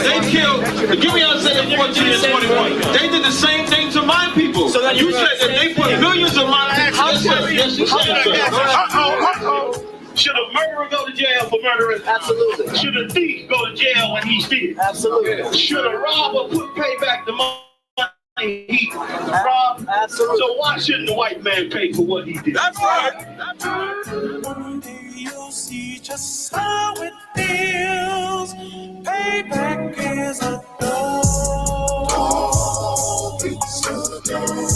They killed, give me Isaiah 14 and 21. They did the same thing to my people. So you said that they put millions of my people. Yes, you said that. Should a murderer go to jail for murdering? Absolutely. Should a thief go to jail when he steals? Absolutely. Should a robber pay back the money he robbed? Absolutely. So why shouldn't the white man pay for what he did? That's right. One day you'll see just how it feels. Payback is a dog. Payback is a dog.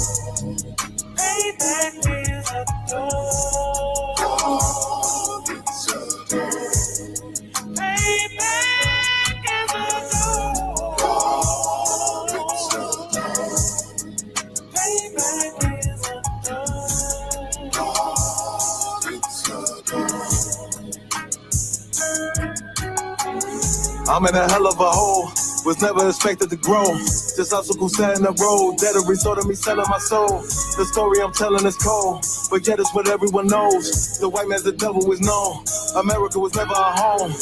Payback is a dog. Payback is a I'm in a hell of a hole, was never expected to grow. Just obstacles set in the road, that a result of me selling my soul. The story I'm telling is cold, but yet it's what everyone knows. The white man's the devil is known. America was never a home,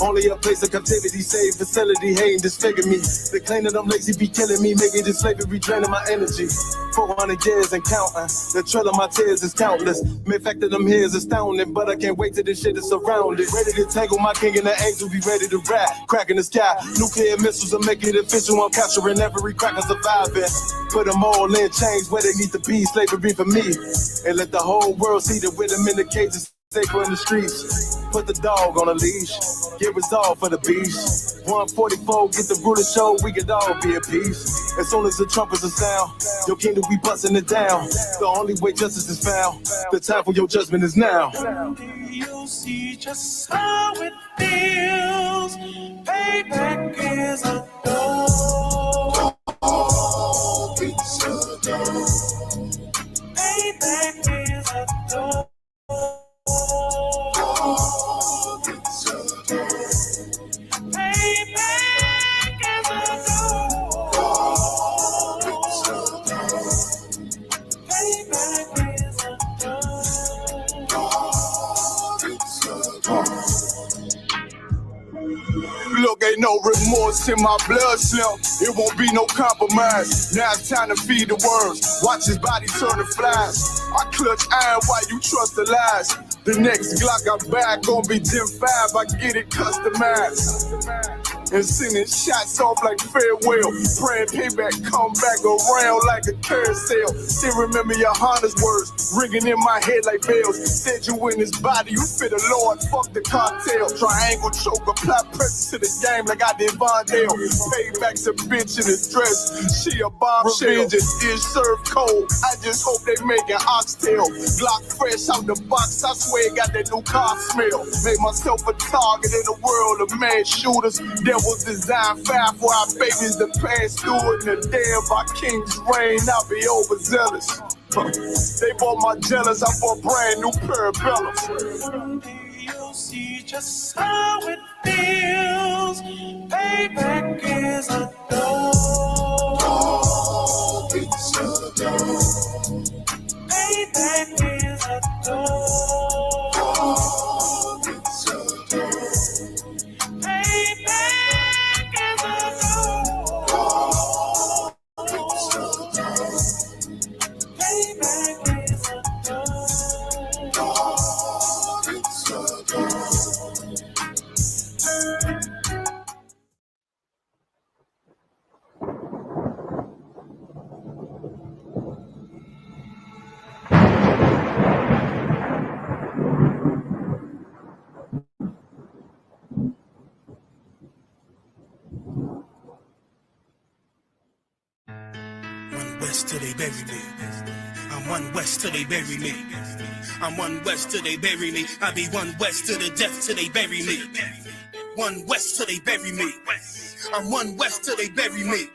only a place of captivity, safe facility, hating, disfigure me. They claim that I'm lazy, be killing me, making this slavery draining my energy. 400 years and counting, the trail of my tears is countless. The fact that I'm here is astounding, but I can't wait till this shit is surrounded. Ready to tangle my king and the angel, be ready to rap. Cracking the sky, nuclear missiles are making it official. I'm capturing every cracker surviving. Put them all in chains where they need to be, slavery for me. And let the whole world see the rhythm in the cages. Safer in the streets, put the dog on a leash, get resolved for the beast. 144, get the ruler show, we could all be at peace. As soon as the trumpets are sound, your kingdom we busting it down. The only way justice is found, the time for your judgment is now. You'll see just how it feels. Payback is a dog. Payback is a dog. Look, ain't no remorse in my blood slim. It won't be no compromise. Now it's time to feed the worms. Watch his body turn to flies. I clutch iron while you trust the lies. The next Glock I buy gon' be Gen 5. I get it customized. And sending shots off like farewell. Praying payback come back around like a carousel. Still remember your Honda's words ringing in my head like bells. Said you in his body, you fit a Lord, fuck the cocktail. Triangle choke, apply pressure to the game like I did Vondale. Payback's a bitch in a dress, she a bombshell. Revenge is served cold, I just hope they make an oxtail. Glock fresh out the box, I swear it got that new car smell. Made myself a target in a world of mad shooters. Was designed fire for our babies to pass through in the day of our king's reign. I'll be overzealous. They bought my jealous, I bought brand new parabellums. You'll see just how it feels. Payback is a dog. Payback is a dog. West till they bury me. I'm one West till they bury me. I'm one West till they bury me. I be one West to the death till they bury me. One West till they bury me. I'm one West till they bury me.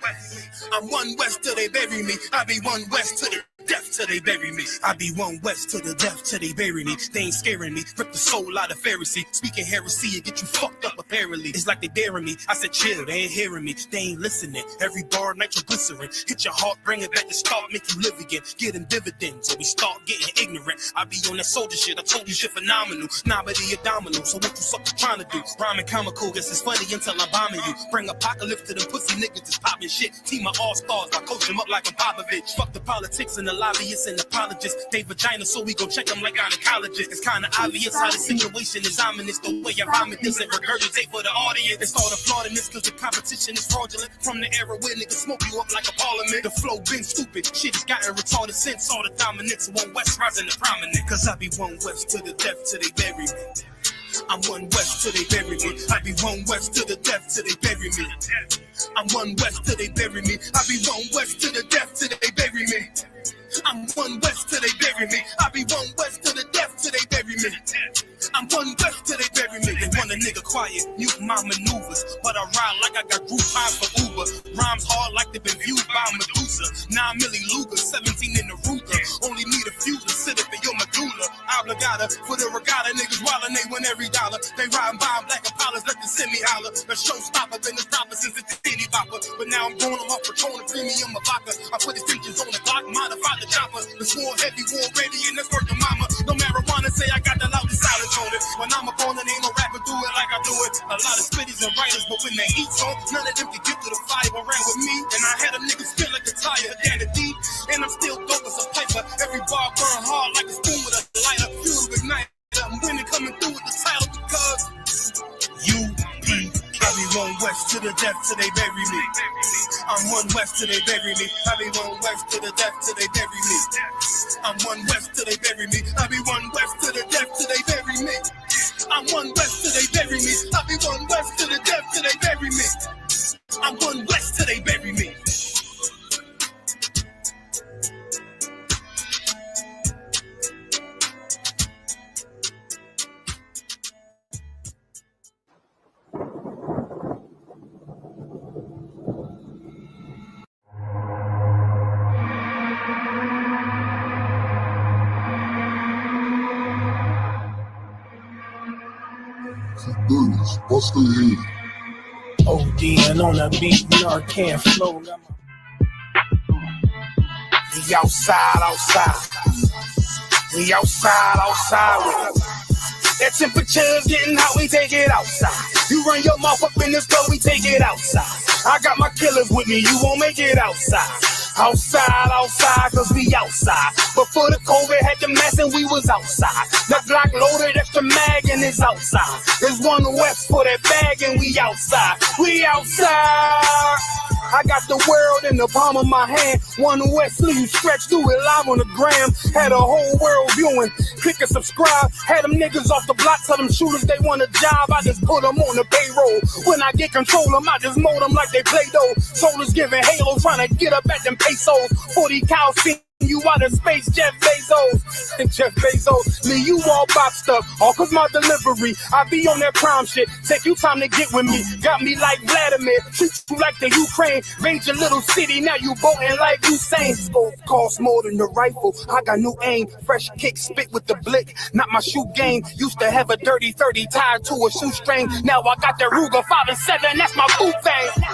I'm one West till they bury me. I be one West to the death till they bury me. I be one West to the death till they bury me. They ain't scaring me. Rip the soul out of Pharisee. Speaking heresy and get you fucked up apparently. It's like they daring me. I said chill, they ain't hearing me. They ain't listening. Every bar nitroglycerin. Hit your heart, bring it back to start, make you live again. Getting dividends, so we start getting ignorant. I be on that soldier shit. I told you shit phenomenal. Nobody a domino. So what you suckers trying to do? Rhyming comical, guess it's funny until I'm bombing you. Bring apocalypse to them pussy niggas that's popping shit. Team of all stars, I coach them up like I'm Popovich. Fuck the politics and the lobbyists and apologists. They vagina, so we go check them like gynecologists. It's kinda obvious how the situation is ominous. The way I vomit this and regurgitate for the audience. They start applauding this cause the competition is fraudulent. From the era where niggas smoke you up like a parliament. The flow been stupid, shit has gotten retarded since all the dominance. One West rising to prominent. Cause I be one West to the death till they bury me. I'm one West till they bury me. I be one West to the death till they bury me. I'm one West till they bury me. I be one West to the death till they bury me. I'm one West till they bury me. I be one West to the death till they bury me. I'm one West till they bury me. They want a nigga quiet, mute my maneuvers, but I ride like I got group time for Uber. Rhymes hard like they've been viewed by Medusa. 9 milli Luger, 17 in the Ruger. Only need a few to sit up in your medulla. Obligata for the regatta, niggas wildin', they win every dollar. They riding by black Impalas, let the semi holler. The showstopper been the stopper since the titty bopper. But now I'm going them up for Patron premium of vodka. I put his features on the Glock, modify the chopper. The war heavy, war ready, and that's worth the mama. No marijuana, say I got the loudest silence on it. When I'm up on it, ain't no rapper do it like I do it. A lot of spitties and writers, but when they eat on, none of them can get to the fire around with me. And I had a nigga spin like a tire, down the deep. And I'm still dope as a piper. Every bar burn hard like a spoon with a lighter. Fuel ignite. I'm winning coming through with the title because I be one West to the death till they bury me. I'm one West till they bury me. I be one West to the death till they bury me. I'm one West till they bury me. I be one West to the death till they bury me. I'm one West till they bury me. I be one West to the death till they bury me. I'm one West till they bury me. What's the heat? ODing on the beat, Narcan flow. We outside. We outside with it. That temperature's getting hot, we take it outside. You run your mouth up in this club, we take it outside. I got my killers with me, you won't make it outside. Outside, cause we outside. Before the COVID had the mess and we was outside. The Glock loaded, extra mag and it's outside. There's one West for that bag and we outside. We outside. I got the world in the palm of my hand. One West, you stretch, do it live on the gram. Had a whole world viewing. Click and subscribe. Had them niggas off the block, tell them shooters they want a job. I just put them on the payroll. When I get control them, I just mold them like they Play-Doh. Soldiers giving Halo, trying to get up at them pesos. 40 cows sing you out of space, Jeff Bezos. And Jeff Bezos, me, you all boxed up. All cause my delivery, I be on that prime shit. Take you time to get with me. Got me like Vladimir, treat you like the Ukraine. Raid your little city, now you voting like Usain. Scope costs more than the rifle. I got new aim, fresh kick, spit with the blick. Not my shoe game. Used to have a dirty 30 tied to a shoestring. Now I got the Ruger 5.7, that's my boot thing.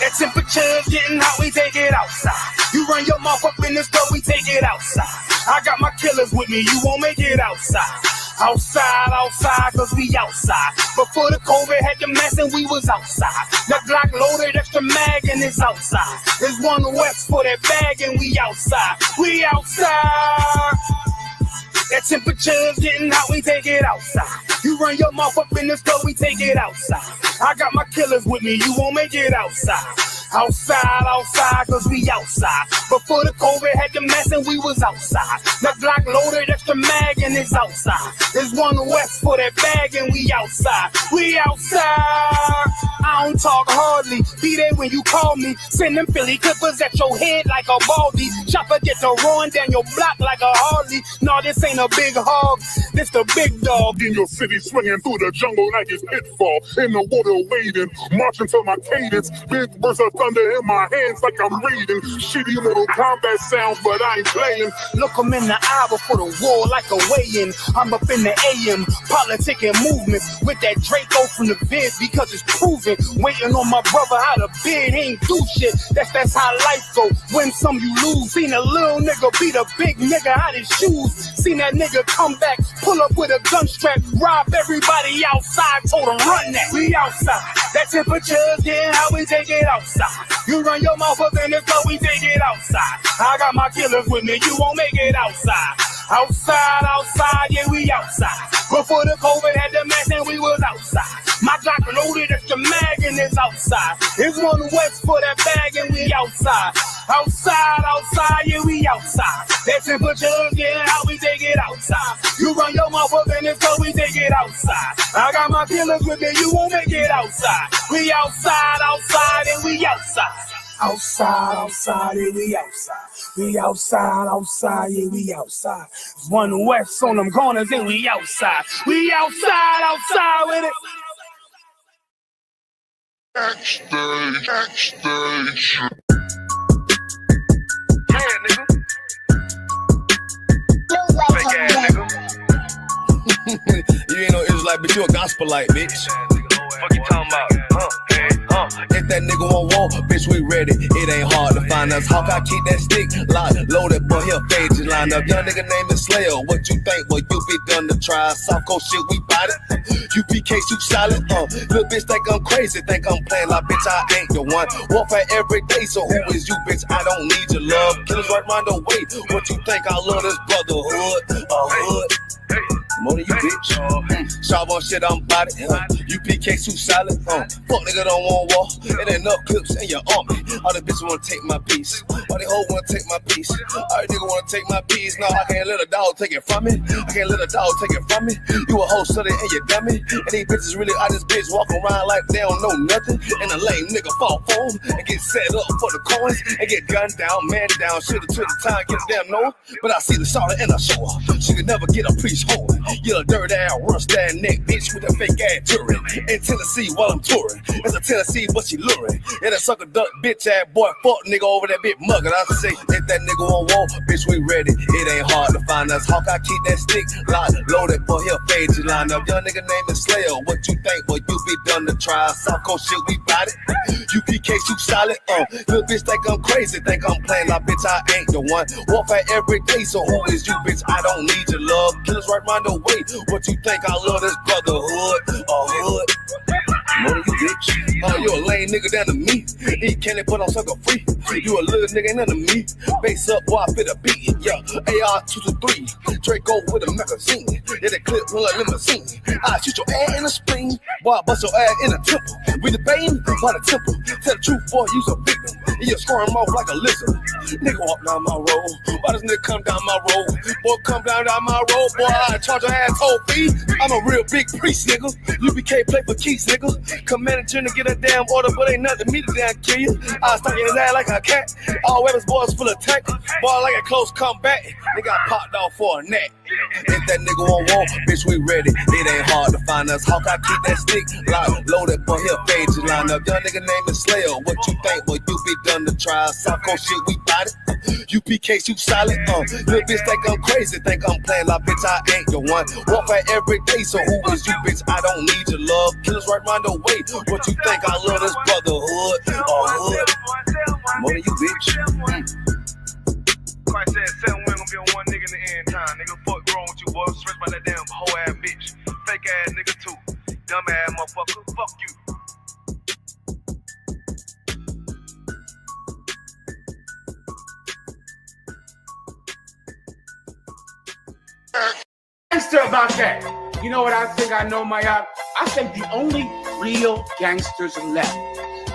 That temperature's getting hot, we take it outside. You run your mouth up in this club, we take it outside. I got my killers with me, you won't make it outside. Outside, cause we outside. Before the COVID had the mess and we was outside. The Glock loaded, extra mag and it's outside. There's one West for that bag and we outside. We outside. That temperature's getting hot, we take it outside. You run your mouth up in this club, we take it outside. I got my killers with me, you won't make it outside. Outside, cause we outside. Before the COVID had the mess and we was outside. The Glock loaded, extra mag and it's outside. There's one west for that bag and we outside. We outside. I don't talk hardly. Be there when you call me. Send them Philly clippers at your head like a Baldy. Chopper get to run down your block like a Harley. No, this ain't a big hog. This the big dog. In your city, swinging through the jungle like it's pitfall. In the water wading, marching to my cadence. Big bursts of thunder in my hands like I'm reading. Shitty little combat sounds, but I ain't playing. Look 'em in the eye before the war like a weigh-in. I'm up in the AM, politicking movements with that Draco from the vid because it's proven. Waiting on my brother how to bid, he ain't do shit. That's how life go. Win some, you lose. Seen a little nigga beat a big nigga out his shoes. Seen that nigga come back, pull up with a gun strap, rob everybody outside, told him run that. We outside. That temperature's getting how we take it outside. You run your mouth up in the club, we take it outside. I got my killers with me, you won't make it outside. Outside, outside, yeah, we outside. Before the COVID had the mask and we was outside. My Glock loaded at the mag and it's outside. It's one west for that bag and we outside. Outside, outside, yeah, we outside. That temperature's getting how we take it outside. You run your mouth up in this club, we take it outside. I got my killers with me, you won't make it outside. We outside, outside, and we outside. Outside, outside, yeah, we outside. We outside, outside, yeah, we outside. It's one west on them corners and we outside. We outside, outside with it. Backstage. Yeah, nigga. Fake ass nigga. You ain't no Israelite, but you a gospelite, bitch. Fuck you talking about? If that nigga won't walk, bitch, we ready. It ain't hard to find us. Hawk, I keep that stick locked, loaded, but he'll fade you line up. Young nigga named the Slayer. What you think? Well, you be done to try. Soft coast shit, we bought it. UPK, you solid. Little bitch think I'm crazy, think I'm playing like bitch, I ain't the one. Warfare every day, so who is you, bitch? I don't need your love. Killers right round the way. What you think? I love this brotherhood. Hood. More than you, bitch. Sharp on shit, I'm body. UPK too solid. Fuck nigga don't want war. It ain't enough clips in your army. All the bitches wanna take my piece. All the hoes wanna take my piece. All the nigga wanna take my piece. No, I can't let a dog take it from me. I can't let a dog take it from me. You a hoe study and you dummy. And these bitches really out this bitch walking around like they don't know nothing. And a lame nigga fall for them and get set up for the coins and get gunned down, man down. Should've took the time, get a damn no. But I see the shawty and I show her. She could never get a priest home. You a dirt ass, rust ass neck bitch with a fake ass jury. In Tennessee while I'm touring. It's a Tennessee, but she luring. And a sucker duck bitch ass boy, fuck nigga over that bitch mugging. I say, if that nigga won't walk, bitch, we ready. It ain't hard to find us. Hawk, I keep that stick locked, loaded, but he'll fade you line up. Young nigga named the Slayer. What you think? Well, you be done to try. South Coast shit, we bout it. UPK, you solid. Little bitch think I'm crazy, think I'm playing like bitch, I ain't the one. Warfare every day, so who is you, bitch? I don't need your love. Killers right round the way. What you think? I love this brotherhood. Hood. More than you, bitch. You a lame nigga down to me. Eat candy, but I'm sucker free. You a little nigga, ain't none of me. Base up, boy, I fit a beat. Yeah, AR-223. Draco with a magazine. Yeah, the clip run like limousine. I shoot your ass in the spleen. Boy, I bust your ass in the temple. We debating by the temple. Tell the truth, boy, you's a victim. And you're scoring off like a lizard. Nigga walk down my road. Why does nigga come down my road? Boy, come down my road. Boy, I charge your ass whole fee. I'm a real big priest, nigga. UPK play for keys, nigga. Commander General get a damn order, but ain't nothing me to damn kill you. I stuck in his ass like a cat. All weapons, boys full of tech. Boy, like a close comeback. They got popped off for a neck. If that nigga won't walk, bitch, we ready. It ain't hard to find us. Hawk, I keep that stick locked, loaded, but he'll fade you line up. Young nigga named the Slayer. What you think? Well, you be done to try. South Coast shit, we bout it. UPK, you solid. Little bitch think I'm crazy, think I'm playing like bitch, I ain't the one. Warfare every day, so who is you, bitch? I don't need your love. Killers right round the way. What you think? I love this brotherhood. Hood. More than you, bitch. Christ said 7 women gonna be on one nigga in the end time. Nigga, fuck wrong with you, boy. I'm stressed by that damn whole ass bitch. Fake ass nigga too. Dumb ass motherfucker. Fuck you. Gangster about that. You know what I think I know, Mayab? I think the only real gangsters left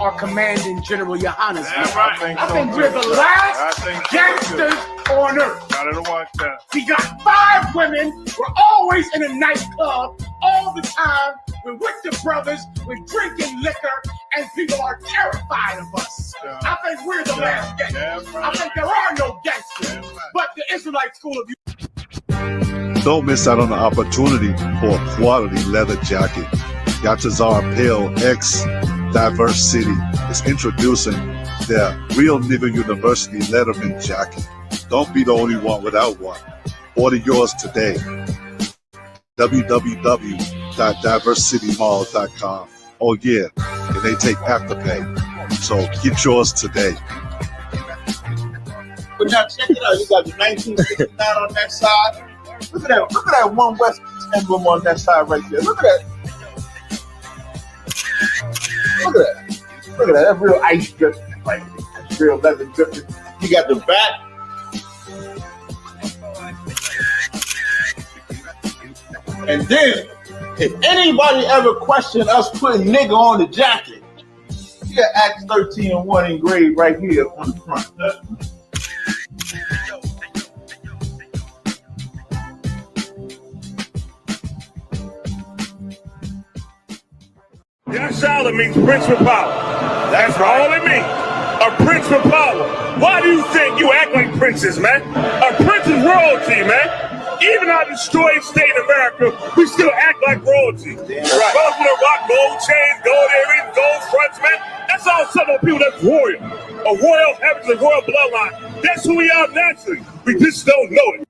are Commanding General Yohannes. That's right. I think we're the last gangsters on earth. Gotta watch that. We got 5 women. We're always in a nightclub all the time. We're with the brothers. We're drinking liquor, and people are terrified of us. Yeah. I think we're the last gangsters. Yeah, right. I think there are no gangsters, Yeah, right. but the Israelite school of Don't miss out on the opportunity for a quality leather jacket. Yatazar Pale X Diverse City is introducing their Real Nigga University Letterman jacket. Don't be the only one without one. Order yours today. www.diversitymall.com. Oh yeah, and they take Afterpay. So get yours today. But now check it out. You got the 1969 on that side. Look at that. Look at that One West emblem on that side right there. Look at that. Look at that. Look at that. That's real ice drip. Like real leather drip. You got the back. And then, if anybody ever questioned us putting nigga on the jacket, you got Acts 13:1 engraved right here on the front. Yashala means prince with power. That's all it means. A prince with power. Why do you think you act like princes, man? A prince is royalty, man. Even our destroyed state in America, we still act like royalty. Right. Those who rock gold chains, gold earrings, gold fronts, man. That's all Southern people that's royal. A royal heritage, a royal bloodline. That's who we are naturally. We just don't know it.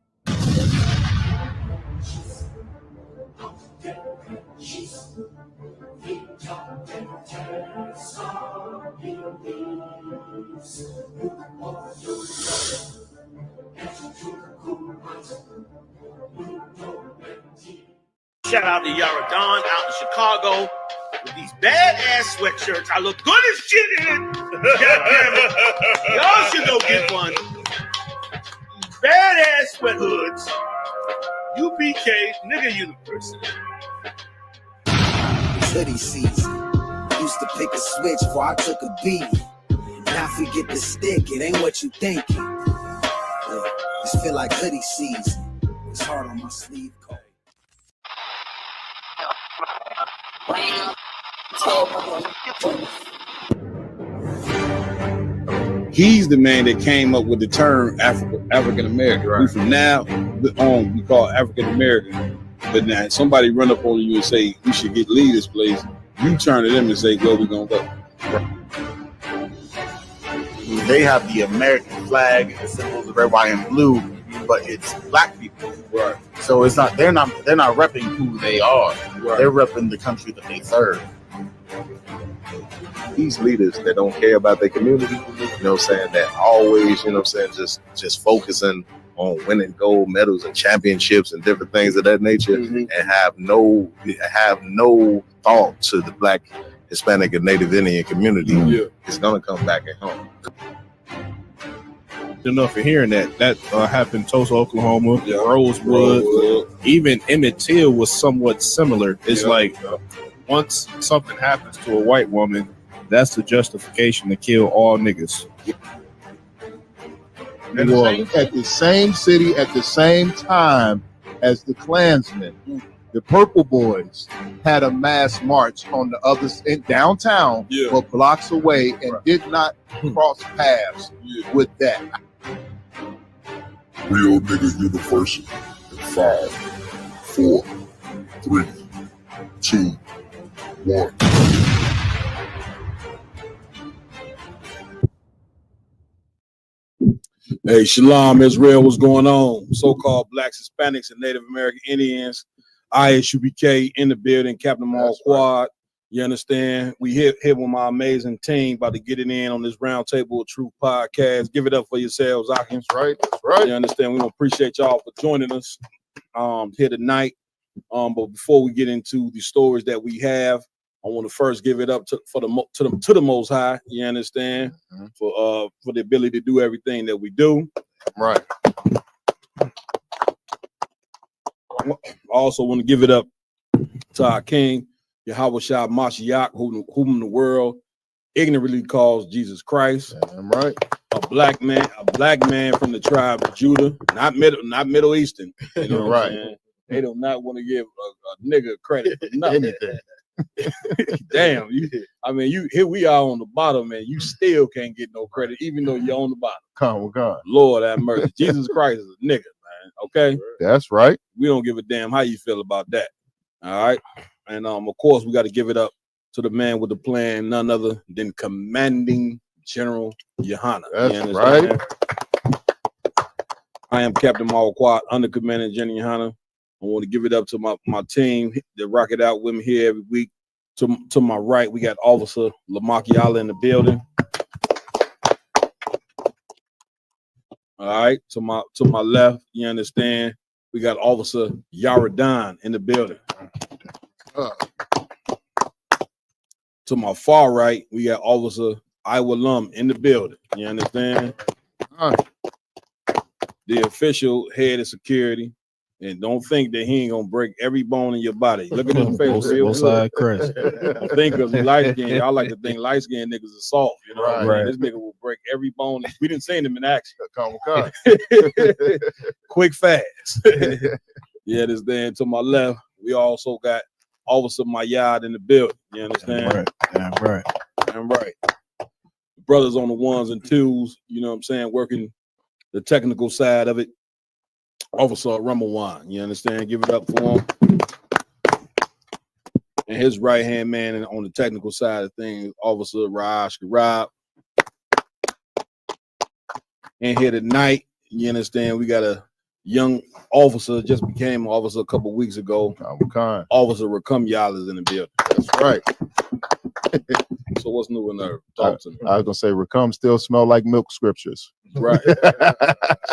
Shout out to Yara Dawn out in Chicago with these badass sweatshirts. I look good as shit in it. Goddamn it. Y'all should go get one. These badass sweat hoods. UPK, nigga university. Hoodie season. Used to pick a switch before I took a beat. Now forget the stick, it ain't what you thinking. Yeah, just feel like hoodie season. It's hard on my sleeve coat. He's the man that came up with the term African American. Right. We from now on we call African American. But now somebody run up on you and say we should leave this place. You turn to them and say, where we gonna go? Right. They have the American flag and the symbols of red, white, and blue, but it's black people. Right. So it's not they're not repping who they are. Right. They're repping the country that they serve. These leaders that don't care about their community, you know what I'm saying, that always, you know what I'm saying, just focusing on winning gold medals and championships and different things of that nature, and have no thought to the Black, Hispanic, and Native Indian community. It's gonna come back at home. Enough for hearing that happened in Tulsa, Oklahoma, Rosewood, even Emmett Till was somewhat similar. It's like once something happens to a white woman, that's the justification to kill all niggas. At the same city, at the same time as the Klansmen, the Purple Boys had a mass march on the other in downtown, but blocks away, and did not cross paths with that. Real Nigga University in 5, 4, 3, 2, 1. Hey, Shalom, Israel, what's going on? So-called Blacks, Hispanics, and Native American Indians. ISUBK in the building, Captain Mall Quad. You understand? We hit with my amazing team, about to get it in on this Round Table of Truth podcast. Give it up for yourselves, Akins. That's right. You understand? We appreciate y'all for joining us here tonight. But before we get into the stories that we have, I want to first give it up to the Most High. You understand? For the ability to do everything that we do. Right. I also want to give it up to our King, Yahweh Shah Mashiach, whom the world ignorantly calls Jesus Christ. I'm right. A black man from the tribe of Judah, not Middle Eastern. You know what I'm saying? They do not want to give a nigga credit for nothing. Damn, here we are on the bottom, man. You still can't get no credit, even though you're on the bottom. Come on, God. Lord have mercy. Jesus Christ is a nigga, man. Okay? That's right. We don't give a damn how you feel about that. All right. And of course, we got to give it up to the man with the plan, none other than Commanding General Yohana. That's right. I am Captain Marquardt, under Commanding General Yohana. I want to give it up to my team that rock it out with me here every week. To my right, we got Officer Lamakiala in the building. All right. To my left, you understand, we got Officer Yaradan in the building. To my far right, we got Officer Iwalum in the building. You understand? The official head of security. And don't think that he ain't gonna break every bone in your body. Look at his face. Both side crest. Think because he light skinned. Y'all like to think light skinned niggas are soft. You know what I mean? Right. This nigga will break every bone. We didn't see him in action. Come. Quick, fast. Yeah, this then to my left, we also got Officer Mayad in the building. You understand? Right. Brothers on the ones and twos, you know what I'm saying, working the technical side of it. Officer Ramawan, you understand? Give it up for him. And his right-hand man on the technical side of things, Officer Raj Karab. And here tonight, you understand, we got a young officer, just became an officer a couple weeks ago. Officer Rakam Yala's in the building. That's right. So what's new in there? Talk to me. I was gonna say Rakam still smell like milk scriptures. Right.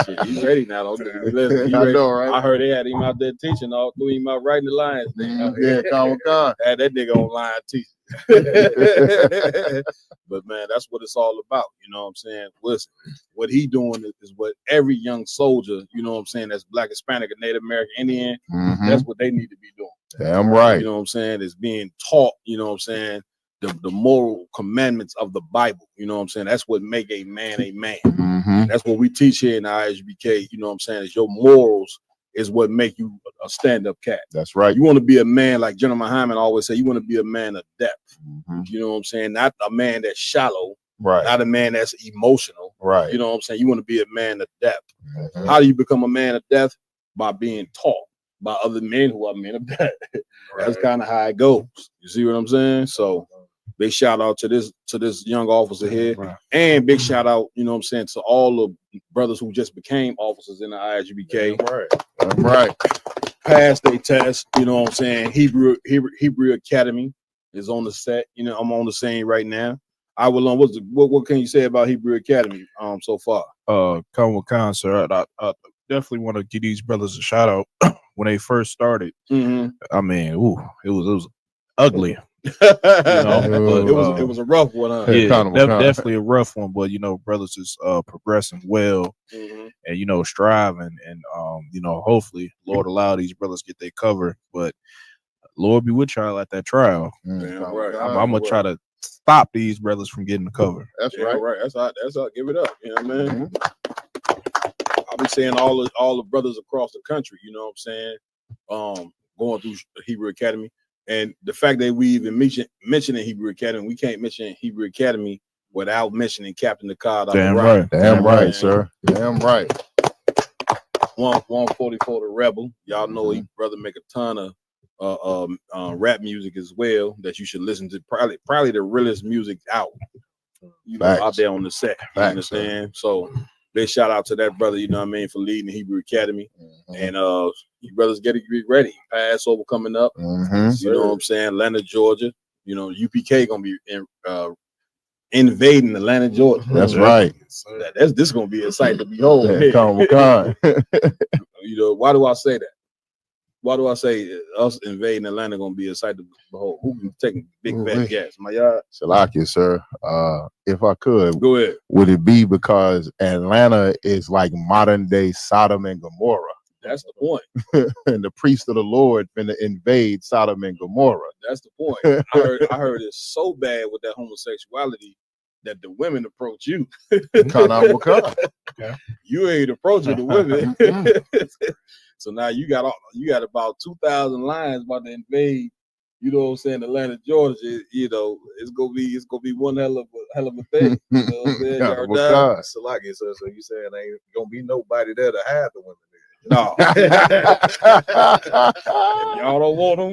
Shit, you ready now? Don't you? Listen, you I ready? know, right? I heard they had him out there teaching, threw him out writing the lines. Yeah, come. Had that nigga on line teaching. But man, that's what it's all about. You know what I'm saying? Listen, what he doing is what every young soldier, you know what I'm saying, that's Black, Hispanic, and Native American Indian, that's what they need to be doing. Damn right. You know what I'm saying? It's being taught, you know what I'm saying, the moral commandments of the Bible. You know what I'm saying? That's what make a man a man. That's what we teach here in the ISBK. You know what I'm saying? Is your morals is what make you a stand-up cat. That's right. You want to be a man, like General Muhammad always say, you want to be a man of depth. You know what I'm saying? Not a man that's shallow. Right. Not a man that's emotional. Right. You know what I'm saying? You want to be a man of depth. How do you become a man of depth? By being taught by other men who are men of depth. That's kind of how it goes. You see what I'm saying? So big shout out to this young officer here. And big shout out, you know what I'm saying, to all the brothers who just became officers in the ISBK. Right. Passed their test, you know what I'm saying? Hebrew Academy is on the set. You know, I'm on the scene right now. I will what can you say about Hebrew Academy so far? Come with con, sir. I definitely want to give these brothers a shout out. When they first started, I mean, it was ugly. You know, it was a rough one. Huh? Yeah, definitely a rough one. But you know, brothers is progressing well, and you know, striving, and you know, hopefully, Lord allow these brothers get their cover. But Lord be with y'all at that trial. Right. I'm gonna try to stop these brothers from getting the cover. That's right. That's how. Give it up. You know what I mean? I'll be saying all the brothers across the country. You know what I'm saying? Going through the Hebrew Academy. And the fact that we even mentioning Hebrew Academy, we can't mention Hebrew Academy without mentioning Captain Nakad. Damn right, sir. Damn right. 144 the Rebel. Y'all know he brother make a ton of rap music as well that you should listen to. Probably the realest music out. You know, out there on the set. You understand? So big shout out to that brother, you know what I mean, for leading the Hebrew Academy. And you brothers get ready. Passover coming up. You know what I'm saying? Atlanta, Georgia. You know, UPK gonna be invading Atlanta, Georgia. That's right. This is gonna be a sight to behold. Come. You know, why do I say that? Why do I say us invading Atlanta gonna be a sight to behold? Who can take a big fat gas? My yard. Salakia, sir. If I could, go ahead. Would it be because Atlanta is like modern day Sodom and Gomorrah? That's the point. And the priest of the Lord finna invade Sodom and Gomorrah. That's the point. I heard it's so bad with that homosexuality that the women approach you. You ain't approaching the women. So now you got about 2,000 lions about to invade. You know what I'm saying? Atlanta, Georgia. You know it's gonna be one hell of a thing. You know what I'm saying? Salaki, so you saying ain't gonna be nobody there to have the women there? No. If y'all don't want them,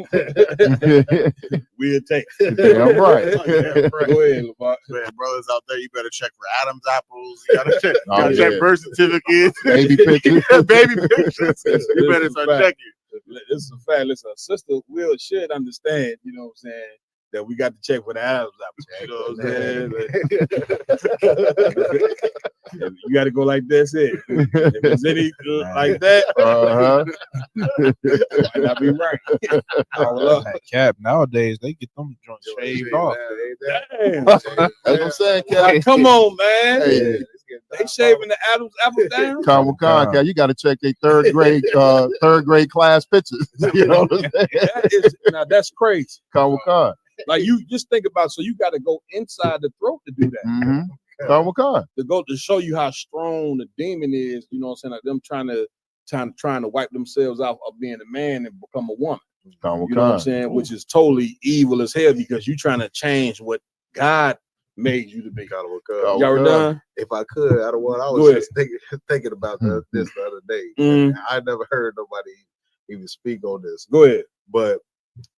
we'll take it. Damn right. Go ahead, Lamar. Man, brothers out there, you better check for Adam's apples. You gotta check birth certificates, baby pictures. baby pictures. You better start checking. This is a fact. Listen, Sister Will should understand, you know what I'm saying, that we got to check for the Adams apples. You know what I'm saying? You got to go like this. If it's any like that, might not be right. That Cap nowadays they get them joints shaved off. Damn. That's what I'm saying, Cap. Come on, man. Hey. They shaving the Adams apple down. Con, Cap, you got to check their third grade class pictures. You know what I'm saying? Now that's crazy. Con. Like you just think about, so you got to go inside the throat to do that. Con. To go to show you how strong the demon is. You know what I'm saying? Like them trying to wipe themselves out of being a man and become a woman. You know what I'm saying? Which is totally evil as hell because you're trying to change what God made you to be. Y'all were done? If I could, I was just thinking about this the other day. I never heard nobody even speak on this. Go ahead. But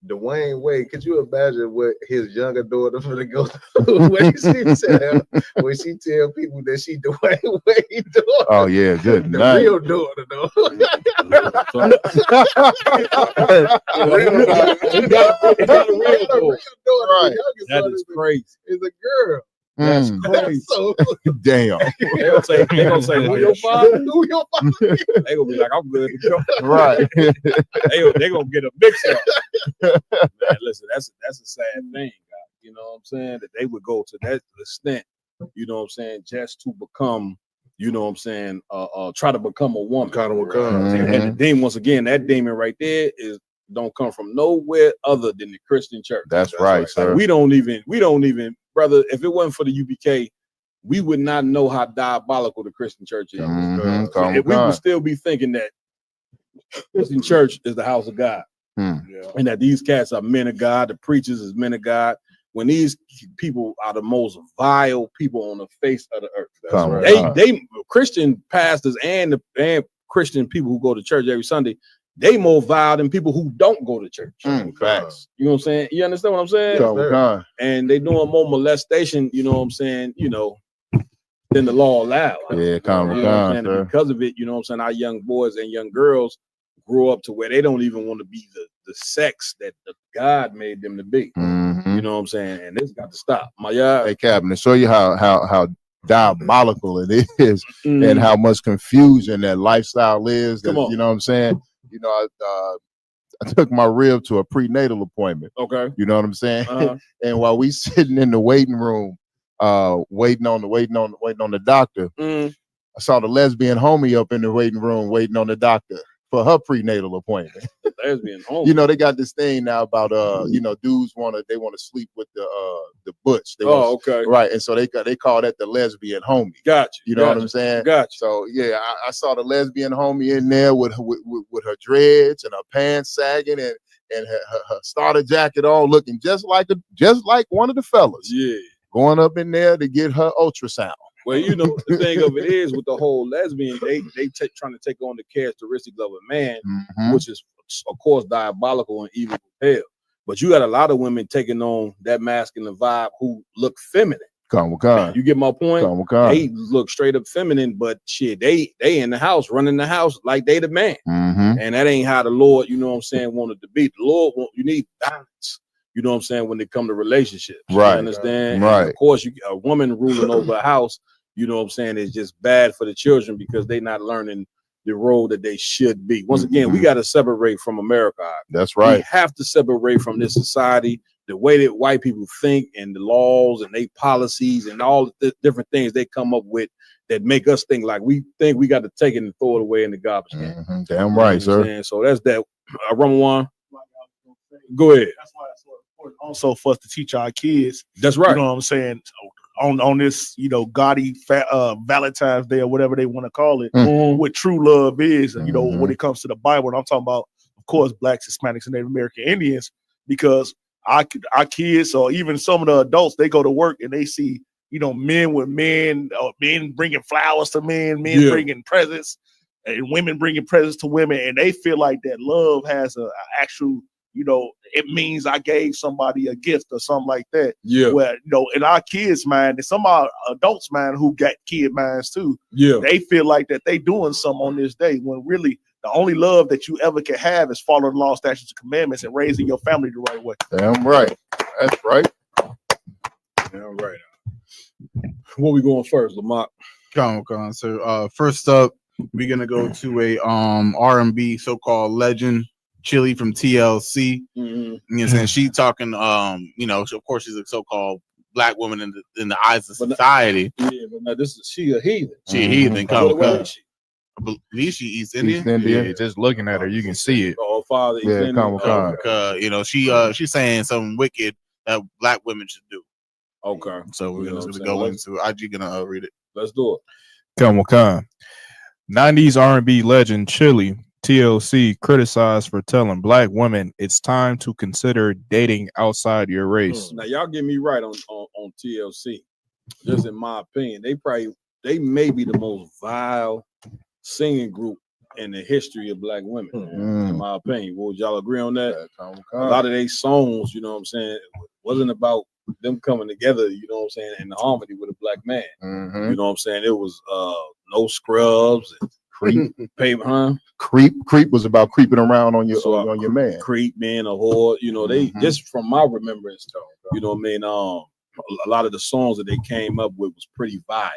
Dwayne Wade, could you imagine what his younger daughter gonna go through when she tell people that she Dwayne Wade daughter? Oh yeah, good the night. Real daughter though. Right. That is crazy. It's a girl. That's crazy. Damn. They gonna say, who your father? Who your father? They gonna be like, I'm good to go. Right. They gonna get a mix up. Man, listen, that's a sad thing, God. You know what I'm saying? That they would go to that extent, you know what I'm saying, just to become, you know what I'm saying, try to become a woman. And the demon, once again, that demon right there don't come from nowhere other than the Christian church. That's right, sir. Like, we don't even, brother, if it wasn't for the UBK, we would not know how diabolical the Christian church is. We would still be thinking that Christian church is the house of God. And that these cats are men of God, the preachers is men of God. When these people are the most vile people on the face of the earth. They Christian pastors and Christian people who go to church every Sunday, they more vile than people who don't go to church. Facts. You know what I'm saying? You understand what I'm saying? And they doing more molestation, you know what I'm saying, than the law allows. And because of it, you know what I'm saying, our young boys and young girls grow up to where they don't even want to be the sex that God made them to be. You know what I'm saying? And this got to stop. Hey, Captain, to show you how diabolical it is and how much confusion that lifestyle is. You know what I'm saying? I took my rib to a prenatal appointment. Okay. You know what I'm saying? And while we sitting in the waiting room, waiting on the doctor, I saw the lesbian homie up in the waiting room waiting on the doctor for her prenatal appointment. Lesbian homie. They got this thing now about dudes want to sleep with the butch. Okay. Right. And so they call that the lesbian homie. Gotcha. You know what I'm saying? Gotcha. So yeah, I saw the lesbian homie in there with her dreads and her pants sagging and her starter jacket on, looking just like one of the fellas. Yeah. Going up in there to get her ultrasound. Well, the thing of it is with the whole lesbian, they trying to take on the characteristics of a man, which is of course diabolical and evil as hell. But you got a lot of women taking on that masculine vibe who look feminine. You get my point? They look straight up feminine, but shit, they in the house, running the house like they the man. And that ain't how the Lord, you know what I'm saying, wanted to be. The Lord, you need balance. You know what I'm saying, when it come to relationships. Right. You understand? Right. And of course, a woman ruling over a house, you know what I'm saying, is just bad for the children because they not learning the role that they should be. Once again, we got to separate from America. That's right. We have to separate from this society the way that white people think and the laws and they policies and all the different things they come up with that make us think like we think we got to take it and throw it away in the garbage can. Damn right, You know what I'm sir. saying? So that's that. Ramawan, go ahead. That's why it's so important also for us to teach our kids. That's right. You know what I'm saying? On this, gaudy Valentine's Day or whatever they want to call it, what true love is, and when it comes to the Bible. And I'm talking about, of course, Blacks, Hispanics, and Native American Indians, because our kids or even some of the adults, they go to work and they see, men with men, or men bringing flowers to men bringing presents, and women bringing presents to women, and they feel like that love has a actual, it means I gave somebody a gift or something like that. Yeah. Where, in our kids' mind, and some of our adults' mind who got kid minds too, they feel like that they doing something on this day, when really the only love that you ever can have is following the law, statutes, and commandments and raising your family the right way. Damn right. That's right. Damn right. Where we going first, Lamont? Come on. So first up, we're gonna go to a R&B so-called legend, Chili from TLC. You know what I'm saying? She talking, of course she's a so-called black woman in the eyes of society. Yeah, but now she a heathen. She a heathen. Where is she? I believe she East Indian. Yeah, just looking at her, you can see it. Oh, father. She's saying something wicked that black women should do. Okay. So we're gonna go into it. IG gonna read it. Let's do it. Come on. 90s R&B legend Chili TLC criticized for telling black women it's time to consider dating outside your race. Now y'all get me right on TLC. Just in my opinion, they may be the most vile singing group in the history of black women. In my opinion, would y'all agree on that? A lot of their songs, you know what I'm saying, wasn't about them coming together, you know what I'm saying, in harmony with a black man. You know what I'm saying? It was no scrubs and Creep. Paper, Creep was about creeping around on your man. Creep, being a whore, they just from my remembrance, you know what I mean. A lot of the songs that they came up with was pretty vile.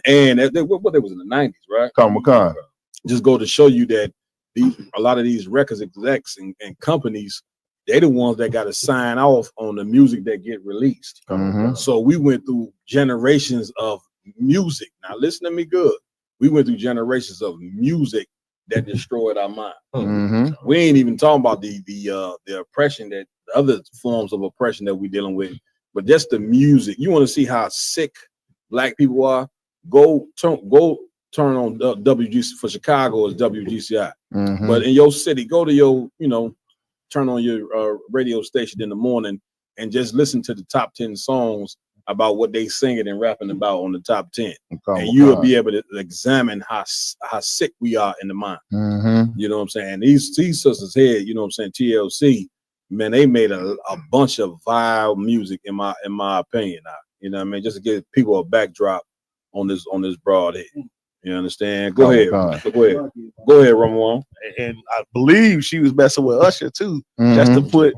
And what they was in the 90s, right? Just go to show you that a lot of these records execs and companies, they the ones that got to sign off on the music that get released. So we went through generations of music. Now listen to me good. We went through generations of music that destroyed our mind. We ain't even talking about the oppression, that the other forms of oppression that we're dealing with, but just the music. You want to see how sick black people are? Go turn on WGC. For Chicago is WGCI, but in your city, go to your turn on your radio station in the morning and just listen to the top 10 songs about what they singing and rapping about on the top 10, and you will be able to examine how sick we are in the mind. You know what I'm saying? These sisters here, you know what I'm saying, TLC, man, they made a bunch of vile music in my opinion. You know what I mean? Just to give people a backdrop on this broad head. You understand? Go ahead. Go ahead, Ramon. And I believe she was messing with Usher too, just to put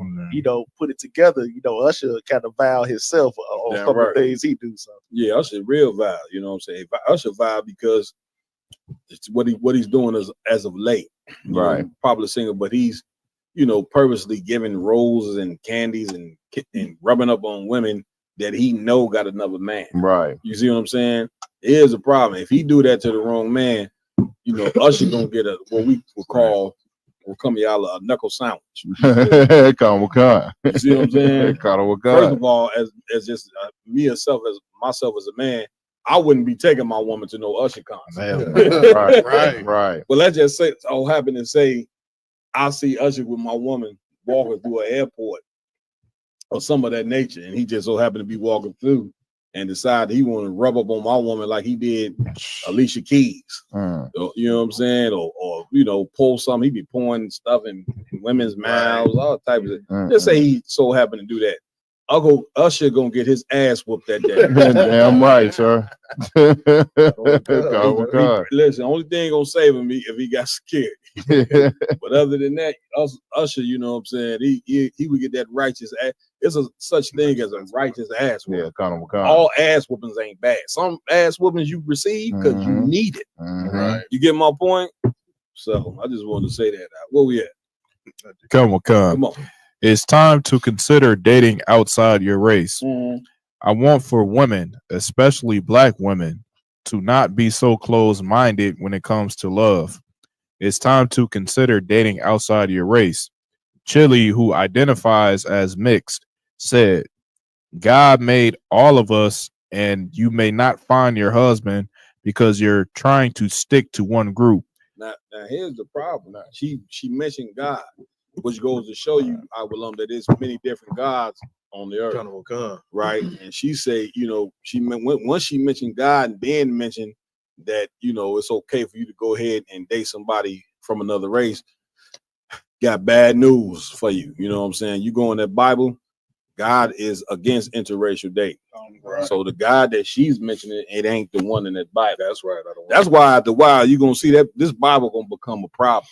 it together. Usher kind of vowed himself on some of the things he do. So yeah, Usher real vile. You know what I'm saying? Usher vile because it's what he's doing as of late. Right. Popular singer, but he's purposely giving roses and candies and rubbing up on women that he know got another man. Right. You see what I'm saying? Here's a problem. If he do that to the wrong man, Usher gonna get what we would call a knuckle sandwich. You see what I'm saying? First of all, as just myself as a man, I wouldn't be taking my woman to no Usher concert. Right. But let's just say, happen to say, I see Usher with my woman walking through an airport or some of that nature, and he just so happened to be walking through and decided he want to rub up on my woman like he did Alicia Keys. You know what I'm saying? Or pull something. He be pouring stuff in women's mouths, all types of. Just say he so happened to do that. Uncle Usher gonna get his ass whooped that day. Damn right, sir. Listen, only thing gonna save him if he got scared. But other than that, Usher, you know what I'm saying, he would get that righteous ass. There's such thing as a righteous ass whooping. All ass whoopings ain't bad. Some ass whoopings you receive because you need it. Right. You get my point? So I just wanted to say that. Where we at? Come on. It's time to consider dating outside your race. Mm-hmm. I want for women, especially black women, to not be so close-minded when it comes to love. It's time to consider dating outside your race. Chili, who identifies as mixed, said, God made all of us, and you may not find your husband because you're trying to stick to one group. Now here's the problem. Now, she mentioned God, which goes to show you, I will that there's many different gods on the earth, right? And she said, you know, once she mentioned God and then mentioned that, you know, it's okay for you to go ahead and date somebody from another race. Got bad news for you. You know what I'm saying? You go in that Bible, God is against interracial dating. Right. So the God that she's mentioning, it ain't the one in that Bible. That's right. That's why after a while you're gonna see that this Bible gonna become a problem.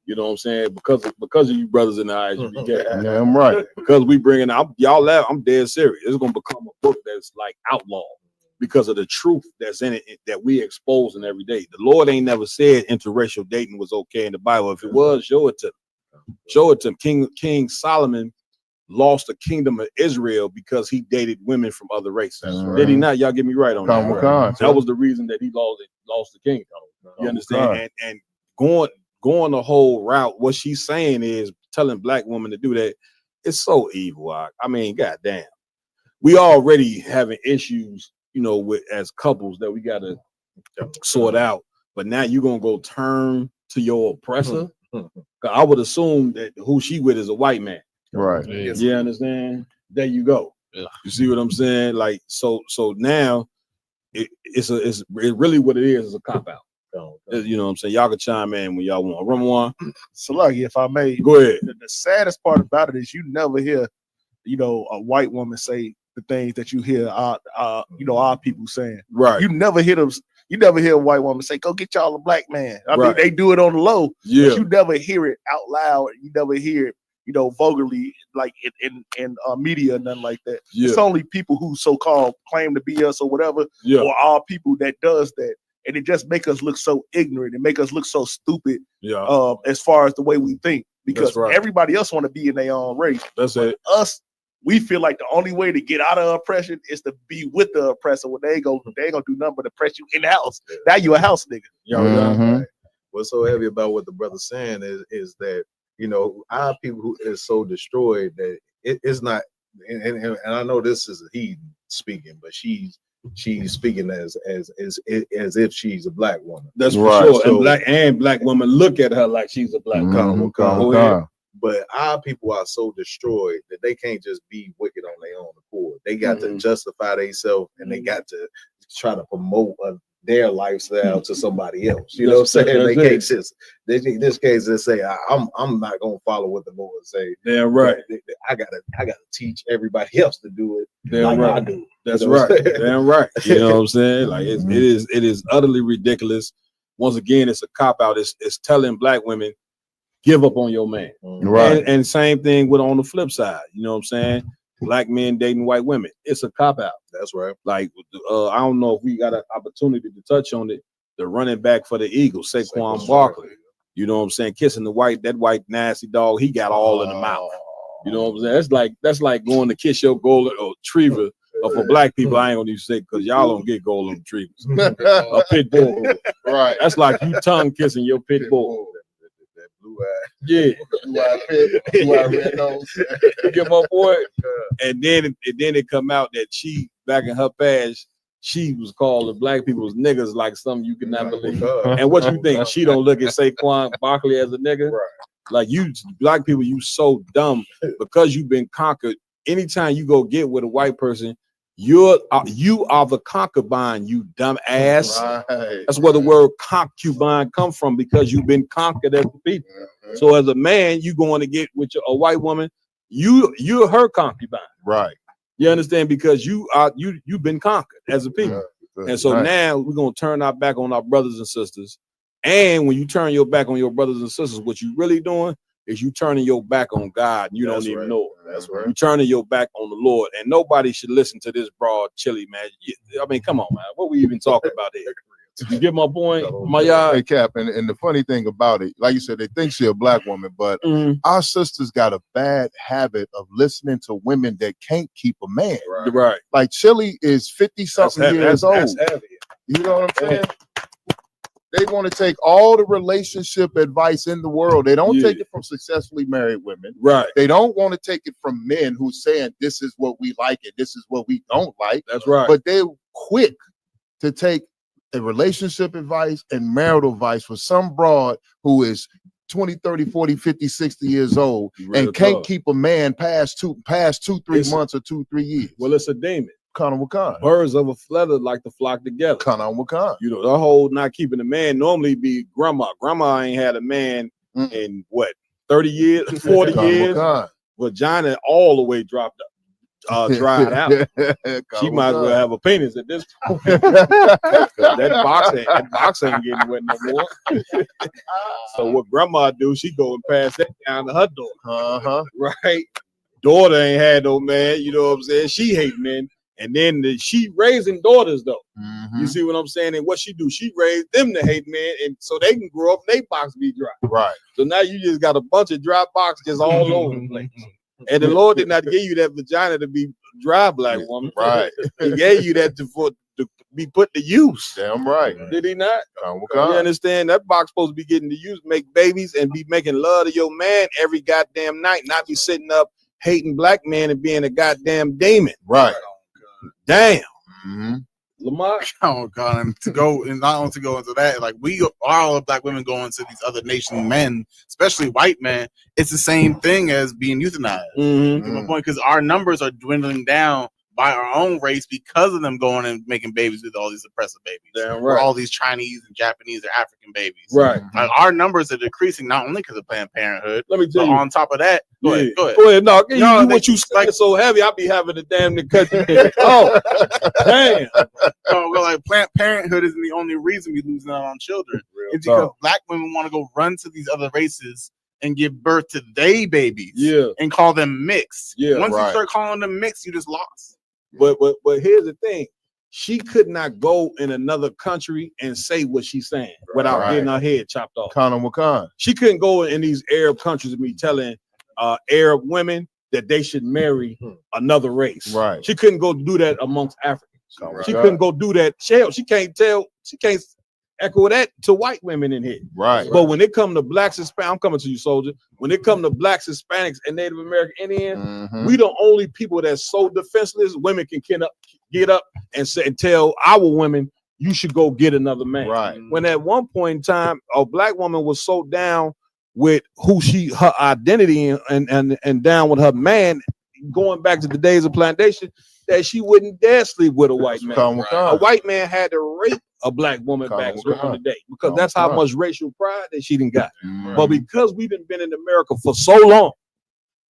You know what I'm saying? Because of you brothers in the ISUPK. Yeah, I'm right. Because we bringing out y'all laugh. I'm dead serious. It's gonna become a book that's like outlawed because of the truth that's in it that we exposing every day. The Lord ain't never said interracial dating was okay in the Bible. If it was, show it to them. Show it to them. King Solomon lost the kingdom of Israel because he dated women from other races. Right. Did he not? Y'all get me right on that. Right. That was the reason that he lost the kingdom. You understand? And going the whole route, what she's saying is telling black women to do that. It's so evil. I mean, goddamn. We already having issues, you know, with as couples that we gotta sort out. But now you're gonna go turn to your oppressor. I would assume that who she with is a white man. Right. You understand? There you go. Yeah. You see what I'm saying? Like so now it's really what it is a cop out. You know what I'm saying? Y'all can chime in when y'all want. Run one. So lucky, if I may go ahead. The saddest part about it is you never hear, you know, a white woman say the things that you hear you know, our people saying. Right. You never hear them. You never hear a white woman say, "Go get y'all a black man." I mean, they do it on the low. Yeah. But you never hear it out loud. You never hear it, you know, vulgarly, like in media, nothing like that. Yeah. It's only people who so-called claim to be us or whatever, or our people that does that. And it just make us look so ignorant and make us look so stupid as far as the way we think. Because everybody else want to be in their own race. That's it. Us, we feel like the only way to get out of oppression is to be with the oppressor. When they ain't gonna do nothing but oppress you in the house. Now you a house nigga. What's so heavy about what the brother's saying is that, you know, our people who is so destroyed that it's not, and I know this is a heathen speaking, but she's speaking as if she's a black woman. That's for sure. So, and black women look at her like she's a black woman. But our people are so destroyed that they can't just be wicked on their own accord. They got to justify themselves, and they got to try to promote their lifestyle to somebody else. You know what I'm saying? They can't just, in this case, they say, I'm not gonna follow what the Lord say. Yeah, right. I gotta teach everybody else to do it. Damn right. I do. That's right. Damn right. You know what I'm saying? Like it is utterly ridiculous. Once again, it's a cop out. It's telling black women, give up on your man. Right. And same thing with on the flip side. You know what I'm saying? Black men dating white women. It's a cop out. That's right. Like I don't know if we got an opportunity to touch on it. The running back for the Eagles, Saquon Barkley. You know what I'm saying? Kissing that white nasty dog. He got all in the mouth. You know what I'm saying? That's like going to kiss your golden retriever. For black people, I ain't gonna even say because y'all don't get golden retrievers. A pit bull. Right. That's like you tongue kissing your pit bull. That blue eye. Yeah. Blue eye red nose. You get my boy? And then it come out that she back in her past, she was calling black people's niggas like something you could not believe. And what you think? She don't look at Saquon Barkley as a nigga? Right. Like you black people, you so dumb because you've been conquered. Anytime you go get with a white person, you are the concubine, you dumb ass. Right. That's where the word concubine come from, because you've been conquered as a people. So as a man, you going to get with a white woman, you're her concubine. Right. You understand? Because you've been conquered as a people. And so now we're gonna turn our back on our brothers and sisters. And when you turn your back on your brothers and sisters, what you really doing is you turning your back on God, and you don't even know it. That's right. You turning your back on the Lord, and nobody should listen to this broad chili, man. I mean, come on, man. What we even talking about here? You get my point, my y'all. Hey, Cap, and the funny thing about it, like you said, they think she a black woman, but our sisters got a bad habit of listening to women that can't keep a man. Right. Like Chili is 50-something years old. That's heavy. You know what I'm saying? They want to take all the relationship advice in the world. They don't take it from successfully married women. Right. They don't want to take it from men who's saying this is what we like and this is what we don't like. That's right. But they're quick to take a relationship advice and marital advice for some broad who is 20, 30, 40, 50, 60 years old and can't keep a man past 2, 3 months or 2, 3 years. Well, it's a demon. Kana Wakan. Birds of a feather like to flock together. Kana Wakan. You know, the whole not keeping a man normally be grandma. Grandma ain't had a man in what, 30 years, 40 years. Vagina all the way dried out. She might as well have a penis at this point. that box ain't getting wet no more. So what grandma do, she go and pass that down to her daughter. Right? Daughter ain't had no man, you know what I'm saying? She hate men. And then she raising daughters though. You see what I'm saying? And what she do? She raised them to hate men, and so they can grow up and they box be dry. Right. So now you just got a bunch of dry boxes just all over the place. And the Lord did not give you that vagina to be dry, black woman. Right. He gave you that to be put to use. Damn right. Did he not? You understand? That box supposed to be getting to use, make babies, and be making love to your man every goddamn night, not be sitting up hating black men and being a goddamn demon. Right. Damn. Lamar. Oh God, and to go and not only to go into that, like we are all black women going to these other nation men, especially white men. It's the same thing as being euthanized. My point, because our numbers are dwindling down by our own race because of them going and making babies with all these oppressive babies. Damn Or right. all these Chinese and Japanese or African babies. Right. Like our numbers are decreasing not only because of Planned Parenthood. Let me tell but you. on top of that, go ahead. Go ahead. No, what you saying so heavy, I be having to damn to cut you. Oh, damn. So well, like Planned Parenthood isn't the only reason we losing out on children. It's because black women want to go run to these other races and give birth to they babies. And call them mixed. Once you start calling them mixed, you just lost. But here's the thing. She could not go in another country and say what she's saying without getting her head chopped off. Kana Wakan. She couldn't go in these Arab countries and be telling Arab women that they should marry another race. Right. She couldn't go do that amongst Africans. She couldn't go do that. She can't echo that to white women in here. Right. But when it come to blacks, Hispanics, I'm coming to you, soldier. When it come to blacks, Hispanics, and Native American Indians, we the only people that's so defenseless. Women can get up and say and tell our women, you should go get another man. Right. When at one point in time, a black woman was so down with her identity and down with her man, going back to the days of plantation, that she wouldn't dare sleep with a white man. A white man had to rape a black woman back in the day because that's how much racial pride that she didn't got. But because we've been in America for so long,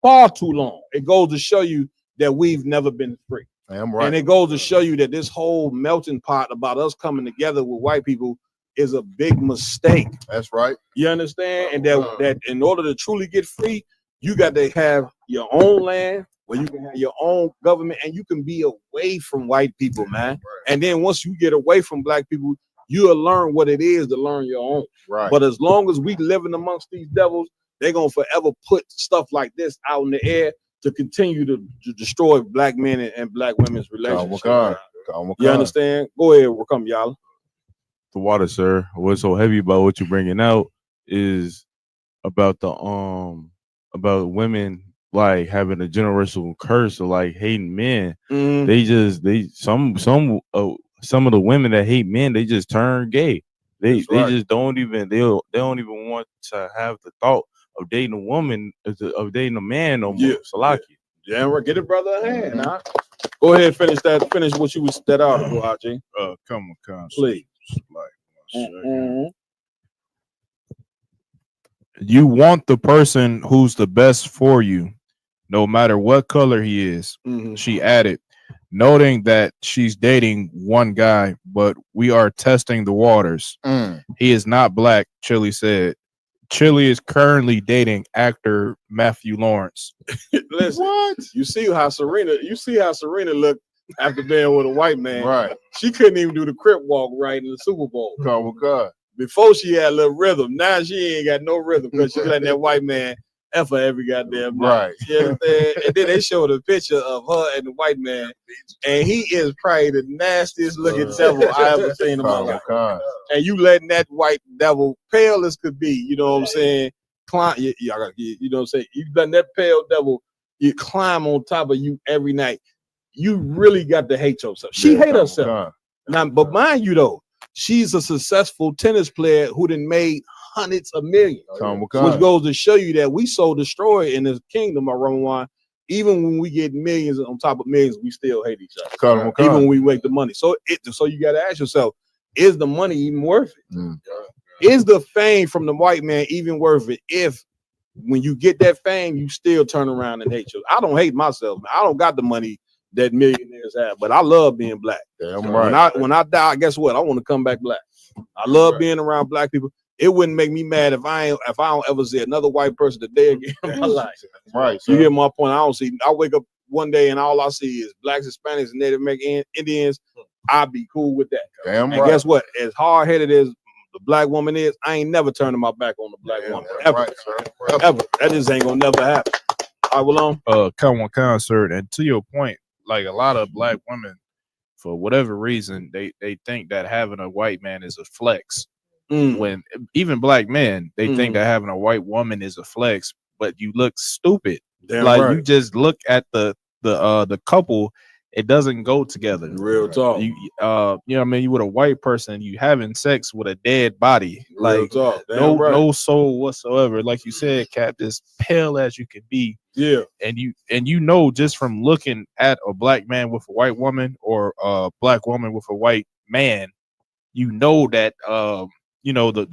far too long, it goes to show you that we've never been free. And it goes to show you that this whole melting pot about us coming together with white people is a big mistake. That's right. You understand? And that in order to truly get free, you got to have your own land where you can have your own government and you can be away from white people, man. And then once you get away from black people, you'll learn what it is to learn your own. Right. But as long as we living amongst these devils, they're going to forever put stuff like this out in the air to continue to destroy black men and black women's relationships. You understand? Go ahead, we'll come, y'all. The water, sir. What's so heavy about what you're bringing out is about the about women like having a generational curse of like hating men. Some of the women that hate men, they just turn gay. They just don't even they don't even want to have the thought of dating a woman, of dating a man no more. Salaki. Yeah, right. Get it, brother, a hand. Huh? Go ahead, finish what you was that article, RJ. Come on, please. You want the person who's the best for you, no matter what color he is. She added, noting that she's dating one guy, but we are testing the waters. He is not black, Chili said. Chili is currently dating actor Matthew Lawrence. Listen, what? You see how Serena looked after being with a white man. Right. She couldn't even do the crip walk right in the Super Bowl. Oh, God. Before she had a little rhythm. Now she ain't got no rhythm because she letting that white man F her every goddamn night. Right. You understand? And then they showed a picture of her and the white man, and he is probably the nastiest looking devil I ever seen in my life. God. And you letting that white devil, pale as could be, you know what I'm saying? Climb, you know what I'm saying? You letting that pale devil you climb on top of you every night. You really got to hate yourself. She hate herself. Now, but mind you though, she's a successful tennis player who done made hundreds of millions, which goes to show you that we so destroyed in this kingdom of Ramadan. Even when we get millions on top of millions, we still hate each other. Even when we make the money. So you got to ask yourself, is the money even worth it? Is the fame from the white man even worth it? If when you get that fame, you still turn around and hate you. I don't hate myself, man. I don't got the money that millionaires have, but I love being black. Damn right. When I die, guess what? I want to come back black. I love being around black people. It wouldn't make me mad if I don't ever see another white person a day again in my life. Right. You get my point. I wake up one day and all I see is blacks, Hispanics, and Native American Indians. I'd be cool with that. Damn and right. Guess what? As hard-headed as the black woman is, I ain't never turning my back on the black woman. Ever. Right, Ever. That just ain't gonna never happen. All right, well, concert, and to your point, like a lot of black women, for whatever reason, they think that having a white man is a flex. When even black men, they think that having a white woman is a flex, but you look stupid. Damn like right. you just look at the couple, it doesn't go together. Real talk. You know what I mean? You with a white person, you having sex with a dead body. Real Like talk. Damn right. no soul whatsoever. Like you said, Cap, as pale as you can be. Yeah. And you know just from looking at a black man with a white woman or a black woman with a white man, you know that the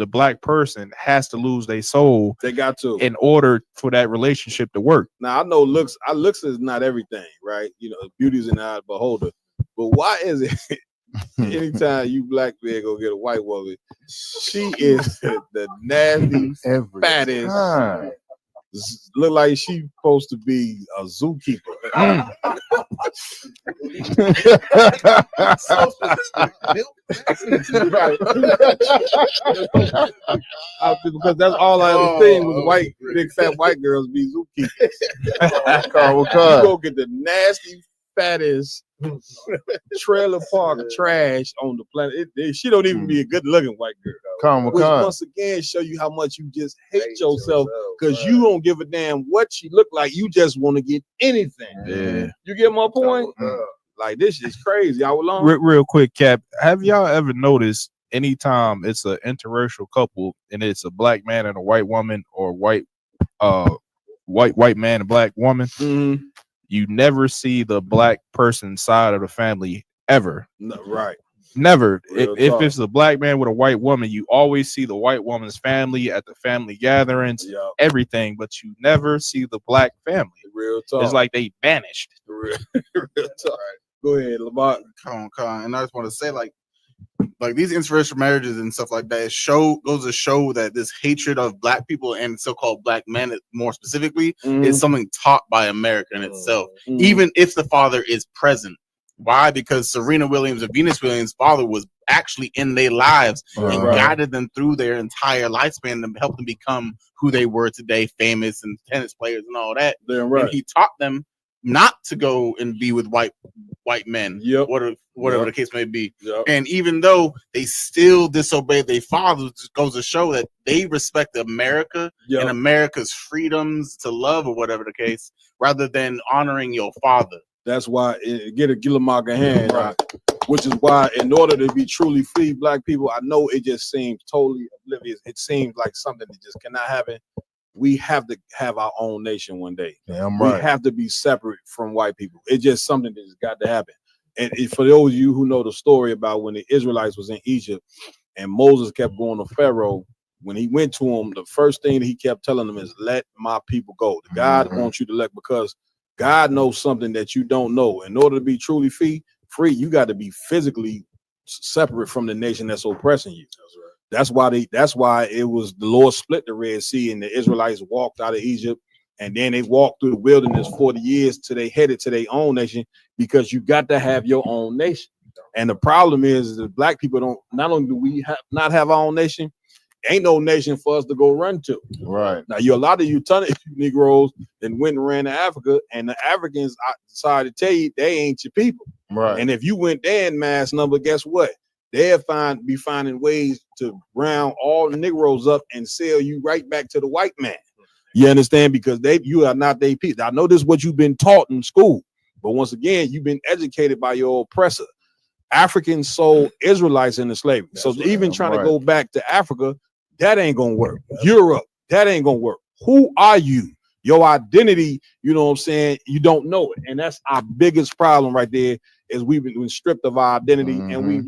black person has to lose their soul. They got to in order for that relationship to work. Now I know looks is not everything, right? You know, beauty's in the eye of the beholder. But why is it anytime you black men go get a white woman, she is the nasty, fattest, look like she's supposed to be a zookeeper. Right. Because that's all I ever seen was white, big fat white girls be zookeepers. You go get the nasty, fattest trailer park trash on the planet. She don't even be a good looking white girl. Which once again show you how much you just hate yourself because you don't give a damn what she look like. You just want to get anything. Yeah. You get my point? Like this is crazy. Real quick, Cap. Have y'all ever noticed anytime it's an interracial couple and it's a black man and a white woman or white man and black woman, you never see the black person side of the family ever. No, right. Never. Real If talk. it's a black man with a white woman, you always see the white woman's family at the family gatherings, everything, but you never see the black family. Real talk. It's like they vanished. Real talk. Go ahead, Lamont. And I just want to say, like these interracial marriages and stuff like that goes to show that this hatred of black people and so-called black men, more specifically, is something taught by America in itself, even if the father is present. Why? Because Serena Williams and Venus Williams' father was actually in their lives and guided them through their entire lifespan and helped them become who they were today, famous and tennis players and all that. And he taught them not to go and be with white men, whatever the case may be. And even though they still disobeyed their fathers, it goes to show that they respect America and America's freedoms to love or whatever the case, rather than honoring your father. That's why get a Gillimark hand, which is why in order to be truly free black people, I know it just seems totally oblivious. It seems like something that just cannot happen. We have to have our own nation one day. Damn We right. have to be separate from white people. It's just something that's got to happen. And for those of you who know the story about when the Israelites was in Egypt and Moses kept going to Pharaoh, when he went to him, the first thing that he kept telling them is, let my people go. God wants you to let, because God knows something that you don't know. In order to be truly free, you got to be physically separate from the nation that's oppressing you. That's why it was the Lord split the Red Sea and the Israelites walked out of Egypt and then they walked through the wilderness 40 years till they headed to their own nation, because you got to have your own nation. And the problem is that black people don't. Not only do we not have our own nation, ain't no nation for us to go run to. Right. Now, a lot of you ton of Negroes that went and ran to Africa, and the Africans decided to tell you they ain't your people. Right. And if you went there in mass number, guess what? They'll be finding ways to round all the Negroes up and sell you right back to the white man. You understand? Because you are not their people. I know this is what you've been taught in school, but once again, you've been educated by your oppressor. Africans sold Israelites into slavery. So even trying to go back to Africa, that ain't gonna work. Europe, that ain't gonna work. Who are you? Your identity, you know what I'm saying? You don't know it. And that's our biggest problem right there, is we've been stripped of our identity, and we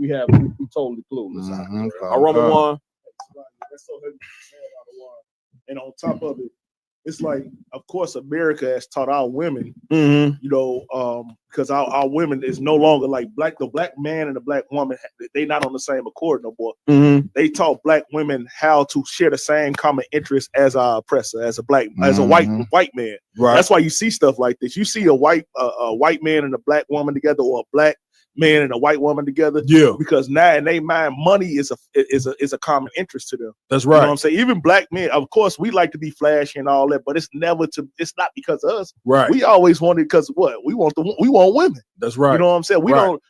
totally clueless. Aroma one. That's so heavy. And on top of it, it's like, of course, America has taught our women, you know, because our women is no longer like the black man and the black woman, they not on the same accord no more. They taught black women how to share the same common interest as our oppressor, as a white man. Right. That's why you see stuff like this. You see a white man and a black woman together, or a black man and a white woman together. Yeah. Because now in their mind, money is a common interest to them. That's right. You know what I'm saying? Even black men, of course, we like to be flashy and all that, but it's not because of us. Right. We always wanted, because what? We want women. That's right. You know what I'm saying? We Right. don't.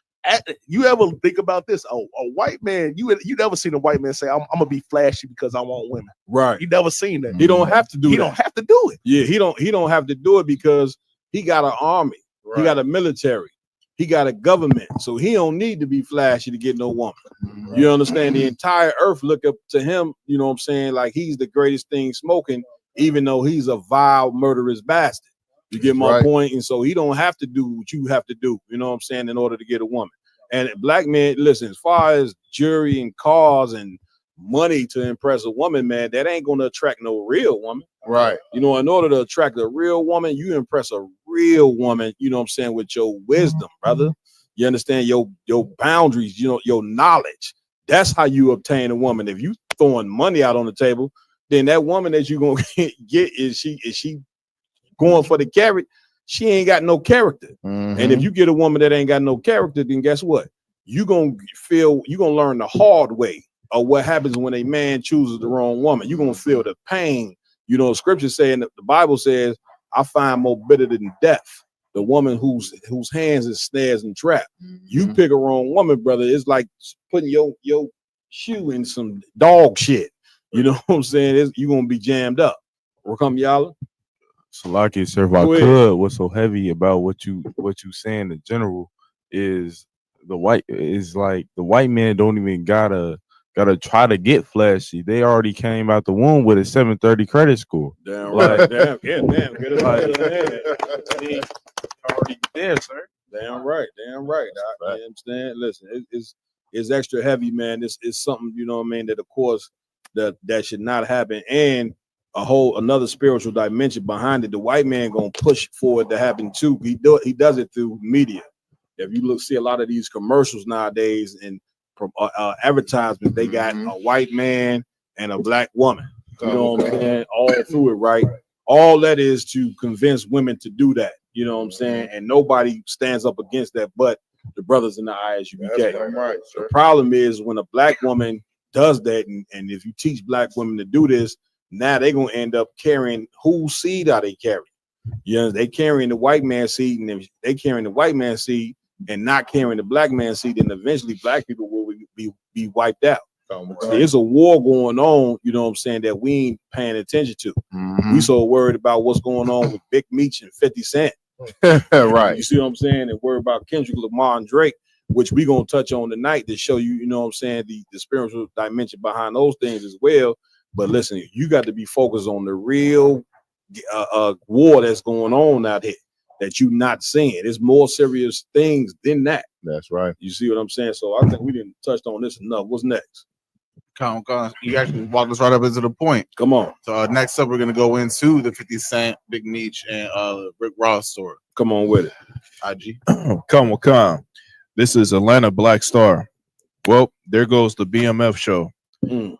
You ever think about this? A white man, you never seen a white man say, I'm gonna be flashy because I want women. Right. You never seen that. He don't have to do that. He don't have to do it. Yeah, he don't have to do it because he got an army. He got a military. He got a government. So he don't need to be flashy to get no woman. You understand? The entire earth look up to him, you know what I'm saying? Like he's the greatest thing smoking, even though he's a vile, murderous bastard. You get my point? And so he don't have to do what you have to do, you know what I'm saying, in order to get a woman. And black men, listen, as far as jewelry and cars and money to impress a woman, man, that ain't gonna attract no real woman. Right. You know, in order to attract a real woman, you impress a real woman, you know what I'm saying, with your wisdom, brother. You understand your boundaries, you know, your knowledge. That's how you obtain a woman. If you throwing money out on the table, then that woman that you gonna get, is she going for the carrot? She ain't got no character. And if you get a woman that ain't got no character, then guess what? You're gonna learn the hard way of what happens when a man chooses the wrong woman. You're gonna feel the pain. You know, scripture saying, the Bible says, I find more bitter than death the woman whose hands is snares and trap. You pick a wrong woman, brother, it's like putting your shoe in some dog shit. You know what I'm saying? You're gonna be jammed up. Welcome, y'all. Salaki, sir, if I could, what's so heavy about what you saying in general is the white man don't even gotta try to get flashy. They already came out the womb with a 730 credit score. Damn right. Damn. Get it right. Already there, sir. Damn right. Doc. You know what I'm saying? Listen, it's extra heavy, man. It's something, you know what I mean, that of course that should not happen. And another spiritual dimension behind it. The white man gonna push for it to happen too. He does it through media. If you see a lot of these commercials nowadays and advertisements, they got a white man and a black woman. You know what I'm saying? All through it, right? All that is to convince women to do that. You know what I'm saying? And nobody stands up against that but the brothers in the ISUBK. The problem is when a black woman does that, and if you teach black women to do this, now they're gonna end up carrying, whose seed are they carrying? You know, they carrying the white man's seed, and if they carrying the white man's seed and not carrying the black man's seed, then eventually black people will be wiped out. There's a war going on, you know what I'm saying, that we ain't paying attention to. We so worried about what's going on with Big Meech and 50 Cent. Right. You see what I'm saying? And worried about Kendrick Lamar and Drake, which we gonna touch on tonight to show you, you know what I'm saying, the spiritual dimension behind those things as well. But listen, you got to be focused on the real war that's going on out here that you're not seeing. It's more serious things than that. That's right. You see what I'm saying? So I think we didn't touch on this enough. What's next? You actually walked us right up into the point. Come on. So next up, we're gonna go into the 50 Cent, Big Meech, and Rick Ross story. Come on with it. IG. Come. This is Atlanta Black Star. Well, there goes the BMF show.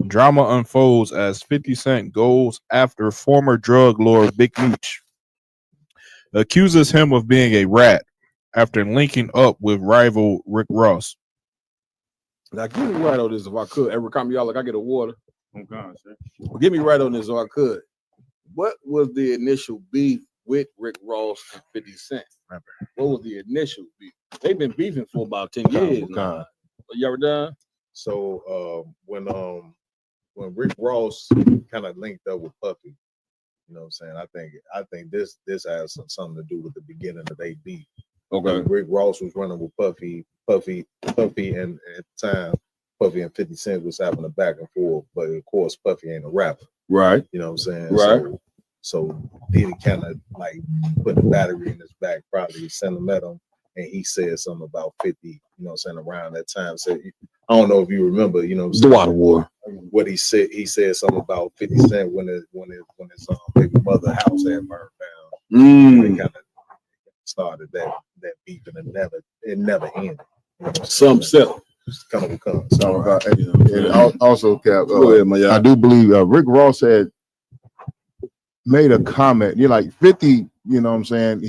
Drama unfolds as 50 Cent goes after former drug lord Big Meech. accuses him of being a rat after linking up with rival Rick Ross. Now, get me right on this if I could. Every time y'all like, I get a water. Oh, God, sir. Get me right on this if I could. What was the initial beef with Rick Ross and 50 Cent? What was the initial beef? They've been beefing for about 10 years now. You ever done? So when Rick Ross kind of linked up with Puffy, you know what I'm saying? I think this has something to do with the beginning of their beef. Okay. Rick Ross was running with Puffy, and at the time, Puffy and 50 Cent was having a back and forth, but of course, Puffy ain't a rapper. Right. You know what I'm saying? Right. So Diddy kind of like put the battery in his back, probably sent him at him, and he said something about 50, you know what I'm saying, around that time. So I don't know if you remember, you know what I'm saying? The Water War. What he said something about 50 Cent when his baby mother house had burned down. They kind of started that beef, and it never ended. You know, Some self. Come will come. So, and also, Cap, Go ahead, man. I do believe Rick Ross had made a comment. You're like 50. You know what I'm saying?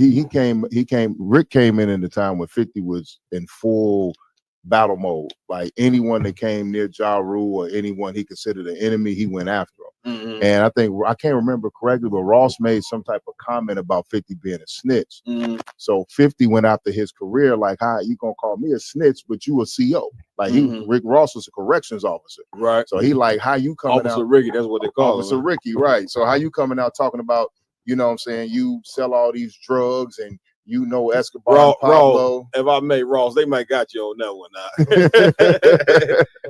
Rick came in the time when 50 was in full battle mode. Like anyone that came near Ja Rule or anyone he considered an enemy, he went after him. Mm-hmm. And I can't remember correctly, but Ross made some type of comment about 50 being a snitch. Mm-hmm. So 50 went after his career, like, how you gonna call me a snitch, but you a CO? Like Rick Ross was a corrections officer. Right. So he like, how you coming Officer out? Ricky, that's what they call Officer him. Ricky, right. So how you coming out talking about, you know what I'm saying, you sell all these drugs and you know Escobar and Pablo. Ross, if I made Ross, they might got you on that one now.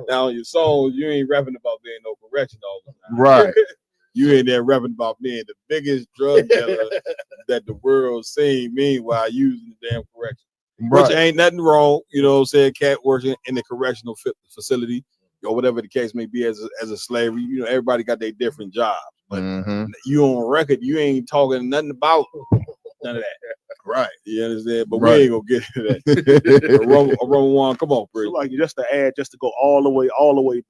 Now on your song, you ain't rapping about being no correction officer. Right. You ain't there rapping about being the biggest drug dealer that the world's seen, meanwhile using the damn correction. Right. Which ain't nothing wrong, you know what I'm saying? Cat working in the correctional facility or whatever the case may be as a slavery. You know, everybody got their different jobs. But you on record, you ain't talking nothing about none of that. Right. You understand? But Right. we ain't gonna get into that. Roman one, come on, So Bree. like just to add, just to go all the way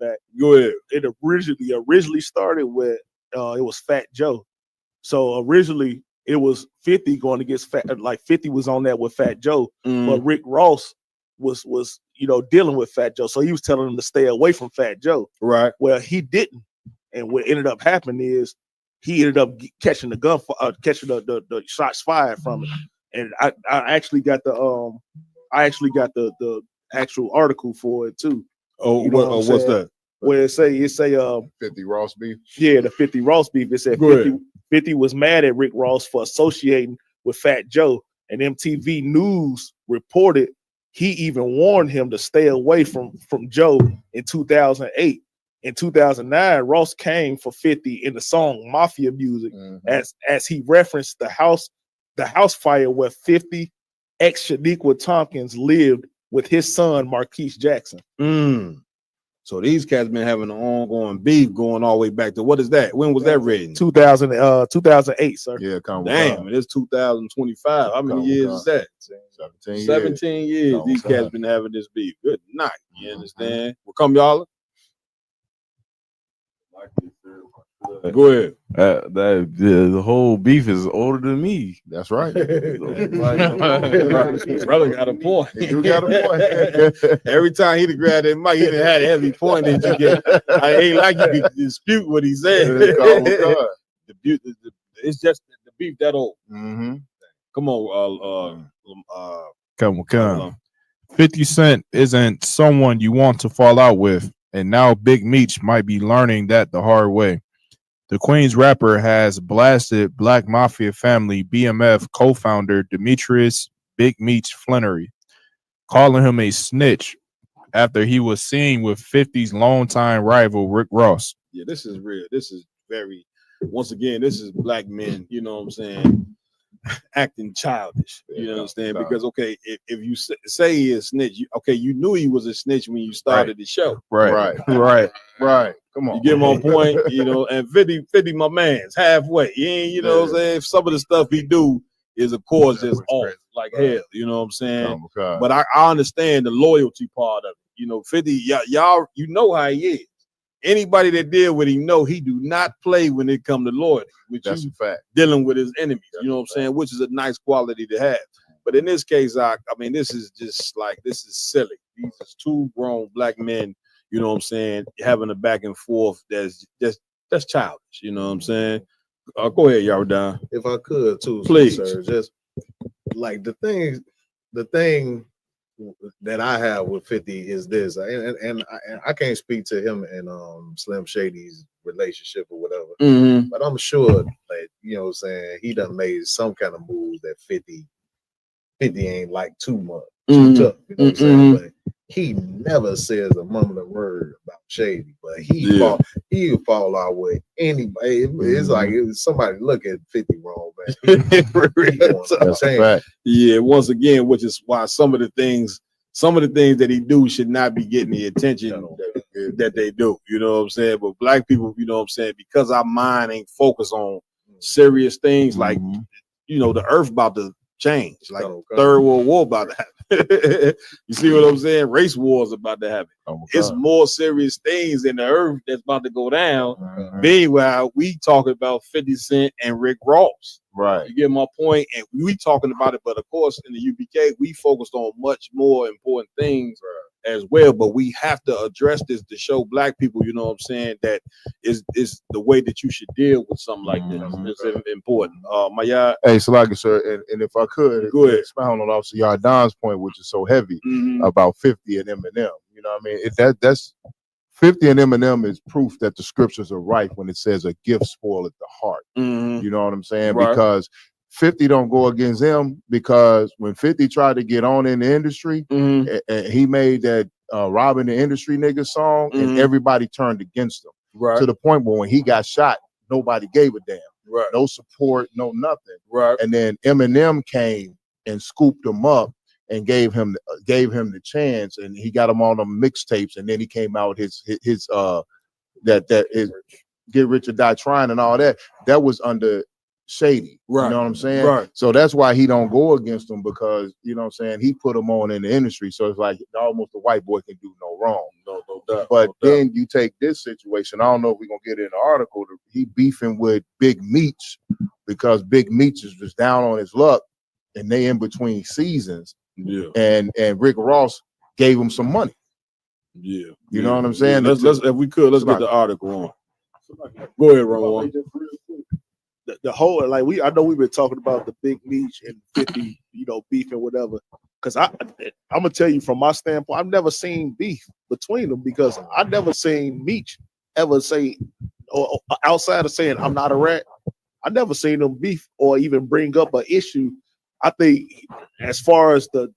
back. Go ahead. It originally started with it was Fat Joe. So originally it was 50 going against 50 was on that with Fat Joe, but Rick Ross was dealing with Fat Joe. So he was telling him to stay away from Fat Joe. Right. Well, he didn't. And what ended up happening is he ended up catching the gun, catching the shots fired from it. And I actually got the actual article for it too. Oh, You know what I'm what's saying? that? Where it say 50 Ross beef. Yeah, the 50 Ross beef. It said Go 50, ahead. 50 was mad at Rick Ross for associating with Fat Joe, and MTV News reported he even warned him to stay away from Joe in 2008. In 2009, Ross came for 50 in the song Mafia Music as he referenced the house fire where 50 ex Shaniqua Tompkins lived with his son Marquise Jackson. So these cats been having an ongoing beef going all the way back to what is that? When was that written? 2008, sir. Yeah, damn, and it's 2025. How many years is that? 17 years. These cats been having this beef. Good night. You understand? Well, come y'all. Go ahead. The whole beef is older than me. That's right. Brother got a point. You got a point. Every time he grabbed that mic, he done had a heavy point that you get. I ain't like you could dispute what he said. It's just the beef that old. Come on, Come. 50 Cent isn't someone you want to fall out with, and now Big Meech might be learning that the hard way. The Queens rapper has blasted Black Mafia family BMF co-founder Demetrius Big Meech Flannery, calling him a snitch after he was seen with 50's longtime rival Rick Ross. Yeah, this is real. This is very, once again, this is black men, you know what I'm saying, acting childish. You understand? Because, okay, if you say he is a snitch, you knew he was a snitch when you started the show. Right. Come on. You get my point, and 50 my man's halfway. He ain't, you know what I'm saying? Some of the stuff he do is, of course, just off like hell. You know what I'm saying? But I understand the loyalty part of it. 50, y'all, you know how he is. Anybody that deal with him know he do not play when it come to loyalty. That's a fact. Dealing with his enemies, you know what I'm saying? Which is a nice quality to have. But in this case, I mean, this is just like, this is silly. These are two grown black men, you know what I'm saying, having a back and forth that's childish, you know what I'm saying? Go ahead, Yardan. If I could too, Please. sir, just like the thing that I have with 50 is this, and I can't speak to him and Slim Shady's relationship or whatever, but I'm sure that, you know what I'm saying, he done made some kind of moves that 50 ain't like too much. Too tough, you know what I'm saying? But he never says a mumbling word about Shady, but he'll fall out with anybody. It's like somebody look at 50 wrong, man. That's a fact. Yeah, once again, which is why some of the things that he do should not be getting the attention that they do. You know what I'm saying? But black people, you know what I'm saying, because our mind ain't focused on serious things, like, you know, the earth about to change, like Third World War about to happen. You see what I'm saying? Race wars about to happen. It's more serious things in the earth that's about to go down. Meanwhile, we talking about 50 Cent and Rick Ross. Right. You get my point? And we talking about it, but of course in the UBK, we focused on much more important things as well. But we have to address this to show black people, you know what I'm saying, that is the way that you should deal with something like this. It's important. Maya. Hey, Salaki, sir, and if I could, go ahead. Expound on Officer Yardan's point, which is so heavy about 50 and Eminem. You know what I mean? That's 50 and Eminem is proof that the scriptures are right when it says a gift spoileth the heart. You know what I'm saying? Right. Because 50 don't go against him, because when 50 tried to get on in the industry, and he made that robbing the industry nigga song, and everybody turned against him. Right. To the point where when he got shot, nobody gave a damn. Right. No support, no nothing. Right. And then Eminem came and scooped him up and gave him the chance, and he got him on the mixtapes, and then he came out his Get Rich or Die Trying and all that. That was under Shady. Right. You know what I'm saying? Right. So that's why he don't go against him, because, you know what I'm saying, he put him on in the industry. So it's like almost a white boy can do no wrong. No doubt. But then you take this situation, I don't know if we're gonna get in the article, he beefing with Big Meech because Big Meech is just down on his luck and they in between seasons. Yeah. And Rick Ross gave him some money. Yeah. You know what I'm saying? Let's if we could, let's get the article on. Go ahead, Ron. The whole, like, I know we've been talking about the Big Meech and 50, you know, beef and whatever. Because I'm gonna tell you, from my standpoint, I've never seen beef between them, because I never seen Meech ever say, or outside of saying I'm not a rat, I never seen them beef or even bring up an issue. I think as far as the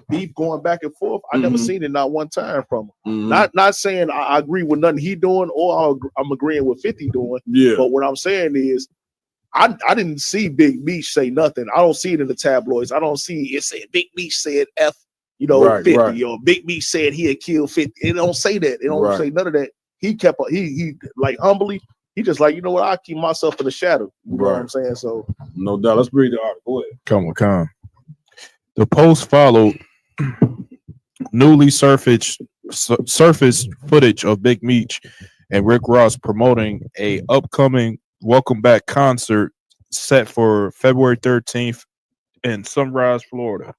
beef going back and forth, I never seen it not one time from him. Not saying I agree with nothing he doing or I'm agreeing with 50 doing. Yeah. But what I'm saying is, I didn't see Big Meech say nothing. I don't see it in the tabloids. I don't see it saying Big Meech said F, you know, Right, 50, right. or Big Meech said he had killed 50. It don't say that. It don't Right. say none of that. He kept he like humbly. He just like, you know what, I'll keep myself in the shadow. You know what I'm saying? So no doubt. Let's read the article. Go ahead. Come. The post followed newly surfaced footage of Big Meech and Rick Ross promoting a upcoming Welcome Back concert set for February 13th in Sunrise, Florida.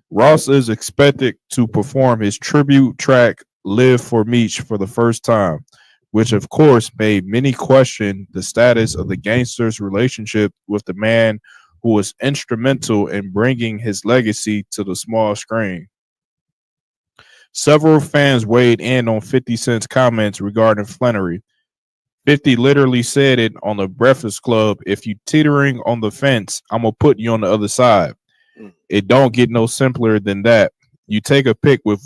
Ross is expected to perform his tribute track Live for Meech for the first time, which of course made many question the status of the gangster's relationship with the man who was instrumental in bringing his legacy to the small screen. Several fans weighed in on 50 Cent's comments regarding Flannery. 50 literally said it on the Breakfast Club, if you teetering on the fence, I'm gonna put you on the other side. It don't get no simpler than that. You take a pic with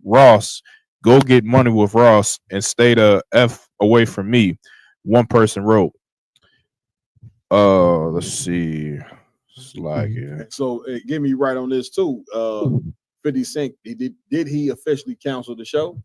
Ross, go get money with Ross and stay the F away from me, one person wrote. Let's see. So get me right on this too. 50 Cent, did he officially cancel the show?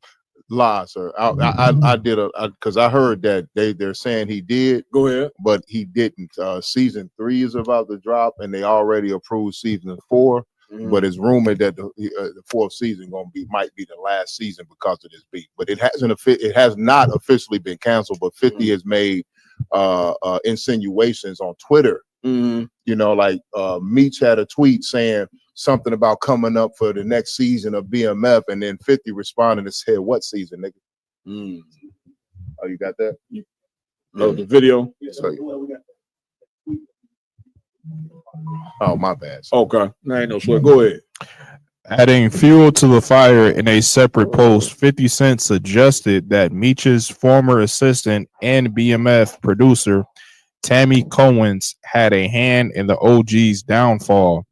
Lie, sir. I did because I heard that they're saying he did. Go ahead. But he didn't. Season 3 is about to drop, and they already approved season 4. But it's rumored that the fourth season might be the last season because of this beef. But it has not officially been canceled. But 50 has made insinuations on Twitter. You know, like Meech had a tweet saying something about coming up for the next season of BMF, and then 50 responded and said, "What season, nigga?" Oh, you got that? Oh, the video. Oh, my bad. Okay, I ain't no sweat. Go ahead. Adding fuel to the fire in a separate post, 50 Cent suggested that Meech's former assistant and BMF producer, Tammy Cohen's, had a hand in the OG's downfall,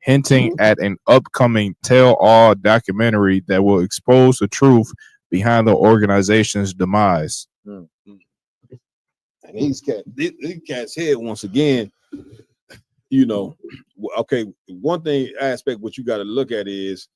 hinting at an upcoming tell-all documentary that will expose the truth behind the organization's demise. And these cats here, once again, you know, okay, one thing aspect what you got to look at is,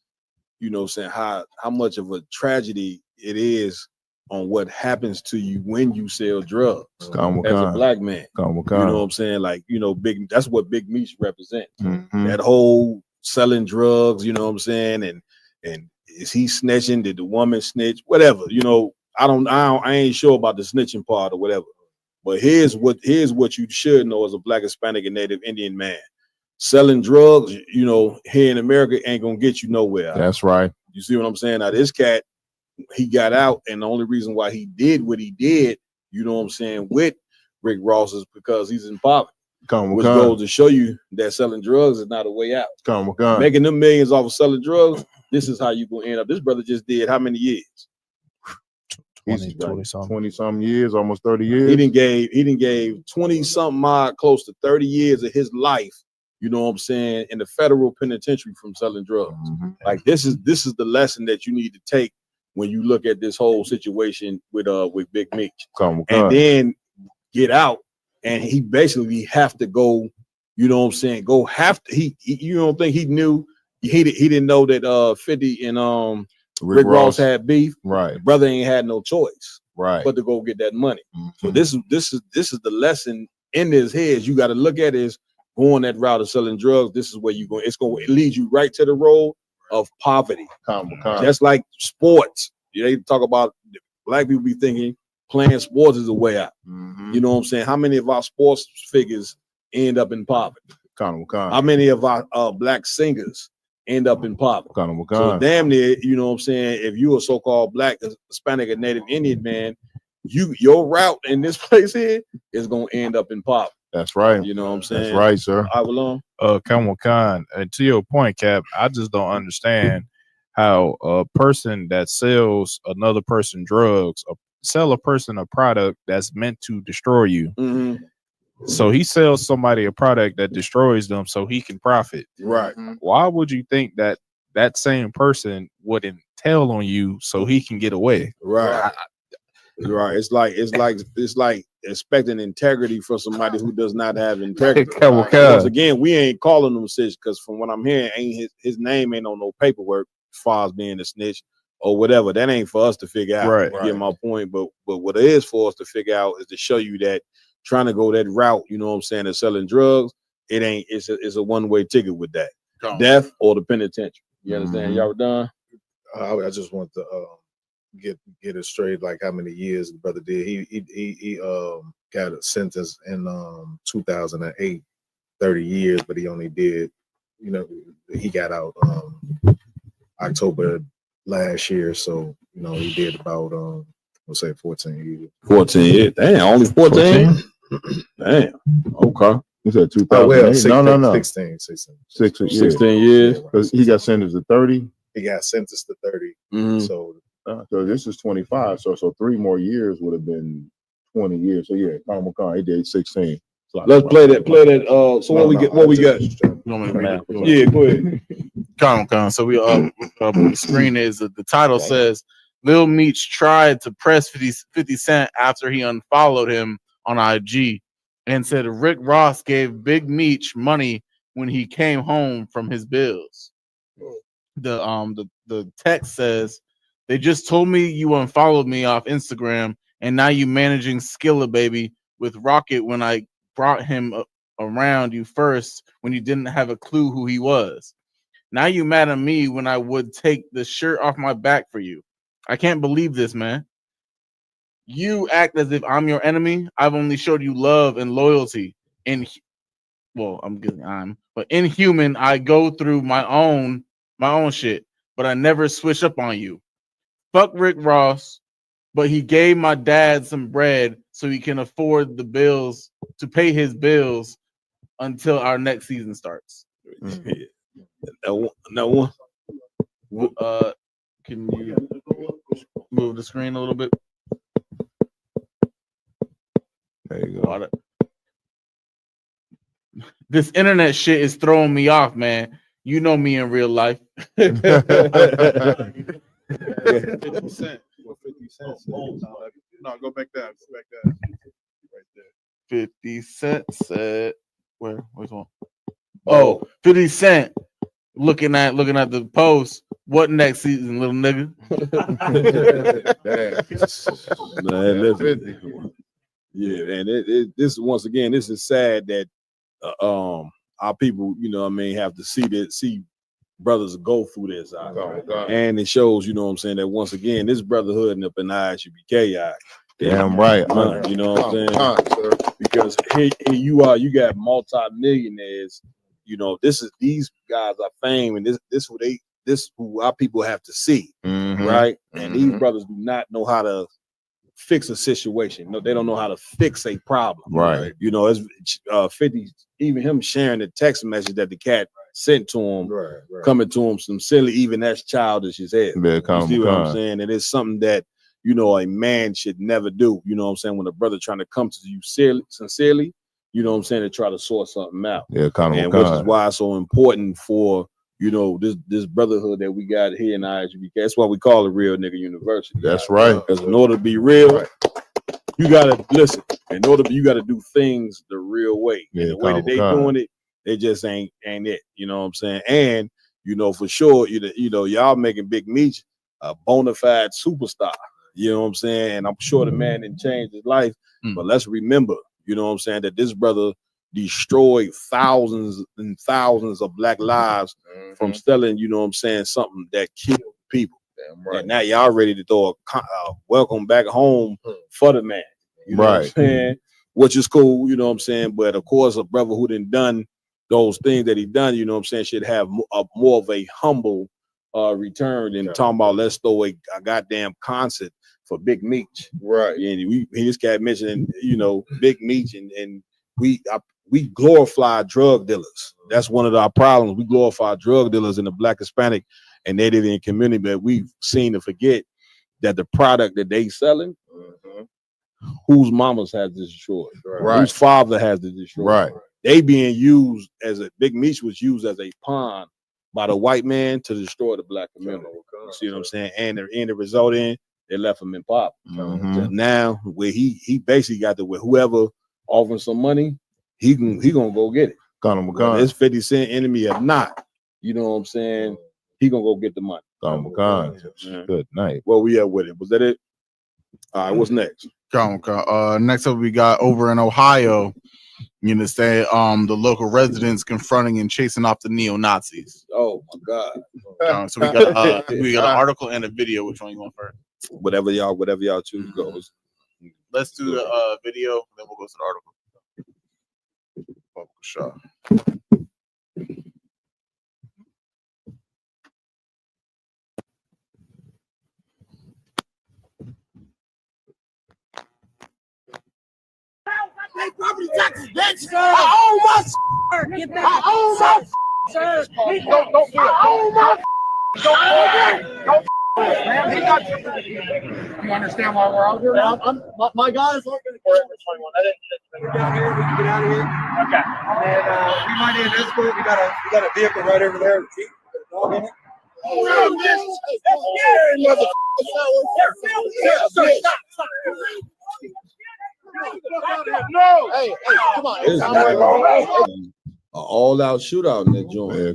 you know, saying how much of a tragedy it is on what happens to you when you sell drugs as a black man. You know what I'm saying? Like, you know, that's what Big Meech represents. That whole selling drugs, you know what I'm saying? And is he snitching? Did the woman snitch? Whatever, you know, I ain't sure about the snitching part or whatever. But here's what you should know as a Black, Hispanic, and Native Indian man. Selling drugs, you know, here in America ain't gonna get you nowhere. That's right. You see what I'm saying? Now this cat, he got out, and the only reason why he did what he did, you know what I'm saying, with Rick Ross is because he's in poverty. Which goes to show you that selling drugs is not a way out. Making them millions off of selling drugs, this is how you gonna end up. This brother just did how many years? 20 something years, almost 30 years. He didn't gave 20 something odd, close to 30 years of his life, you know what I'm saying, in the federal penitentiary from selling drugs. Like this is the lesson that you need to take when you look at this whole situation with Big Meech. And then get out, and he basically have to go, you know what I'm saying, you don't think he knew, he didn't know that 50 and Rick Ross had beef. Right. The brother ain't had no choice, right, but to go get that money. So this is the lesson in his head. You got to look at is going that route of selling drugs. This is where you go. It leads you right to the road of poverty. Just like sports. They talk about Black people be thinking playing sports is a way out. You know what I'm saying? How many of our sports figures end up in poverty? How many of our Black singers end up in poverty? So damn near, you know what I'm saying, if you a so-called Black, Hispanic, and Native Indian man, your route in this place here is gonna end up in poverty. That's right. You know what I'm saying? That's right, sir. I belong. Kamel Khan, and to your point, Cap, I just don't understand how a person that sells another person drugs, sell a person a product that's meant to destroy you. So he sells somebody a product that destroys them so he can profit. Right. Why would you think that that same person wouldn't tell on you so he can get away? Right. Right. It's like expecting integrity from somebody who does not have integrity. Once again, we ain't calling him a snitch because from what I'm hearing, ain't his name ain't on no paperwork as far as being a snitch or whatever. That ain't for us to figure out. Right. You get my point. But what it is for us to figure out is to show you that trying to go that route, you know what I'm saying, of selling drugs, it's a one-way ticket with that. Death or the penitentiary. You understand? Y'all done? I just want to get it straight, like how many years the brother did. He got a sentence in 2008, 30 years, but he only did, you know, he got out October last year, so you know he did about let's say 14 years. 14 years. Damn, only 14? Damn. Okay. You said 2008? Oh, well, 16 years. Because he got sentenced to 30. He got sentenced to 30. So this is 25. So 3 more years would have been 20 years. So yeah, Kamel Khan, he did 16. Let's play that. So what we got? Yeah, go ahead. Kamel Khan. So we the screen is the title says Lil Meech tried to press 50 Cent after he unfollowed him on IG and said Rick Ross gave Big Meech money when he came home from his bills. The text says they just told me you unfollowed me off Instagram and now you managing Skilla Baby with Rocket when I brought him around you first when you didn't have a clue who he was. Now you mad at me when I would take the shirt off my back for you. I can't believe this, man. You act as if I'm your enemy. I've only showed you love and loyalty. But inhuman, I go through my own shit, but I never switch up on you. Fuck Rick Ross, but he gave my dad some bread so he can afford the bills to pay his bills until our next season starts. That one. Can you move the screen a little bit? There you go. This internet shit is throwing me off, man. You know me in real life. 50 cent. 50 cents. No, go back down. Go back down. Right there. 50 Cent said, where's one? Oh, 50 Cent looking at the post. What next season, little nigga? Man, listen. Yeah, and this once again, this is sad that our people, you know what I mean, have to see brothers go through this. And it shows, you know what I'm saying, that once again, this brotherhood up in the ISUBK. Damn right. You know what I'm saying? Because here you are, you got multi-millionaires. You know, these guys are fame, and this who our people have to see, right? And these brothers do not know how to fix a situation. No, they don't know how to fix a problem. Right. You know, it's 50, even him sharing the text message that the cat sent to him, coming to him some silly, even that's childish as hell. You see what I'm saying? And it's something that, you know, a man should never do. You know what I'm saying? When a brother trying to come to you sincerely, you know what I'm saying, to try to sort something out. Yeah, and which is why it's so important for, you know, this brotherhood that we got here in ISUBK. That's why we call it Real Nigga University. That's right. Because in order to be real, you gotta listen. You gotta do things the real way. Yeah, and the way that they doing it, they just ain't it. You know what I'm saying? And you know for sure, you know, y'all making Big Meech a bona fide superstar. You know what I'm saying? And I'm sure the man didn't change his life, but let's remember, you know what I'm saying, that this brother destroyed thousands and thousands of black lives from selling, you know what I'm saying, something that killed people. And now y'all ready to throw a welcome back home for the man. You know what I'm saying? Which is cool, you know what I'm saying? But of course, a brother who done those things that he done, you know what I'm saying, should have more of a humble return than talking about let's throw a goddamn concert for Big Meech. Right. And he just got mentioning, you know, Big Meech, and we glorify drug dealers. That's one of our problems. We glorify drug dealers in the Black, Hispanic, and Native Indian community, but we've seen to forget that the product that they selling, whose mamas has destroyed, whose father has destroyed. They being used as Big Meech was used as a pawn by the white man to destroy the black community. You see what I'm saying? And the result in, they left him in pop. Now where he basically got where whoever offering some money, he gonna go get it. Whether it's 50 Cent enemy or not, you know what I'm saying? He gonna go get the money. Good night. Well, we at with it. Was that it? All right, what's next? Next up, we got over in Ohio. You understand? The local residents confronting and chasing off the neo-Nazis. Oh my God! So we got an article and a video. Which one you want first? Whatever y'all choose goes. Let's do the video, then we'll go to the article. Shot. Pay property taxes, bitch. I own my Get I own my Sir, don't do it. I own my You understand why we're out here? My guys aren't going to get this 21. I didn't get down here. We can get out of here. Okay. And we might need an escort. We got a vehicle right over there. Jeep. Got a dog in it. No. Hey, come on. All out shootout in that joint. Yeah,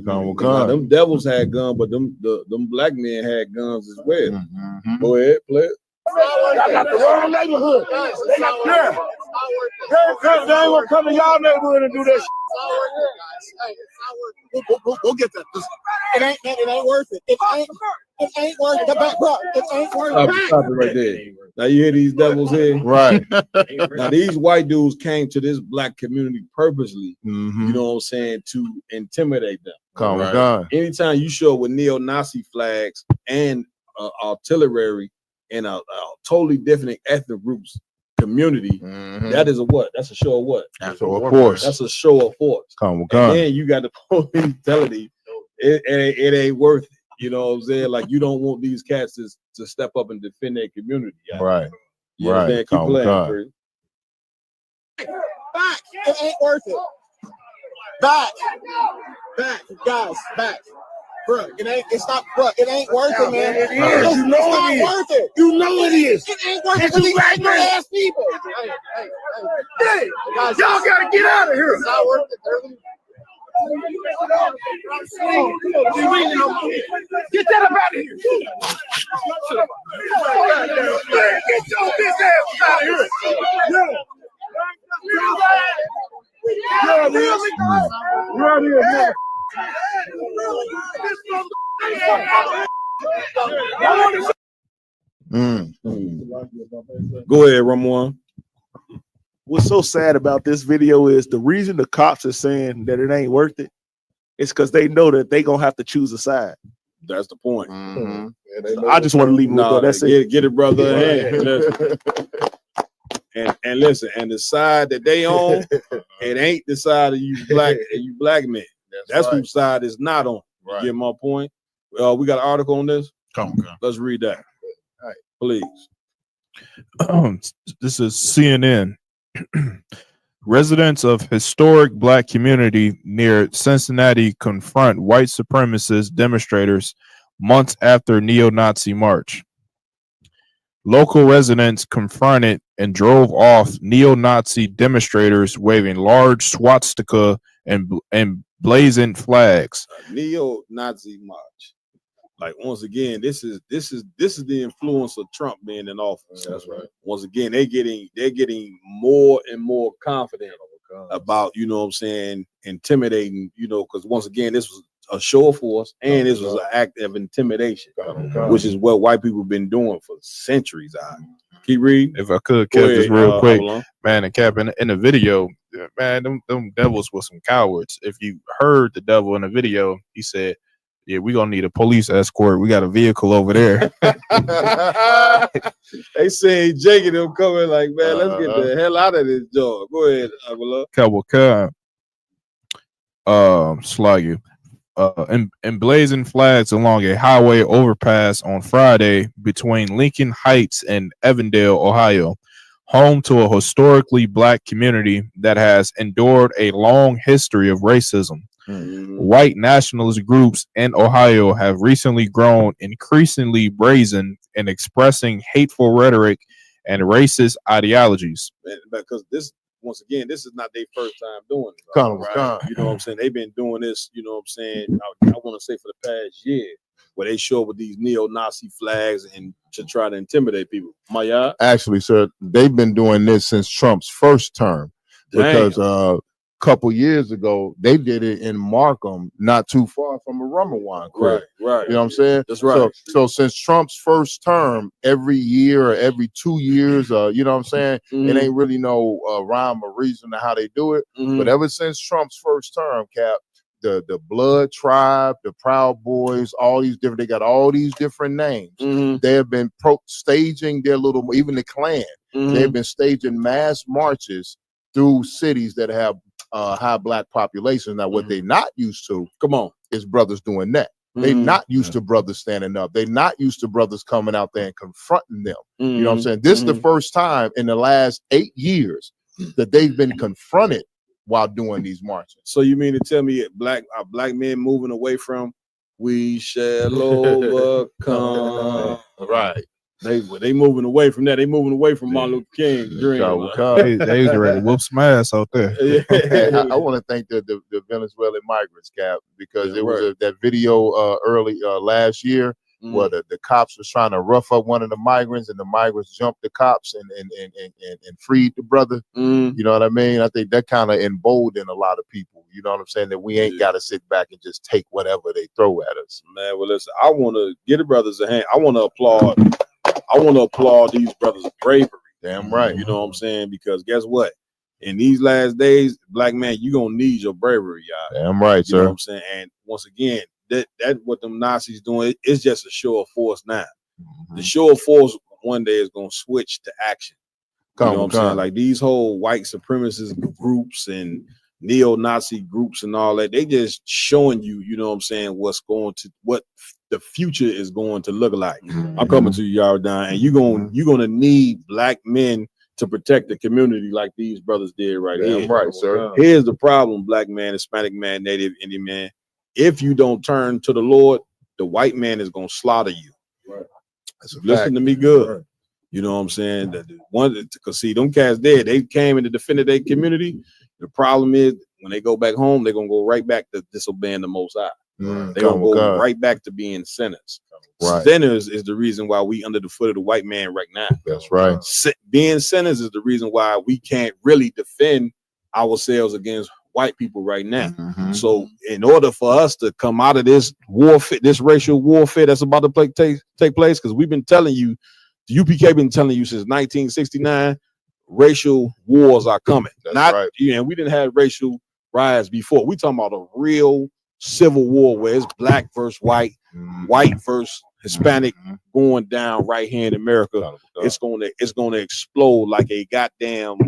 them devils had guns, but them black men had guns as well. Go ahead, play it. I got the wrong neighborhood. They ain't gonna come to y'all neighborhood and do that. We'll get that. It ain't worth it. It ain't worth it. It ain't worth it. Stop it right there. Now you hear these devils here? Right. Now these white dudes came to this black community purposely, you know what I'm saying, to intimidate them. Come on. Anytime you show up with neo-Nazi flags and artillery in a totally different ethnic groups community, that is a what? That's a show of what? That's a show of force. That's a show of force. Come on. And then you got the police telling you it ain't worth it. You know what I'm saying? Like you don't want these cats to step up and defend their community. Right. You know what I'm saying? Keep playing, Chris. Back. It ain't worth it. Back, guys, back. Bro, it's not, bro, it ain't worth it, man. It is. You know it's not it is. worth it. You know it is. It ain't worth it It's for these black ignorant men. ass people. Hey, y'all gotta get out of here. It's not worth it. Get that up out of here. Get your bitch ass out of here. Go ahead, Ramon. What's so sad about this video is the reason the cops are saying that it ain't worth it is because they know that they gonna have to choose a side. That's the point. So I just want to leave it with that. That's it. Get it, brother. And listen, and the side that they on, it ain't the side of you black men. That's right. whose side is not on. You get my point? We got an article on this. Come on. Let's read that. All right, please. This is CNN. Residents of historic black community near Cincinnati confront white supremacist demonstrators months after neo-Nazi march. Local residents confronted and drove off neo-Nazi demonstrators waving large swastika and blazoned flags. Neo-Nazi march. Like once again, this is the influence of Trump being in office. That's right. Once again, they're getting more and more confident about, you know what I'm saying, intimidating, you know, because once again, this was a show of force and this was an act of intimidation, which is what white people have been doing for centuries. Keep reading. If I could, Go Kev, ahead, just real quick, Avalon. man, and Cap, in the video, man, them devils were some cowards. If you heard the devil in the video, he said, yeah, we're gonna need a police escort. We got a vehicle over there. They say Jake and them coming like, man, let's get the hell out of this job. Go ahead, Avalon. Slag you. Emblazoned flags along a highway overpass on Friday between Lincoln Heights and Evandale, Ohio, home to a historically black community that has endured a long history of racism. White nationalist groups in Ohio have recently grown increasingly brazen in expressing hateful rhetoric and racist ideologies. Because this, once again, this is not their first time doing it. Come right? on. You know what I'm saying? They've been doing this, you know what I'm saying, I want to say for the past year, where they show up with these neo-Nazi flags and to try to intimidate people. Maya? Actually, sir, they've been doing this since Trump's first term. Because couple years ago, they did it in Markham, not too far from a Rummerwine crib. Right. You know what I'm saying? That's right. So since Trump's first term, every year or every 2 years, you know what I'm saying? It ain't really no rhyme or reason to how they do it. But ever since Trump's first term, Cap, the Blood Tribe, the Proud Boys, all these different, they got all these different names. They have been staging their little, even the Klan, they've been staging mass marches through cities that have high black population. Now, what they're not used to, is brothers doing that. They're not used to brothers standing up. They're not used to brothers coming out there and confronting them. You know what I'm saying? This is the first time in the last 8 years that they've been confronted while doing these marches. So you mean to tell me black men moving away from "We shall overcome"? Right. They moving away from that. They moving away from Martin Luther King's dream. They was ready to whoop some ass out there. I want to thank the Venezuelan migrants, Cap, because it was that video early last year. where the cops was trying to rough up one of the migrants, and the migrants jumped the cops and freed the brother. You know what I mean? I think that kind of emboldened a lot of people. You know what I'm saying? That we ain't got to sit back and just take whatever they throw at us. Man, well, listen, I want to give the brothers a hand. I want to applaud these brothers' bravery. Damn right. You know what I'm saying? Because guess what? In these last days, black man, you're going to need your bravery, y'all. Damn right, You know sir. what I'm saying? And once again, that what them Nazis doing, it's just a show of force now. The show of force one day is going to switch to action. You know what I'm saying? Like these whole white supremacist groups and neo-Nazi groups and all that, they just showing you, you know what I'm saying, what the future is going to look like. I'm coming to you, y'all down, and you're gonna need black men to protect the community like these brothers did right here. Right, sir. Here's the problem, black man, Hispanic man, Native Indian man. If you don't turn to the Lord, the white man is gonna slaughter you. Right. That's a Listen fact. to me good. Right. You know what I'm saying? That because see, them cats there, they came and defended their community. The problem is when they go back home, they're gonna go right back to disobeying the Most High. They're gonna go right back to being sinners. Right. Sinners is the reason why we under the foot of the white man right now. That's right. Being sinners is the reason why we can't really defend ourselves against white people right now. So in order for us to come out of this warfare, this racial warfare that's about to take place, because we've been telling you, the UPK been telling you since 1969, racial wars are coming. That's right. You know, we didn't have racial riots before. We talking about a real civil war where it's black versus white, white versus Hispanic going down right here in America. It's gonna explode like a goddamn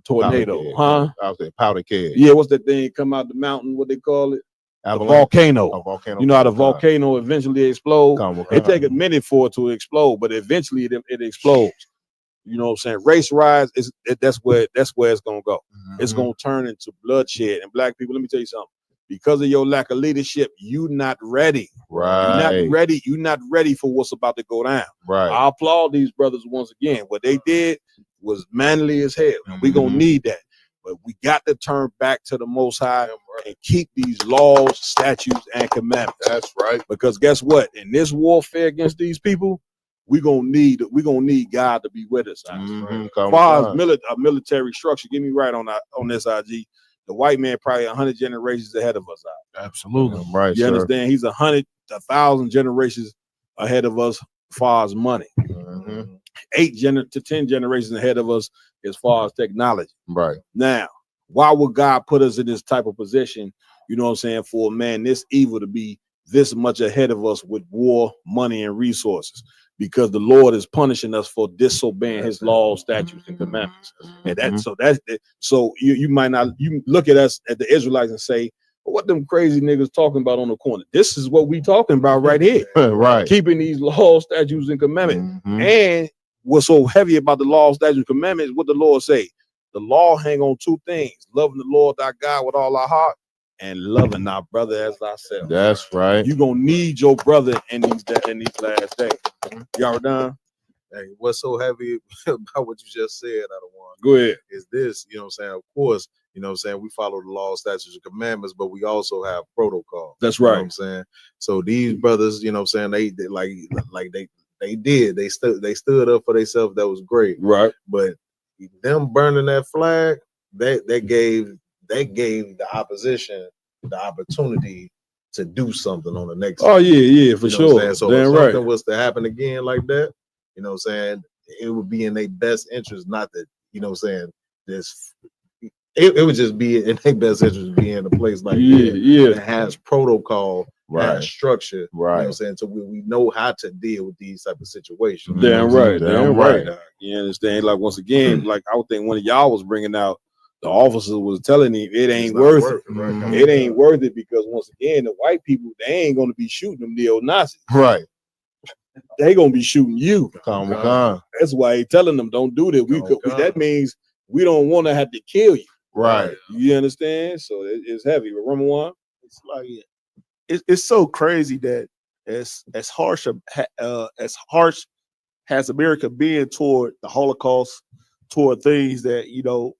tornado, huh? I was saying powder keg. Yeah, what's that thing come out the mountain? What they call it? A volcano. A volcano. You know how the volcano eventually explodes? It take a minute for it to explode, but eventually it explodes. You know what I'm saying? Race riots that's where it's gonna go. It's gonna turn into bloodshed. And black people, let me tell you something. Because of your lack of leadership, you not ready. Right. You're not ready. You're not ready for what's about to go down. Right. I applaud these brothers once again. What they did was manly as hell. And we gonna need that. But we got to turn back to the Most High and keep these laws, statutes, and commandments. That's right. Because guess what? In this warfare against these people, we gonna need God to be with us. As far as military structure, get me right on this, IG. The white man probably 100 generations ahead of us. Absolutely. Right. You understand? He's 1,000 generations ahead of us as far as money. 8 to 10 generations ahead of us as far as technology. Right. Now, why would God put us in this type of position, you know what I'm saying, for a man this evil to be this much ahead of us with war, money, and resources? Because the Lord is punishing us for disobeying his laws, statutes, and commandments. And so you might not, you look at us at the Israelites and say, well, what them crazy niggas talking about on the corner? This is what we talking about right here. Right. Keeping these laws, statutes, and commandments. And what's so heavy about the law, statutes, and commandments, what the Lord say? The law hang on 2 things: loving the Lord thy God with all our heart and loving our brother as thyself. That's right. You're gonna need your brother in these last days. Y'all done? Hey, what's so heavy about what you just said, Adawan? Go ahead. Is this, you know what I'm saying? Of course, you know what I'm saying, we follow the law, statutes, and commandments, but we also have protocol. That's You know right. what I'm saying? So these brothers, you know what I'm saying, they stood up for themselves. That was great. Right. But them burning that flag, that gave the opposition the opportunity to do something on the next. Oh yeah, for You know what I'm sure. saying? So Damn if right. something was to happen again like that, you know what I'm saying, it would be in their best interest not to, you know what I'm saying, it would just be in their best interest to be in a place like that has protocol, has structure, you know what I'm saying, so we know how to deal with these type of situations. Damn right. Damn right. You understand? Like once again, like I would think one of y'all was bringing out, the officer was telling him it ain't worth it. It ain't worth it because once again, the white people, they ain't gonna be shooting them neo-Nazis. Right. They gonna be shooting you. Come. That's why he telling them don't do that. That means we don't want to have to kill you. Right. You understand? So it's heavy. But Ramawan, it's like it's so crazy that as harsh has America been toward the Holocaust, toward things that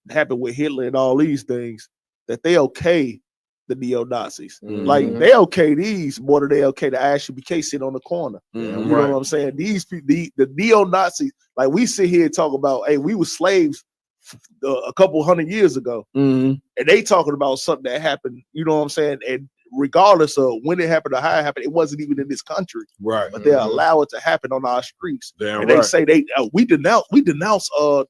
happened with Hitler and all these things, that they okay the neo-Nazis. Mhm. Like they okay these more than they okay the ISUBK sit on the corner. Mhm. You know what I'm saying? These the neo-Nazis, like we sit here and talk about, hey, we were slaves a couple hundred years ago, Mhm. and they talking about something that happened. You know what I'm saying? And regardless of when it happened or how it happened, it wasn't even in this country. Right. But they allow it to happen on our streets. Damn and they right. say we denounce the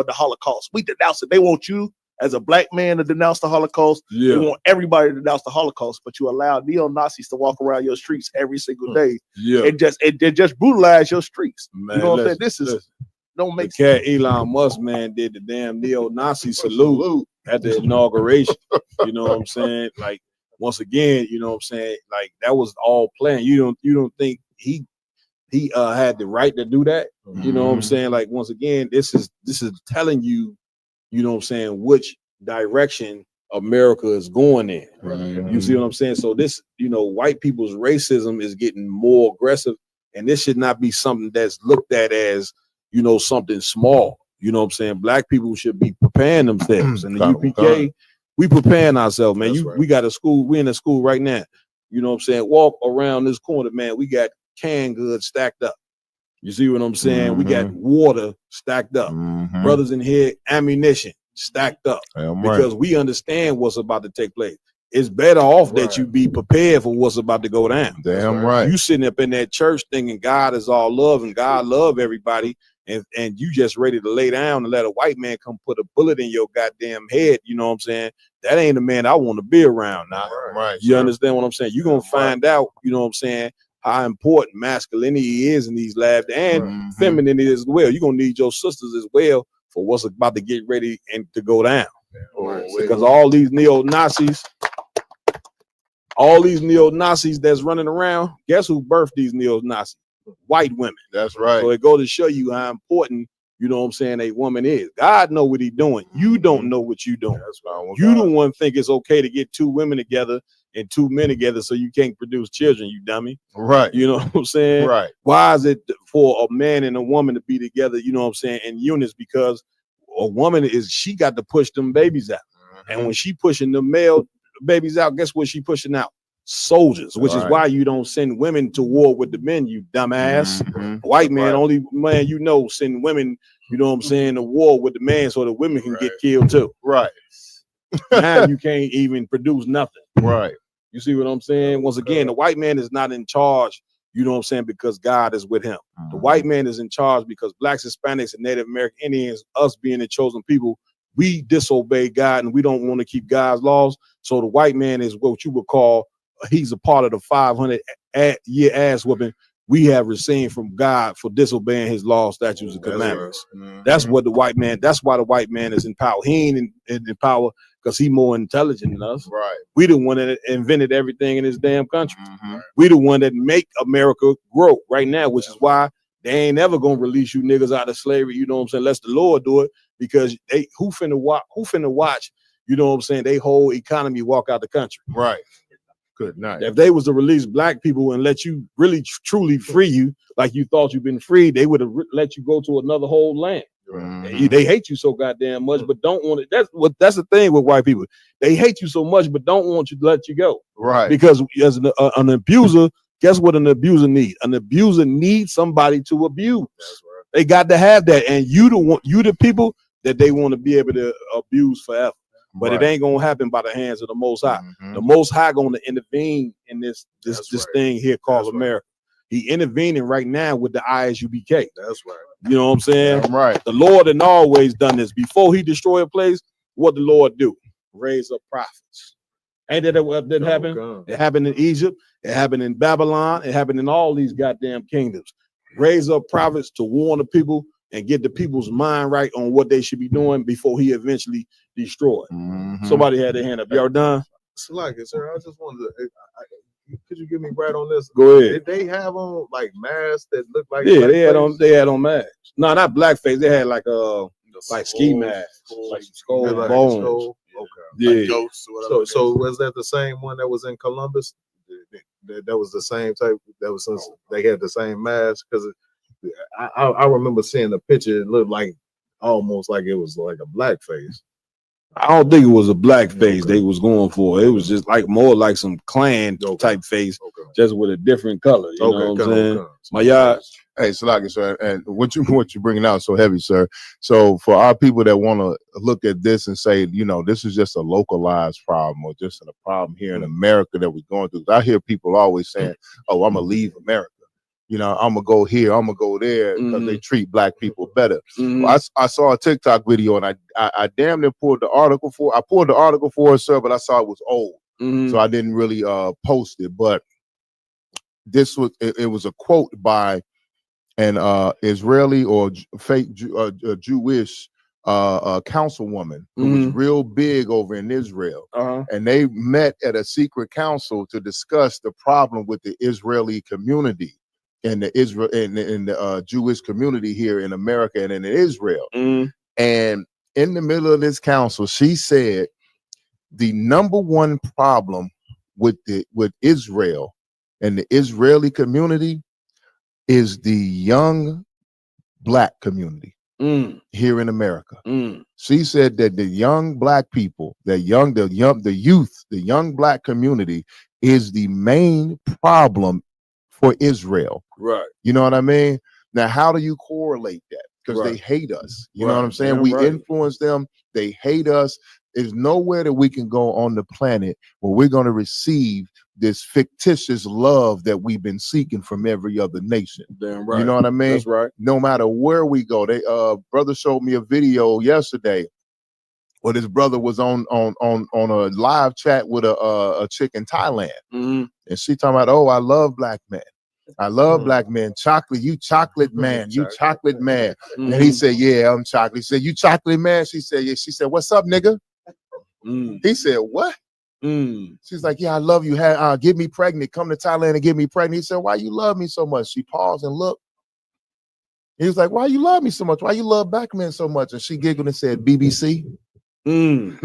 Holocaust. We denounce it. They want you as a black man to denounce the Holocaust. Yeah. They want everybody to denounce the Holocaust, but you allow neo-Nazis to walk around your streets every single day Yeah. and just brutalize your streets. Man, you know what I'm saying? listen, This is don't make the cat Elon Musk, man, did the damn neo-Nazi salute at the inauguration. You know what I'm saying? Like, once again, you know what I'm saying? Like, that was all planned. You don't think he had the right to do that? You know what I'm saying? Like, once again, this is telling you, you know what I'm saying, which direction America is going in. Right. You see what I'm saying? So this, white people's racism is getting more aggressive, and this should not be something that's looked at as, something small. You know what I'm saying? Black people should be preparing themselves. And the UPK, we preparing ourselves, man. We got a school, we in a school right now. You know what I'm saying? Walk around this corner, man. We got canned goods stacked up. You see what I'm saying? We got water stacked up. Brothers in here, ammunition stacked up. Because we understand what's about to take place. It's better off that you be prepared for what's about to go down. Damn right. You sitting up in that church thinking God is all love and God love everybody, and you just ready to lay down and let a white man come put a bullet in your goddamn head. You know what I'm saying? That ain't the man I want to be around now. Right. You understand what I'm saying? You're gonna find out, you know what I'm saying, how important masculinity is in these labs and femininity as well. You're gonna need your sisters as well for what's about to get ready and to go down. Because all these neo-Nazis that's running around, guess who birthed these neo-Nazis? White women. That's right. So it goes to show you how important, you know what I'm saying, a woman is. God know what he's doing. You don't know what you're doing. You the one think it's okay to get two women together and two men together so you can't produce children, you dummy. Right. You know what I'm saying? Right. Why is it for a man and a woman to be together, you know what I'm saying, in units? Because a woman she got to push them babies out. And when she pushing the male babies out, guess what she pushing out? Soldiers, which is why you don't send women to war with the men, you dumbass. White man, only man send women, you know what I'm saying, to war with the man so the women can get killed too. Right. Now you can't even produce nothing. Right. You see what I'm saying? Once again, the white man is not in charge, you know what I'm saying, because God is with him. The white man is in charge because blacks, Hispanics, and Native American Indians, us being the chosen people, we disobey God and we don't want to keep God's laws. So the white man is what you would call, he's a part of the 500-year ass whooping we have received from God for disobeying his laws, statutes, and commandments. That's what the white man, that's why the white man is in power. He ain't in power because he's more intelligent than us. Right. We the one that invented everything in this damn country. We the one that make America grow right now, which is why they ain't ever gonna release you niggas out of slavery, you know what I'm saying? Unless the Lord do it, because who finna watch, you know what I'm saying, they whole economy walk out the country. Right. Good night. If they was to release black people and let you really truly free you like you thought you've been freed, they would have let you go to another whole land. They hate you so goddamn much, but don't want it. That's the thing with white people. They hate you so much, but don't want you to let you go. Right. Because as an abuser, guess what an abuser needs? An abuser needs somebody to abuse. That's right. They got to have that, and you the people that they want to be able to abuse forever. But it ain't gonna happen by the hands of the Most High. The Most High gonna intervene in this thing here called America. He intervening right now with the ISUBK. That's right. You know what I'm saying? Right. The Lord had always done this. Before he destroy a place, what the Lord do? Raise up prophets. Ain't that what didn't happen? God. It happened in Egypt. It happened in Babylon. It happened in all these goddamn kingdoms. Raise up prophets to warn the people and get the people's mind right on what they should be doing before he eventually destroyed. Somebody had their hand up. Y'all done? Like it, sir. I just wanted to. Could you give me right on this? Go ahead. Did they have on like masks that look like? Yeah, they had on masks. No, not blackface. They had like ski masks, like skull like bones. Okay. Yeah. Like ghosts or whatever. So was that the same one that was in Columbus? That was the same type. That was since they had the same mask because. I remember seeing the picture. It looked like almost like it was like a black face. I don't think it was a black face they was going for. It was just like more like some Klan type face, just with a different color. You know what I'm saying? My yard. Hey, Salaki, sir, and what you bringing out so heavy, sir. So for our people that want to look at this and say, you know, this is just a localized problem or just a problem here in America that we're going through. I hear people always saying, "Oh, I'm gonna leave America. You know, I'm gonna go here, I'm gonna go there because they treat black people better." Well, I saw a TikTok video and I damn near pulled the article for. I pulled the article for it, sir, but I saw it was old, so I didn't really post it. But this was it was a quote by an Israeli or fake Jewish councilwoman who was real big over in Israel, and they met at a secret council to discuss the problem with the Israeli community and the Israel and the Jewish community here in America and in Israel. And in the middle of this council, she said the number one problem with Israel and the Israeli community is the young black community here in America. She said that the young black people, the young black community is the main problem for Israel. Right. You know what I mean? Now, how do you correlate that? Because they hate us. You know what I'm saying? We influence them. They hate us. There's nowhere that we can go on the planet where we're going to receive this fictitious love that we've been seeking from every other nation. Damn right. You know what I mean? That's right. No matter where we go. They brother showed me a video yesterday where this brother was on a live chat with a chick in Thailand. And she talking about, "Oh, I love black men. I love black men. Chocolate, you chocolate man, you chocolate man." And he said, "Yeah, I'm chocolate." He said, "You chocolate man?" She said, "Yeah." She said, "What's up, nigga?" He said, "What?" She's like, "Yeah, I love you. Get me pregnant. Come to Thailand and get me pregnant." He said, "Why you love me so much?" She paused and looked. He was like, "Why you love me so much? Why you love black men so much?" And she giggled and said, "BBC." Damn.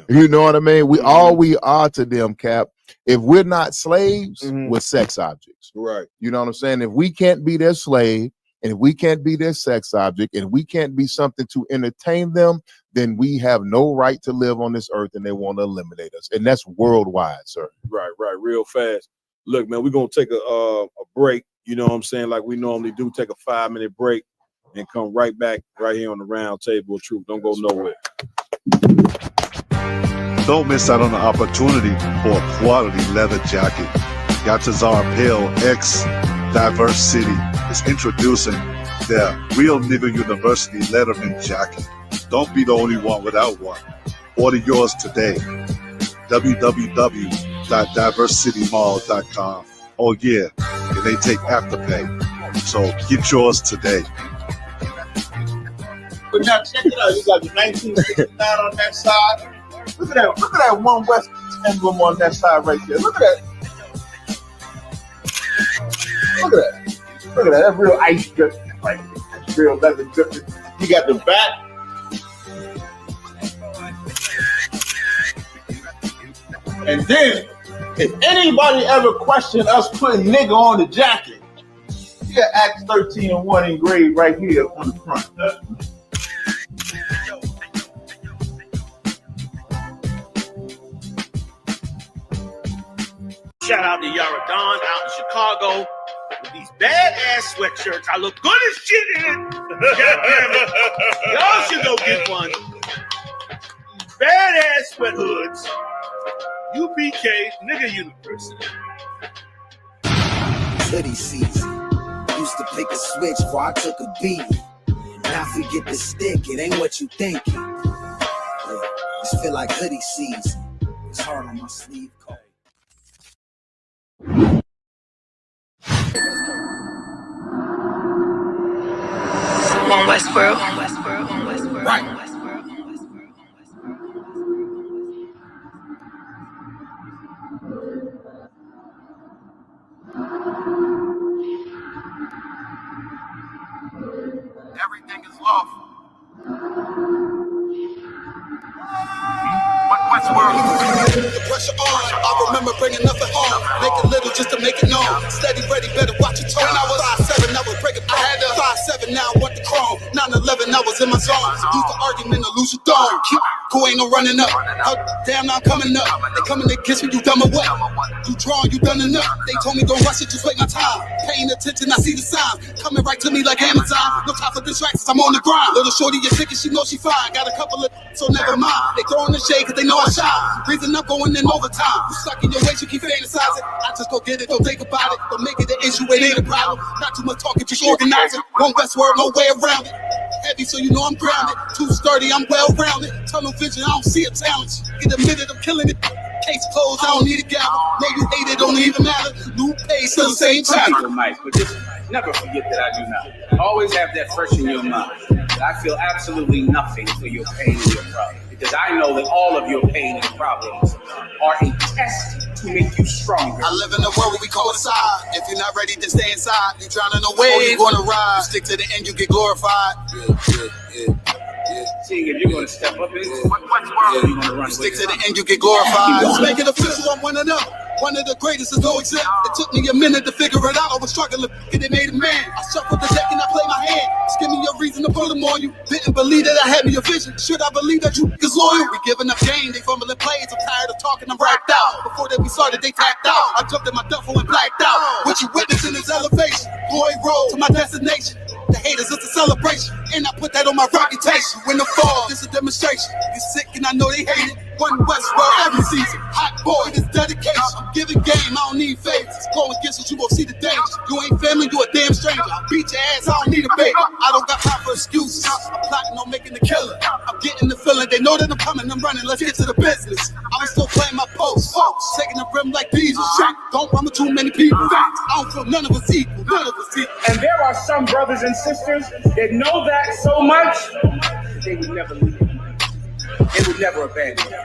You know what I mean? All we are to them, Cap. If we're not slaves, we're sex objects. Right. You know what I'm saying? If we can't be their slave, and if we can't be their sex object, and we can't be something to entertain them, then we have no right to live on this earth, and they want to eliminate us. And that's worldwide, sir. Right, real fast. Look, man, we're gonna take a break, you know what I'm saying, like we normally do, take a 5-minute break and come right back right here on the Round Table of Truth. Don't go nowhere. Don't miss out on the opportunity for a quality leather jacket. Yatazar Pale X Diverse City is introducing their Real Nigga University Letterman jacket. Don't be the only one without one. Order yours today. www.diversitymall.com. Oh yeah, and they take Afterpay. So get yours today. But now check it out. You got the 1969 on that side. Look at that One West emblem on that side right there. Look at that. Look at that. Look at that. That's real ice drip. Like that's real leather dripping. You got the back. And then, if anybody ever questioned us putting nigga on the jacket, you got Acts 13:1 engraved right here on the front. Shout out to Yaradon out in Chicago with these badass sweatshirts. I look good as shit in it. Y'all should go get one. Badass sweat hoods. UPK, Nigga University. Hoodie season. Used to pick a switch before I took a beat. Now forget the stick, it ain't what you thinking. Just feel like hoodie season. It's hard on my sleeve coat. One Westboro. Right. Everything is lawful. What Westworld? The pressure on. I remember remember bringing nothing home. Make it little just to make it known. Steady, ready, better watch your tone. When I was 5'7", I was breaking. I had a 5'7", now I want the chrome. 911, I was in my zone. Use the argument to lose your throne. Who ain't no running up? Oh, damn, now I'm coming up. They coming to kiss me, you dumb or what? You drawing, you done enough. They told me don't rush it, just wait my time. Paying attention, I see the signs. Coming right to me like Amazon. No time for distractions, I'm on the grind. Little shorty, you're sick and she knows she fine. Got a couple of so never mind. They throwing the shade cause they know I shine. Reason I'm going in overtime. You stuck in your ways, you keep fantasizing. I just go get it, don't think about it. Don't make it an issue, it ain't a problem. Not too much talking, just organizing. One West word, no way around it. Heavy, so you know I'm grounded. Too sturdy, I'm well rounded. Tunnel vision, I don't see a talent. Get admitted, I'm killing it. Case closed, I don't need a gavel. Know you hate it, don't even matter. New pace, still the same time. Mike, but just never forget that I do not. Always have that fresh in your mind. That I feel absolutely nothing for your pain and your problem. Because I know that all of your pain and problems are a test to make you stronger. I live in a world where we coincide. If you're not ready to stay inside, you drowning away, you're gonna ride. You stick to the end, you get glorified. Seeing if you're gonna step up in you're gonna run. Stick to the end, you get glorified. Let's make it official, I'm one of them. One of the greatest is no except. It took me a minute to figure it out. I was struggling, and it made a man. I shuffled the deck and I play my hand. Just give me a reason to pull them on you. Didn't believe that I had me a vision. Should I believe that you is loyal? We giving up game, they fumbling plays. I'm tired of talking, I'm racked out. Before that we started, they tapped out. I jumped in my duffel and blacked out. What you witnessing is elevation. Boy, roll to my destination. The haters, it's a celebration. And I put that on my reputation. When the fall, this a demonstration. You sick and I know they hate it. One West World every season. Hot boy, this dedication. I'm giving game, I don't need favors. Go against us, you won't see the danger. You ain't family, you a damn stranger. I'll beat your ass, I don't need a baby. I don't got time for excuses. I'm plotting on making the killer. I'm getting the feeling, they know that I'm coming, I'm running. Let's get to the business. I'm still playing my post. Taking the rim like diesel. Don't run with too many people. I don't feel none of us equal. None of us equal. And there are some brothers and sisters that know that so much, they would never leave. They would never abandon you.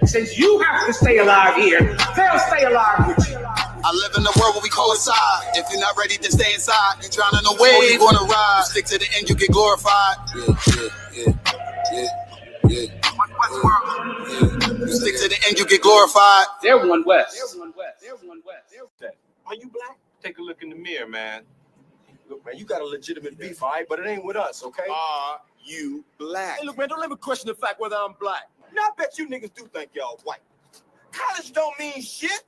Since you have to stay alive here, they'll stay alive with you. I live in a world where we coincide. If you're not ready to stay inside, you drowning away, you're gonna ride. You stick to the end, you get glorified. You stick to the end, you get glorified. They're One West. Are you black? Take a look in the mirror, man. Look, man, you got a legitimate beef, all right? But it ain't with us, okay? Are you black? Hey, look, man, don't let me question the fact whether I'm black. Now, I bet you niggas do think y'all white. College don't mean shit.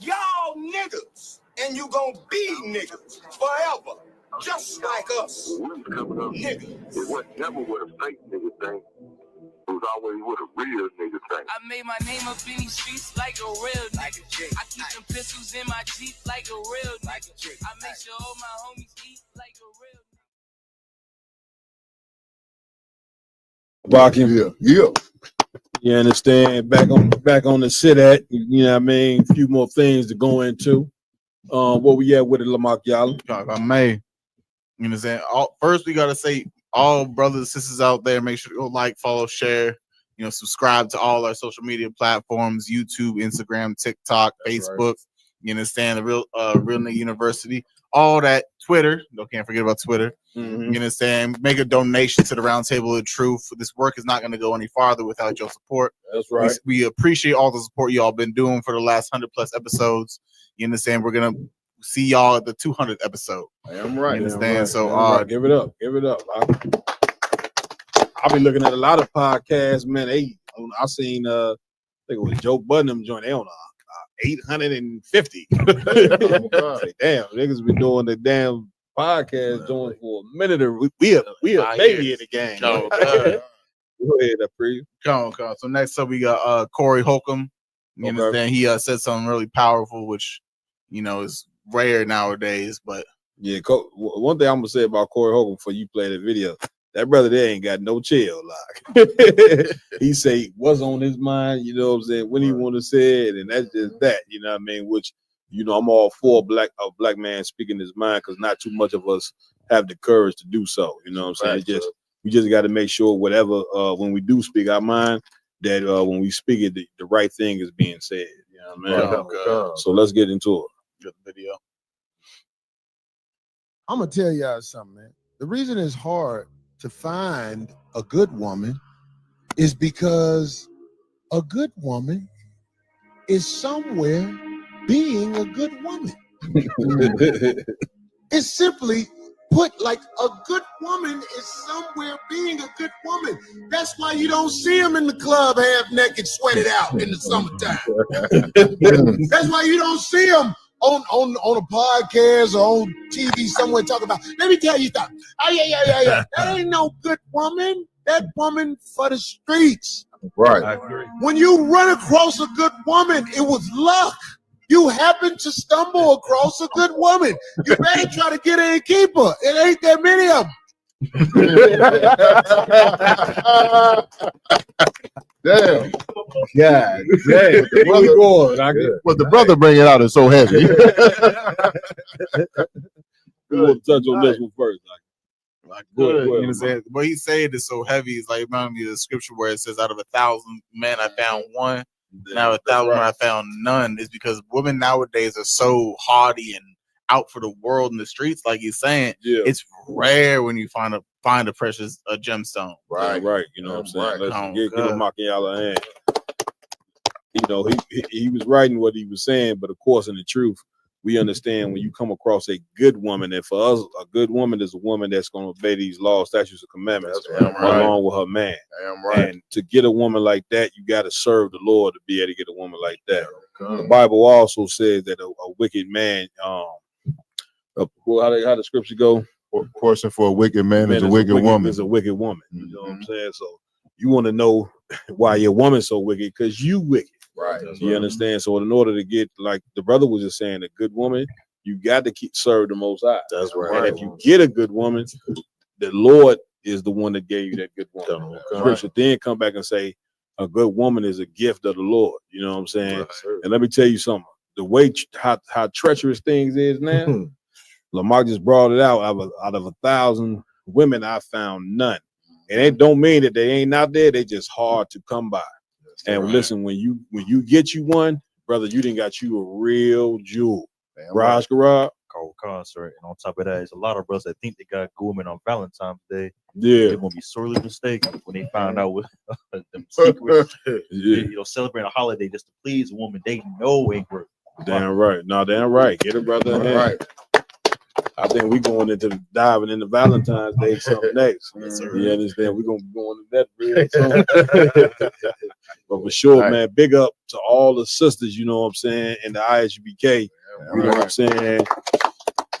Y'all niggas. And you gonna be niggas forever. Just like us. Niggas. It was never what a fake nigga think. It was always what a real nigga think. I made my name up in these streets like a real nigga. I keep them pistols in my Jeep like a real nigga. I make sure all my homies eat like a real Bakim. Yeah. You understand? Back on the sit at, you know what I mean? A few more things to go into. What we at with it, Lamar Yalla? If I may, you know what I'm saying? First, we got to say, all brothers and sisters out there, make sure to go like, follow, share, you know, subscribe to all our social media platforms, YouTube, Instagram, TikTok, Facebook, right. You understand? The Real Nigga University, all that, Twitter, can't forget about Twitter. Mm-hmm. You understand? Make a donation to the Round Table of Truth. This work is not going to go any farther without your support. That's right. We appreciate all the support y'all been doing for the last 100+ episodes. You understand? We're going to see y'all at the 200th episid. I'm right. You understand? Right. So right. Give it up. I've been looking at a lot of podcasts, man. I seen I think it was Joe Budden joint. They on 850. Damn, niggas been doing the damn podcast doing for a minute. We a baby in the game. Go ahead, Apri. Come on. So next up we got Corey Holcomb. You understand? He said something really powerful, which you know is rare nowadays. But yeah, one thing I'm gonna say about Corey Holcomb before you play the video, that brother there ain't got no chill. Like he say what's on his mind, you know what I'm saying, when he want to say it, and that's just that, you know what I mean? Which, you know, I'm all for a black man speaking his mind, because not too much of us have the courage to do so. You know what I'm saying? Right, we just got to make sure whatever when we do speak our mind, that when we speak it, the right thing is being said. You know what I mean? So let's get into it. Good video. I'm gonna tell y'all something, man. The reason it's hard to find a good woman is because a good woman is somewhere being a good woman. It's simply put like a good woman is somewhere being a good woman. That's why you don't see them in the club half naked, sweated out in the summertime. That's why you don't see them on a podcast or on TV somewhere talking about, let me tell you something. Oh, yeah. That ain't no good woman. That woman for the streets. Right. When you run across a good woman, it was luck. You happen to stumble across a good woman. You better try to get her and keep her. It ain't that many of them. Damn. God damn. What the brother bringing out is so heavy. Who will touch on this one first? You know what I'm saying? What he's saying is so heavy. It's like reminding me of the scripture where it says, "Out of 1,000 men, I found one. And out of 1,000 men, I found none." Is because women nowadays are so haughty and out for the world in the streets. Like he's saying, it's rare when you find a precious gemstone. Right. You know what I'm saying? Let's get a Machiavelli hand. You know, he was writing what he was saying, but of course, in the truth, we understand when you come across a good woman, and for us, a good woman is a woman that's going to obey these laws, statutes, and commandments along with her man. And to get a woman like that, you got to serve the Lord to be able to get a woman like that. The Bible also says that a wicked man, how the scripture go? Portion for a wicked man is a wicked woman. Is a wicked woman. You know what I'm saying? So you want to know why your woman's so wicked, because you wicked. Right. You understand? So in order to get, like the brother was just saying, a good woman, you got to serve the Most High. That's right. And if you get a good woman, the Lord is the one that gave you that good woman. Scripture then come back and say, a good woman is a gift of the Lord. You know what I'm saying? Right. And let me tell you something. The way how treacherous things is now, Lamar just brought it out. Out of 1,000 women, I found none. And it don't mean that they ain't out there. They just hard to come by. And listen, when you get you one, brother, you done got you a real jewel. Raj Garab. Cold concert. And on top of that, there's a lot of brothers that think they got good women on Valentine's Day. Yeah. They're gonna be sorely mistaken when they find out what them secrets. Celebrate a holiday just to please a woman they know ain't worth. Damn right. No, damn right. Get it, brother. Right. I think we're going into diving into Valentine's Day something next. You understand? We're gonna be going to that real soon. But for sure, man, big up to all the sisters, you know what I'm saying, and the ISUBK, you know what I'm saying,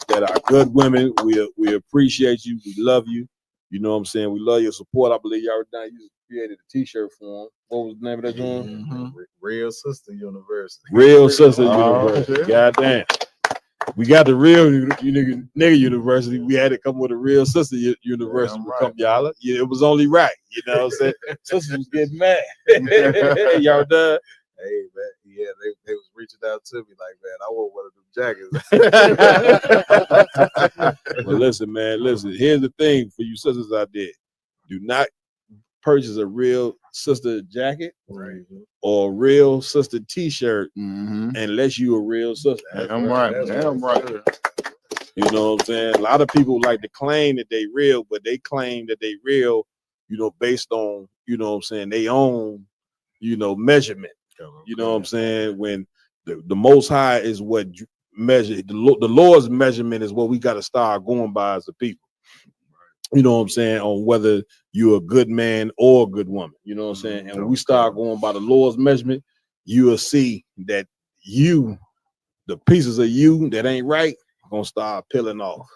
that are good women. We appreciate you. We love you. You know what I'm saying? We love your support. I believe y'all done. You created a t-shirt for them. What was the name of that joint? Real Sister University. Real Sister University. Goddamn. We got the real nigga university. We had to come with a real sister university. Y'all. Yeah, it was only right. You know what I'm saying? Sisters was getting mad. Y'all done? Hey, man. Yeah, they was reaching out to me like, man, I want one of them jackets. Well, listen. Here's the thing for you sisters out there. Do not purchase a real sister jacket or a real sister t-shirt unless you a real sister. Damn right. You know what I'm saying? A lot of people like to claim that they real, but they claim that they real, based on, what I'm saying, they own, measurement. You know what I'm saying? When the Most High is what measure, the Lord's measurement is what we got to start going by as a people. You know what I'm saying, on whether you're a good man or a good woman. You know what I'm saying? And when we start going by the Lord's measurement, you will see that the pieces of you that ain't right, are gonna start peeling off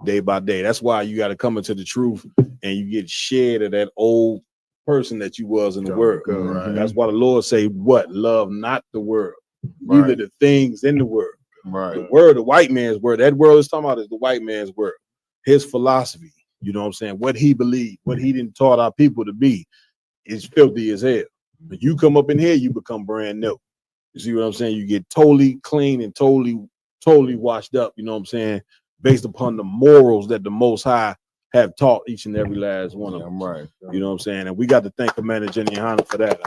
day by day. That's why you got to come into the truth and you get shed of that old person that you was in the world. Right. That's why the Lord say, what? Love not the world, neither the things in the world. Right. The word, the white man's word, that world is talking about is the white man's word. His philosophy. You know what I'm saying? What he believed, what he didn't taught our people to be is filthy as hell. When you come up in here, you become brand new. You see what I'm saying? You get totally clean and totally washed up, you know what I'm saying? Based upon the morals that the Most High have taught each and every last one of them. Right. You know what I'm saying? And we got to thank Commander Jenny Hanna for that.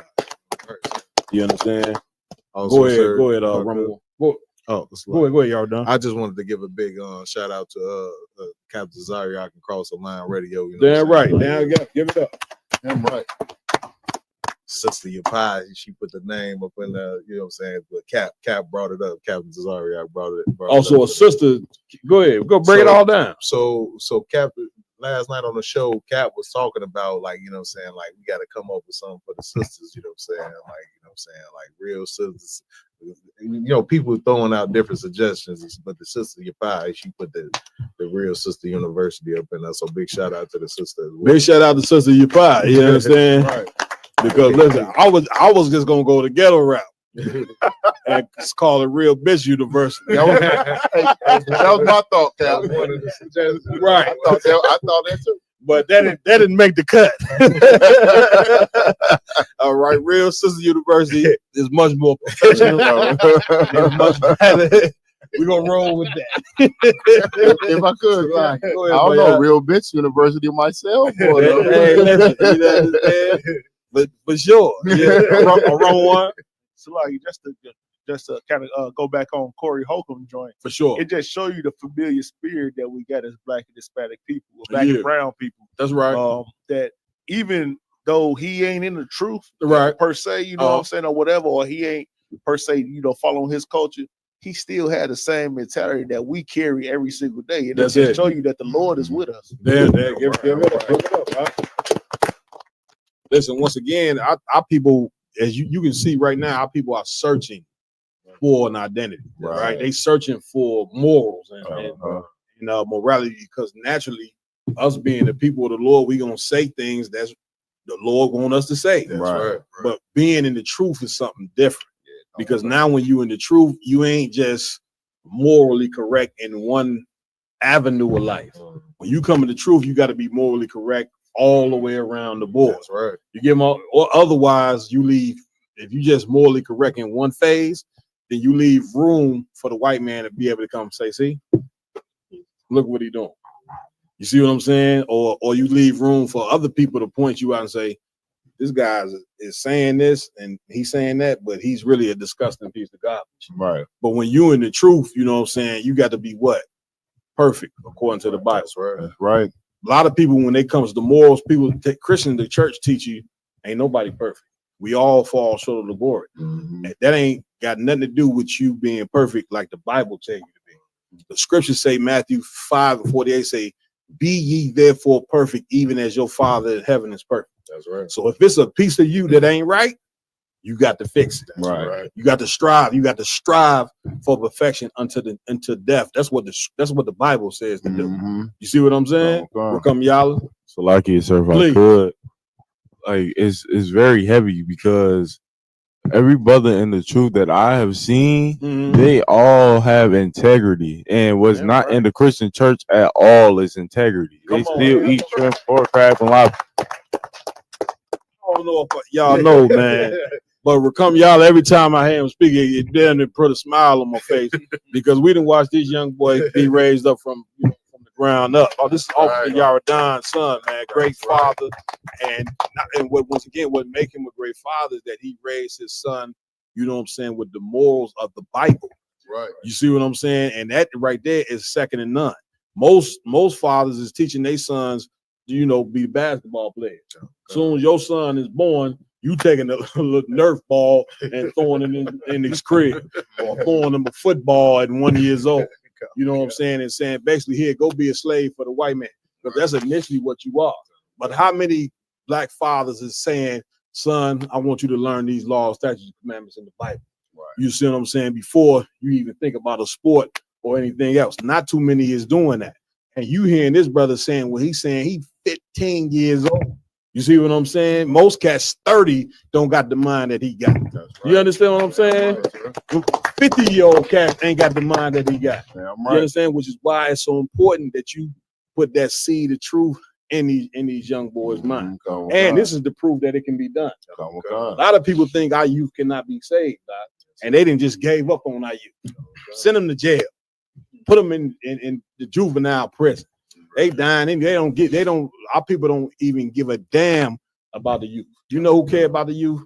You understand? Also, go ahead, sir, Rumble. Go ahead, y'all done. I just wanted to give a big shout out to Captain Zariak and Cross the Line Radio. Damn right. Now give it up. Damn right. Sister Your Pie, she put the name up in the, you know what I'm saying? But Cap brought it up. Captain Cesario brought it Also, up. a sister. Go ahead, go break it all down. So Cap, last night on the show, Cap was talking about, like, you know what I'm saying, like, we got to come up with something for the sisters, you know what I'm saying? Like, you know what I'm saying? Like, real sisters. You know, people throwing out different suggestions, but the Sister Your Pie, she put the real Sister University up in there. So big shout out to the sister as well. Big shout out to Sister Your Pie. You understand? Right. Because listen, I was just gonna go the ghetto route and call it Real Bitch University. That was my thought, Cap. Right. I thought that too. But that didn't make the cut. All right, Real Sister University is much more professional. It's much better. We're gonna roll with that. If I could, Right. I Go ahead, don't boy. know, Real Bitch University myself. Boy, Hey, listen, you know what I'm saying? But sure, yeah, a wrong one So like just to kind of go back on Corey Holcomb joint. for sure. It just show you the familiar spirit that we got as Black and Hispanic people, or Black Yeah. and brown people. That's right. That even though he ain't in the truth, Right. per se, you know what I'm saying, or whatever, or he ain't per se, you know, following his culture, he still had the same mentality that we carry every single day. And That's it just it. show you that the Lord is with us. There, give it up. Huh? Listen, once again, our people, as you can see right now, our people are searching for an identity. Right? They searching for morals and morality, because naturally, us being the people of the Lord, we gonna say things that's the Lord want us to say. Right. But being in the truth is something different. Because now when you in the truth, you ain't just morally correct in one avenue of life. When you come in the truth, you got to be morally correct all the way around the board. That's right. You give them all, or otherwise you leave. If you just morally correct in one phase, then you leave room for the white man to be able to come and say, "See, look what he doing." You see what I'm saying? Or you leave room for other people to point you out and say, "This guy is saying this and he's saying that, but he's really a disgusting piece of garbage." Right. But when you in the truth, you know what I'm saying, you got to be what? Perfect, according to the Bible. That's right. That's right. A lot of people, when it comes to morals, people, Christians, the church teach you, ain't nobody perfect. We all fall short of the glory. And that ain't got nothing to do with you being perfect like the Bible tells you to be. The scriptures say, Matthew 5:48 say, "Be ye therefore perfect, even as your Father in heaven is perfect." That's right. So if it's a piece of you that ain't right, you got to fix it. Right. You got to strive. You got to strive for perfection unto death. That's what the Bible says to do. You see what I'm saying? Come Yala. So like it, sir, if Please. I could, like it's very heavy because every brother in the truth that I have seen, they all have integrity, and what's not in the Christian church at all is integrity. They still eat shrimp, pork, crab, and lobster. I don't know if y'all know, man. But Rakum Yala, every time I hear him speak, it damn near put a smile on my face because we didn't watch this young boy be raised up from the ground up. Oh, this is Officer Yaradon's son, man, great father, and once again, what make him a great father is that he raised his son, you know what I'm saying, with the morals of the Bible. Right. You see what I'm saying, and that right there is second to none. Most fathers is teaching their sons, you know, be basketball players. Soon as your son is born, you taking a little Nerf ball and throwing it in his crib, or throwing him a football at 1 year old. You know what I'm saying? And saying basically, here, go be a slave for the white man. Because that's initially what you are. But how many black fathers is saying, "Son, I want you to learn these laws, statutes, and commandments in the Bible." Right. You see what I'm saying? Before you even think about a sport or anything else. Not too many is doing that. And you hearing this brother saying what he's saying, he 15 years old. You see what I'm saying? Most cats 30 don't got the mind that he got. Right. You understand what I'm saying? 50-year-old cats ain't got the mind that he got. Yeah, you understand? Which is why it's so important that you put that seed of truth in these young boys' mind. And this is the proof that it can be done. A lot of people think our youth cannot be saved, and they didn't just gave up on our youth. Send them to jail. Put them in the juvenile prison. They dying and our people don't even give a damn about the youth. You know who care about the youth?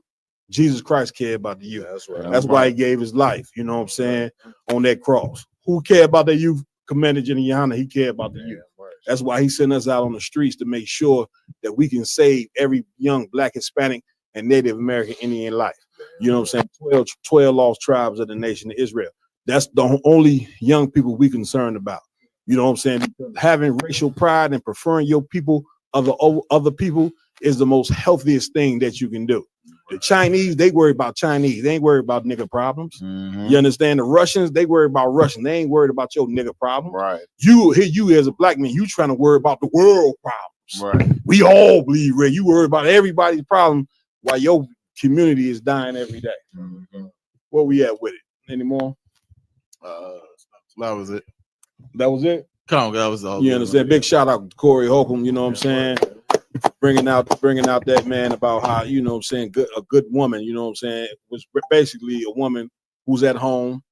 Jesus Christ cared about the youth. That's right. That's why he gave his life, you know what I'm saying, on that cross. Who cared about the youth? Commander Giuliani, he cared about the youth. That's why he sent us out on the streets to make sure that we can save every young black, Hispanic, and Native American Indian life. You know what I'm saying? 12 lost tribes of the nation of Israel. That's the only young people we concerned about. You know what I'm saying? Having racial pride and preferring your people over other people is the most healthiest thing that you can do. The Chinese, they worry about Chinese. They ain't worried about nigga problems. You understand? The Russians, they worry about Russian. They ain't worried about your nigga problem. Right. You as a black man, you trying to worry about the world problems. Right. We all bleed red. You worry about everybody's problem while your community is dying every day. Where we at with it? Any more? That was it. That was it? Come on, that was all. You understand? Big shout out to Corey Holcomb, you know what I'm saying? Bringing out that man about how, you know what I'm saying, a good woman, you know what I'm saying, was basically a woman who's at home,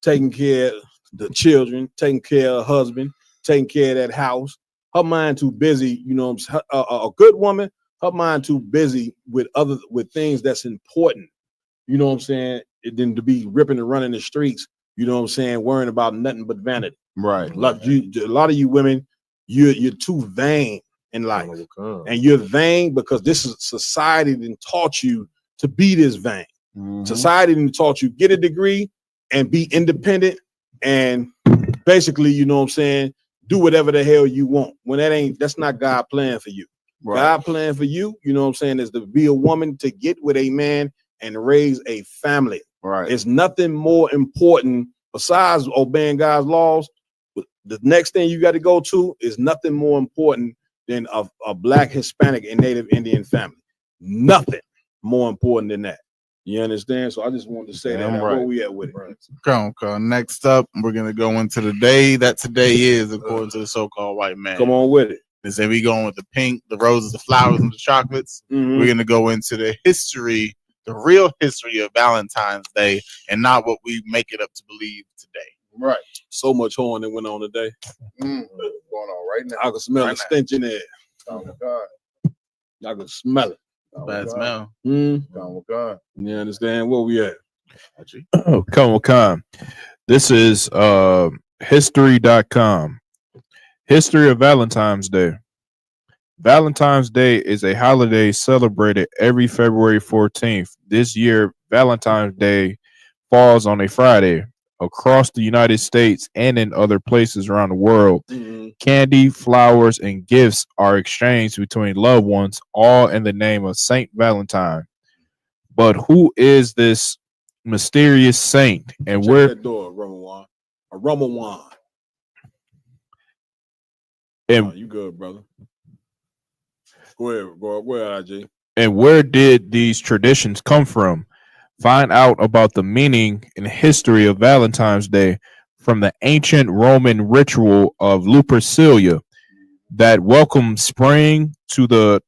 taking care of the children, taking care of her husband, taking care of that house. Her mind too busy, you know what I'm saying? A good woman, her mind too busy with things that's important, you know what I'm saying, than to be ripping and running the streets, you know what I'm saying, worrying about nothing but vanity. Right. A lot of you women, you're too vain in life, and you're vain because this is society that taught you to be this vain. Society that taught you get a degree and be independent and basically, you know what I'm saying, do whatever the hell you want. When that's not God plan for you. Right. God plan for you, you know what I'm saying, is to be a woman, to get with a man and raise a family. Right. It's nothing more important besides obeying God's laws. The next thing you got to go to is nothing more important than a black, Hispanic, and Native Indian family. Nothing more important than that. You understand? So I just wanted to say that. Where we at with it? Come on. Next up, we're gonna go into the day that today is, according to the so-called white man. Come on with it. They say we going with the pink, the roses, the flowers, and the chocolates. We're gonna go into the history, the real history of Valentine's Day, and not what we make it up to believe today. Right. So much horn that went on today. Going on right now. I can smell the stench in there. Oh my God. I can smell it. Bad smell. Oh my God. You understand? Where we at? Oh, come. This is history.com. History of Valentine's Day. Valentine's Day is a holiday celebrated every February 14th. This year, Valentine's Day falls on a Friday. Across the United States and in other places around the world, candy, flowers, and gifts are exchanged between loved ones, all in the name of Saint Valentine. But who is this mysterious saint, and Check where? that door, Ramawan. And you good, brother? Go ahead, bro. Go ahead, IJ. And where did these traditions come from? Find out about the meaning and history of Valentine's Day from the ancient Roman ritual of Lupercalia that welcomed spring to the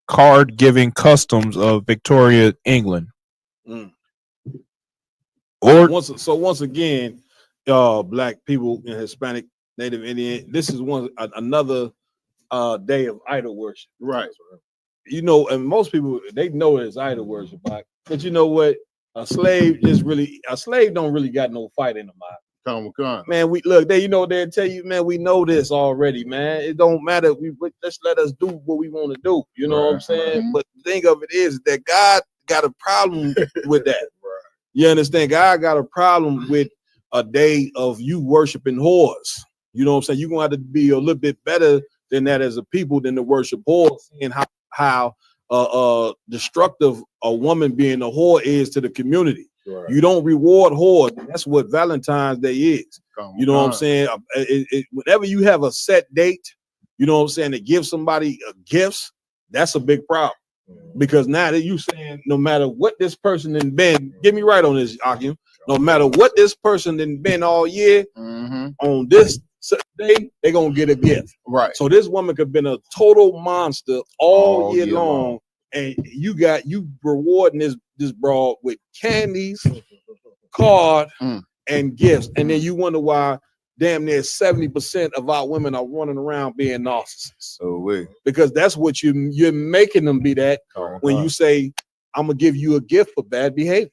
card-giving customs of Victoria, England. Once again, black people and Hispanic, Native Indian, this is another day of idol worship. Right. You know, and most people, they know it's idol worship, but you know what? A slave don't really got no fight in the mind. Come on. Man, they'll tell you, man, we know this already, man. It don't matter. Just let us do what we want to do. You know what I'm saying? But the thing of it is that God got a problem with that. You understand? God got a problem with a day of you worshiping whores. You know what I'm saying? You're gonna have to be a little bit better than that as a people than to worship whores, and how destructive a woman being a whore is to the community. Right. You don't reward whores. That's what Valentine's Day is. You know what I'm saying? Whenever you have a set date, you know what I'm saying, to give somebody gifts, that's a big problem. Because now that you saying no matter what this person done been, get me right on this, Akim, no matter what this person done been all year, on this day, they're gonna get a gift. Right. So this woman could have been a total monster all year long, and you rewarding this broad with candies, card, and gifts, and then you wonder why damn near 70% of our women are running around being narcissists. Because that's what you're making them be that when you say, I'm gonna give you a gift for bad behavior.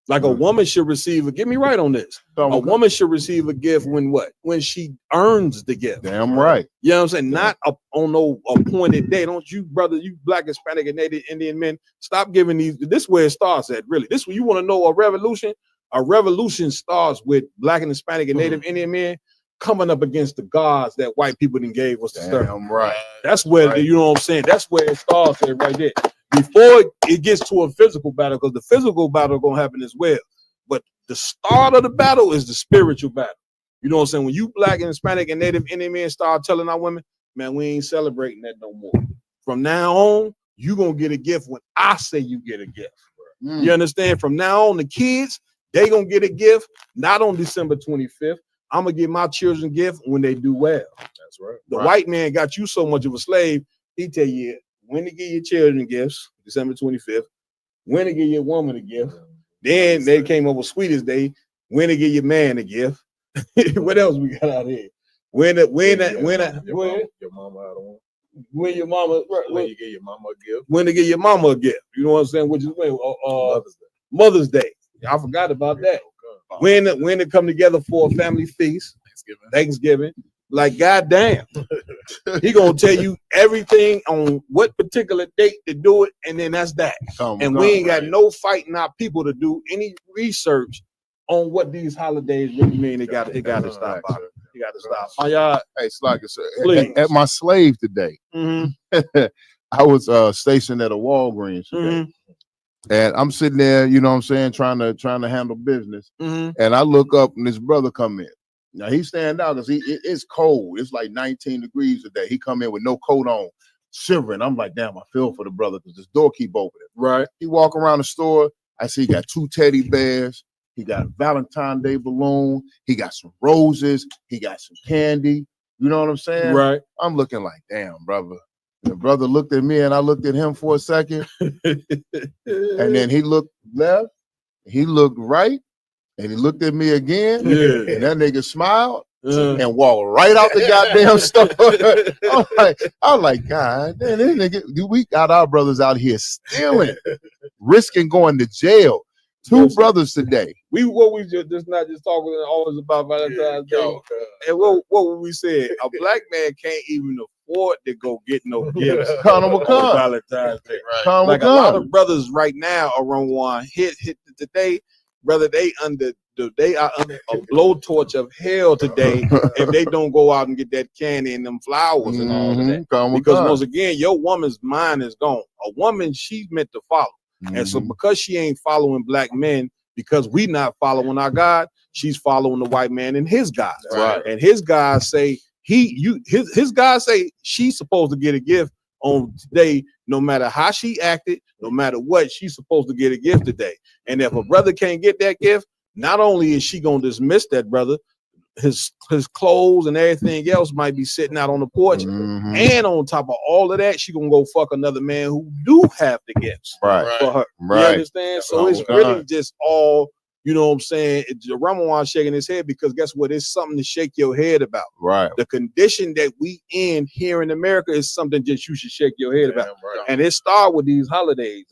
Like a woman should receive a, get me right on this. A woman should receive a gift when what? When she earns the gift. Damn right. You know what I'm saying? Not on no appointed day. Don't you, brother, you Black, Hispanic, and Native Indian men, stop giving these. This is where it starts at, really. This where you want to know a revolution. A revolution starts with Black and Hispanic and Native Indian men coming up against the gods that white people didn't gave us to serve. Right. That's where, you know what I'm saying? That's where it starts at right there. Before it gets to a physical battle, because the physical battle is going to happen as well. But the start of the battle is the spiritual battle. You know what I'm saying? When you Black and Hispanic and Native Indian men start telling our women, man, we ain't celebrating that no more. From now on, you going to get a gift when I say you get a gift. You understand? From now on, the kids, they going to get a gift, not on December 25th. I'm going to give my children a gift when they do well. That's right. The white man got you so much of a slave, he tell you when to give your children gifts, December 25th, when to give your woman a gift. Then they came up with Sweetest Day, when to give your man a gift. What else we got out here? When your mama out of one. When your mama, when you give your mama a gift. When to give your mama a gift. You know what I'm saying? Which is when Mother's Day. I forgot about that. When to come together for a family feast. Thanksgiving. Like, goddamn. He gonna tell you everything on what particular date to do it, and then that's that. And we ain't got no fighting our people to do any research on what these holidays really mean. It got to stop. You got to stop. Hey, Slacker, sir. Please. At my slave today, I was stationed at a Walgreens today. And I'm sitting there, you know what I'm saying, trying to handle business. And I look up and this brother come in. Now he stand out because it's cold. It's like 19 degrees today. He come in with no coat on, shivering. I'm like, damn, I feel for the brother because this door keep opening. Right. He walk around the store. I see he got 2 teddy bears. He got a Valentine's Day balloon. He got some roses. He got some candy. You know what I'm saying? Right. I'm looking like, damn, brother. The brother looked at me and I looked at him for a second. And then he looked left. He looked right. And he looked at me again, and that nigga smiled and walked right out the goddamn store. I'm like, God damn, this nigga, we got our brothers out here stealing, risking going to jail. 2 brothers today. We just not just talking always about Valentine's Day. And what would we say? A Black man can't even afford to go get no gifts on Valentine's Day. Right. Like a lot of brothers right now around one hit today. Brother, they are under a blowtorch of hell today if they don't go out and get that candy and them flowers and all of that. Because once again, your woman's mind is gone. A woman, she's meant to follow. And so because she ain't following Black men, because we not following our God, she's following the white man and his God. Right. And his God say his God say she's supposed to get a gift on today, no matter how she acted, no matter what, she's supposed to get a gift today. And if a brother can't get that gift, not only is she gonna dismiss that brother, his clothes and everything else might be sitting out on the porch, and on top of all of that, she gonna go fuck another man who do have the gifts for her. You understand? So it's really just all, you know what I'm saying? Ramon shaking his head because guess what? It's something to shake your head about. Right. The condition that we in here in America is something just you should shake your head about. Right. And it started with these holidays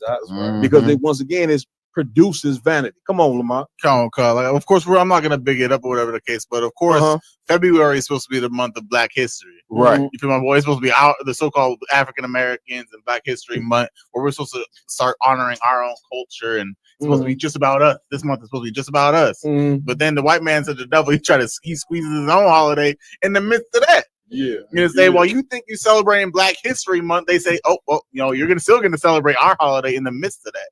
because they once again it's produces vanity. Come on, Lamar. Like, of course, I'm not gonna big it up or whatever the case, but of course, February is supposed to be the month of Black History. Right. You feel my boy? It's supposed to be the so-called African Americans and Black History Month, where we're supposed to start honoring our own culture, and it's supposed to be just about us. This month is supposed to be just about us. But then the white man said the devil. He squeezes his own holiday in the midst of that. Yeah. You're gonna say, well, you think you're celebrating Black History Month? They say, oh, well, you know, you're still gonna celebrate our holiday in the midst of that.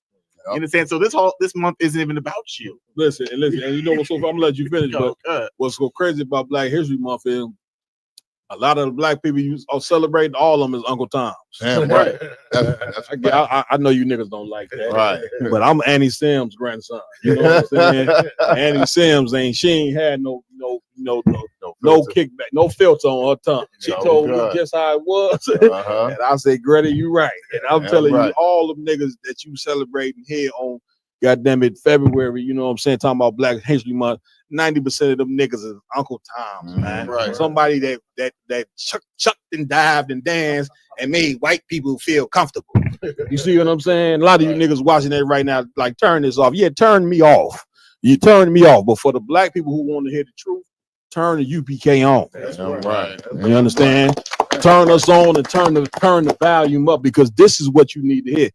You understand? So this month isn't even about you. Listen, and you know what's so I'm gonna let you finish, but what's so crazy about Black History Month is a lot of the Black people are celebrating all of them as Uncle Tom's. Damn right. I know you niggas don't like that. Right. But I'm Annie Sims' grandson. You know what I'm saying? Annie Sims she ain't had no kickback, no filter on her tongue. She told me just how it was. And I say, Greta, you right. And I'm telling you, all them niggas that you celebrating here on goddamn it, February, you know what I'm saying, talking about Black History Month, 90% of them niggas is Uncle Tom's, man. Right. Somebody that chucked and dived and danced and made white people feel comfortable. You see what I'm saying? A lot of you niggas watching that right now, like, turn this off. Yeah, turn me off. You turn me off. But for the black people who want to hear the truth, turn the UPK on. That's right. You understand? Turn us on and turn the volume up, because this is what you need to hear.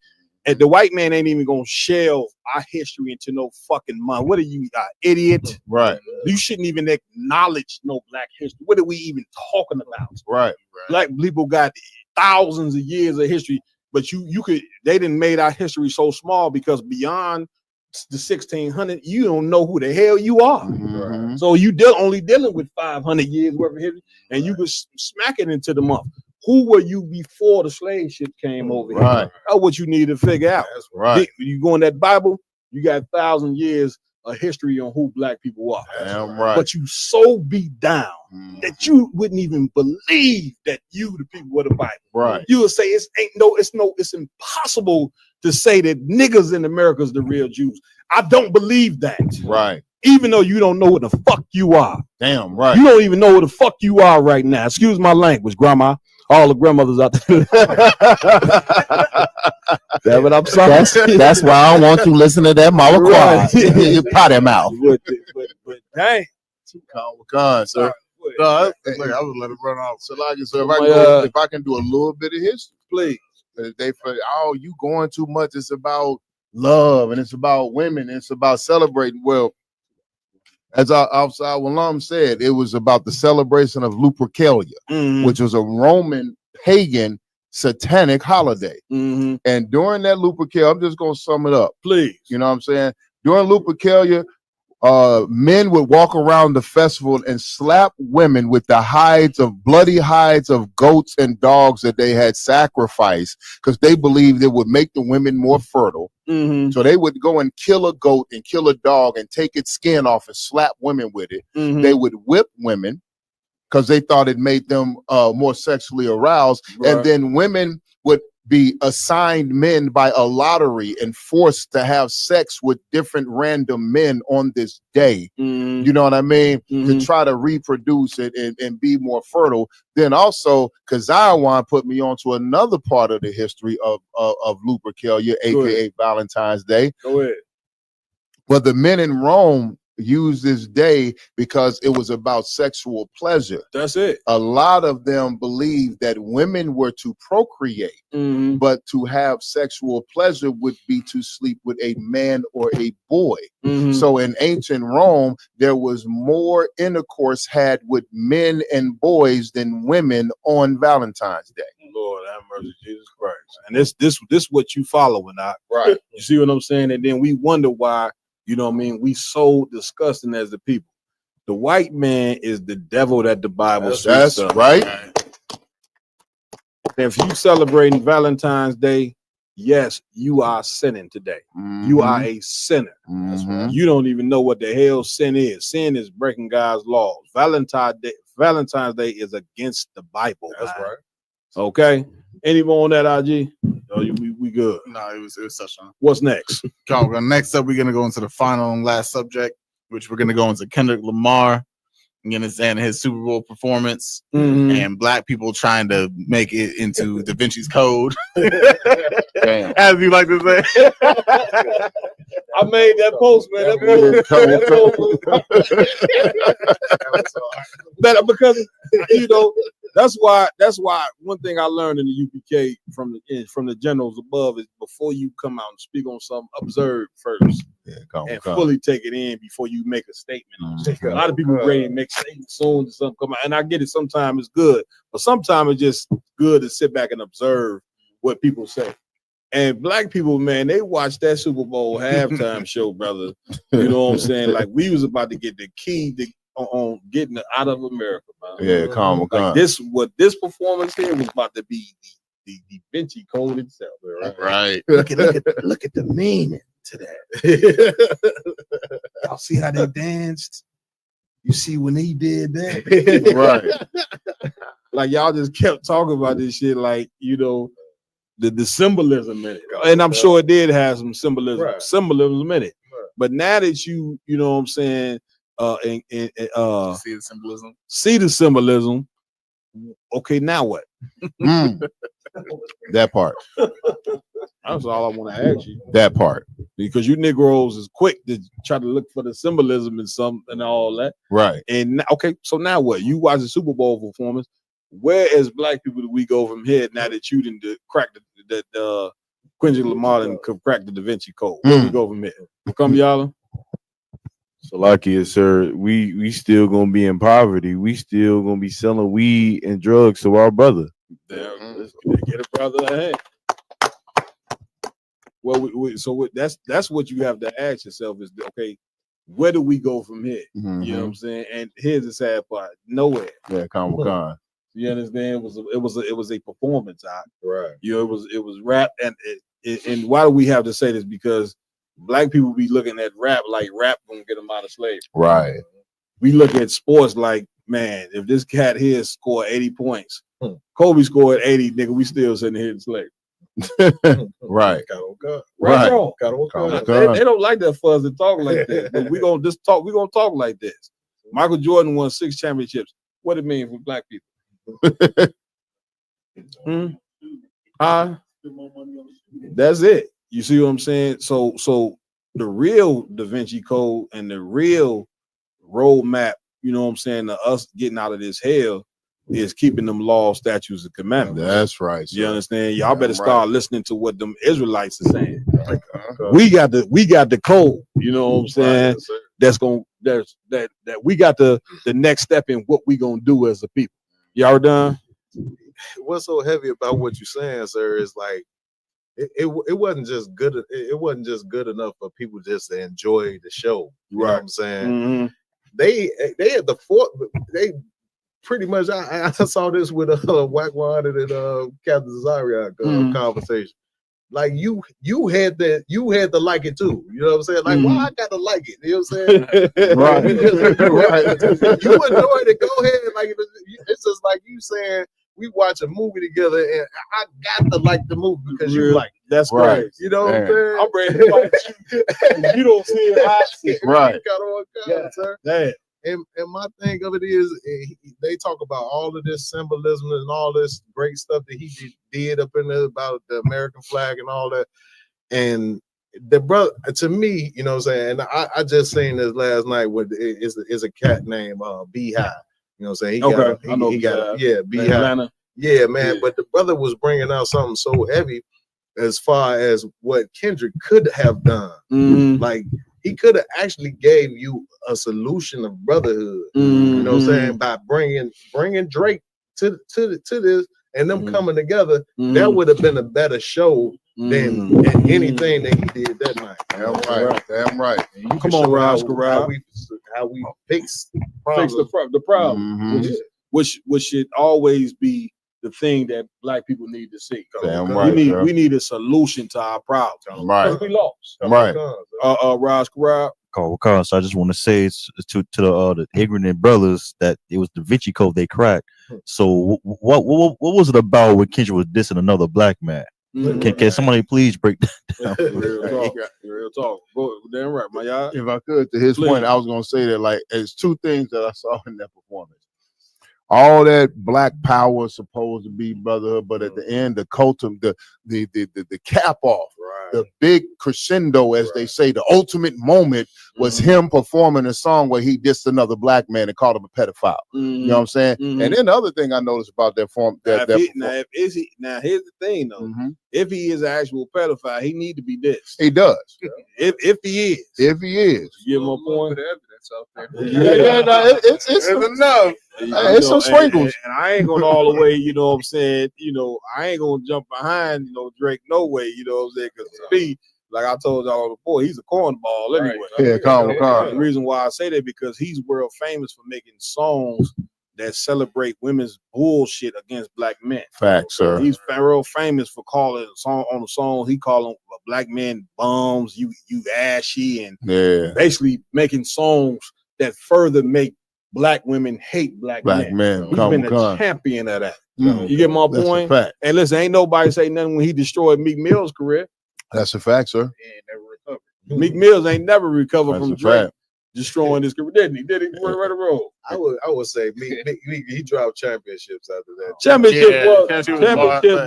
And the white man ain't even gonna shelve our history into no fucking month. What are you, idiot? Right. You shouldn't even acknowledge no black history. What are we even talking about? Right. Black people got thousands of years of history, but they didn't made our history so small because beyond the 1600, you don't know who the hell you are. Mm-hmm. So you only dealing with 500 years worth of history, and you could smack it into the month. Who were you before the slave ship came over here? Right. That's what you need to figure out. That's right. You go in that Bible, you got 1,000 years of history on who black people are. Damn right. But you so beat down that you wouldn't even believe that you the people of the Bible. Right. You would say it's impossible to say that niggas in America is the real Jews. I don't believe that. Right. Even though you don't know what the fuck you are. Damn right. You don't even know what the fuck you are right now. Excuse my language, grandma. All the grandmothers out there. That's what I'm saying. That's why I don't want you listening to that mama cry. You potty mouth. But dang. Con, sir. No, I was let it run off. So like, so if I can do a little bit of history, please. They say, oh, you going too much. It's about love and it's about women. And it's about celebrating. Well, as our outside Walam said, it was about the celebration of Lupercalia, which was a Roman pagan satanic holiday. And during that Lupercalia, I'm just going to sum it up. Please. You know what I'm saying? During Lupercalia, men would walk around the festival and slap women with the bloody hides of goats and dogs that they had sacrificed because they believed it would make the women more fertile. So they would go and kill a goat and kill a dog and take its skin off and slap women with it. They would whip women because they thought it made them more sexually aroused. Right. And then women would be assigned men by a lottery and forced to have sex with different random men on this day. You know what I mean? To try to reproduce it and be more fertile. Then also, Kazayawan put me onto another part of the history of Lupercalia, aka Valentine's Day. Go ahead. But the men in Rome used this day because it was about sexual pleasure. That's it. A lot of them believed that women were to procreate, but to have sexual pleasure would be to sleep with a man or a boy. So in ancient Rome, there was more intercourse had with men and boys than women on Valentine's Day. Lord have mercy, Jesus Christ. And this what you following, right? You see what I'm saying? And then we wonder why, you know what I mean, we so disgusting as the people. The white man is the devil that the Bible says. That's right. If you celebrating Valentine's Day, yes, you are sinning today. You are a sinner. You don't even know what the hell sin is. Sin is breaking God's laws. Valentine's Day is against the Bible. That's right. Okay. Any more on that, IG? Oh, we good. No, it was touched on. What's next? Next up, we're gonna go into the final and last subject, which we're gonna go into Kendrick Lamar. You understand his Super Bowl performance and black people trying to make it into Da Vinci's Code, as you like to say. I made that post, man. Because you know that's why one thing I learned in the UPK from the generals above is before you come out and speak on something, observe first. Fully take it in before you make a statement on it. A lot of people ready to make statements soon as something come out. And I get it, sometimes it's good, but sometimes it's just good to sit back and observe what people say. And black people, man, they watch that Super Bowl halftime show, brother. You know what I'm saying? Like we was about to get the key on getting it out of America, man. Yeah, calm. This performance here was about to be the Da Vinci Code itself, right? Look at the meaning to that. Y'all see how they danced? You see when he did that? Right. Like y'all just kept talking about this shit, like, you know, the symbolism in it. And I'm sure it did have some symbolism in it. But now that you know what I'm saying, see the symbolism. See the symbolism. Okay, now what? That part. That's all I want to ask you. That part. Because you Negroes is quick to try to look for the symbolism and some and all that. Right. And okay, so now what? You watch the Super Bowl performance. Where as black people do we go from here now that you didn't crack the Quincy Lamar and crack the Da Vinci Code? Where we go from here? Come y'all. Salakia, sir, we still gonna be in poverty. We still gonna be selling weed and drugs to our brother. Let's get a brother ahead. Well, that's what you have to ask yourself is, okay, where do we go from here? You know what I'm saying? And here's the sad part: nowhere. Yeah, con. You understand? It was a performance act. Right. You know, it was rap, and why do we have to say this? Because black people be looking at rap like rap gonna get them out of slavery. Right. We look at sports like, man, if this cat here scored 80 points, Kobe scored 80, nigga, we still sitting here in slavery. Right. Right. They don't like that fuzz to talk like that. But we're gonna talk like this. Michael Jordan won 6 championships. What it mean for black people? That's it. You see what I'm saying? So the real Da Vinci Code and the real roadmap, you know what I'm saying, to us getting out of this hell is keeping them laws, statutes, and commandments. That's right. You understand? Y'all better start listening to what them Israelites are saying. We got the code, you know what I'm saying? That we got the next step in what we gonna do as a people. Y'all done? What's so heavy about what you're saying, sir, is like it wasn't just good. It wasn't just good enough for people just to enjoy the show. You know what I'm saying? They had the fort. They pretty much. I saw this with Whack 100 and Captain Zaria conversation. Like you had to like it too. You know what I'm saying? Like, why I gotta like it? You know what I'm saying? Right. You enjoyed it. Go ahead. Like it's just like you saying we watch a movie together, and I got to like the movie because you like it. That's right. You know what I'm saying? I'm ready to fight you. You don't see it, I see it. Right. Sir. Damn. And my thing of it is, they talk about all of this symbolism and all this great stuff that he did up in there about the American flag and all that. And the brother, to me, you know what I'm saying? And I just seen this last night with is a cat named Beehive. You know what I'm saying? He got Beehive. Yeah, man. Yeah. But the brother was bringing out something so heavy as far as what Kendrick could have done. Like, he could have actually gave you a solution of brotherhood. You know what I'm saying? By bringing Drake to this and them coming together, that would have been a better show than anything that he did that night. Damn right. And you come on, how we fix the problem, which should always be the thing that black people need to see. We need a solution to our problem. Right. We lost. Right. Raj Karab. So I just want to say to the ignorant brothers that it was Da Vinci Code they cracked. So what was it about when Kendrick was dissing another black man? Can somebody please break that down? Real talk. Go, damn right, my y'all. If I could, to his point, I was gonna say that like it's 2 things that I saw in that performance. All that black power is supposed to be brotherhood, but at the end, the cap off, the big crescendo, as they say, the ultimate moment was him performing a song where he dissed another black man and called him a pedophile. You know what I'm saying? And then the other thing I noticed about that form, now here's the thing though. If he is an actual pedophile, he need to be dissed. He does. If he is. If he is. You give him a point. It's enough. It's some sprinkles. And I ain't going all the way, you know what I'm saying? You know, I ain't going to jump behind, Drake no way, you know what I'm saying? Because to me, like I told y'all before, he's a cornball anyway. Yeah, calm. The reason why I say that because he's world famous for making songs that celebrate women's bullshit against black men. Facts, sir. He's real famous for calling a song on the song. He calling black men bums, you ashy, and basically making songs that further make black women hate black men. He's been a champion of that. You get my point? Fact. And listen, ain't nobody say nothing when he destroyed Meek Mill's career. That's a fact, sir. Meek Mills ain't never recovered from Drake. destroying his career. Didn't he? Did he? Right the road. I would say he dropped championships after that. Championship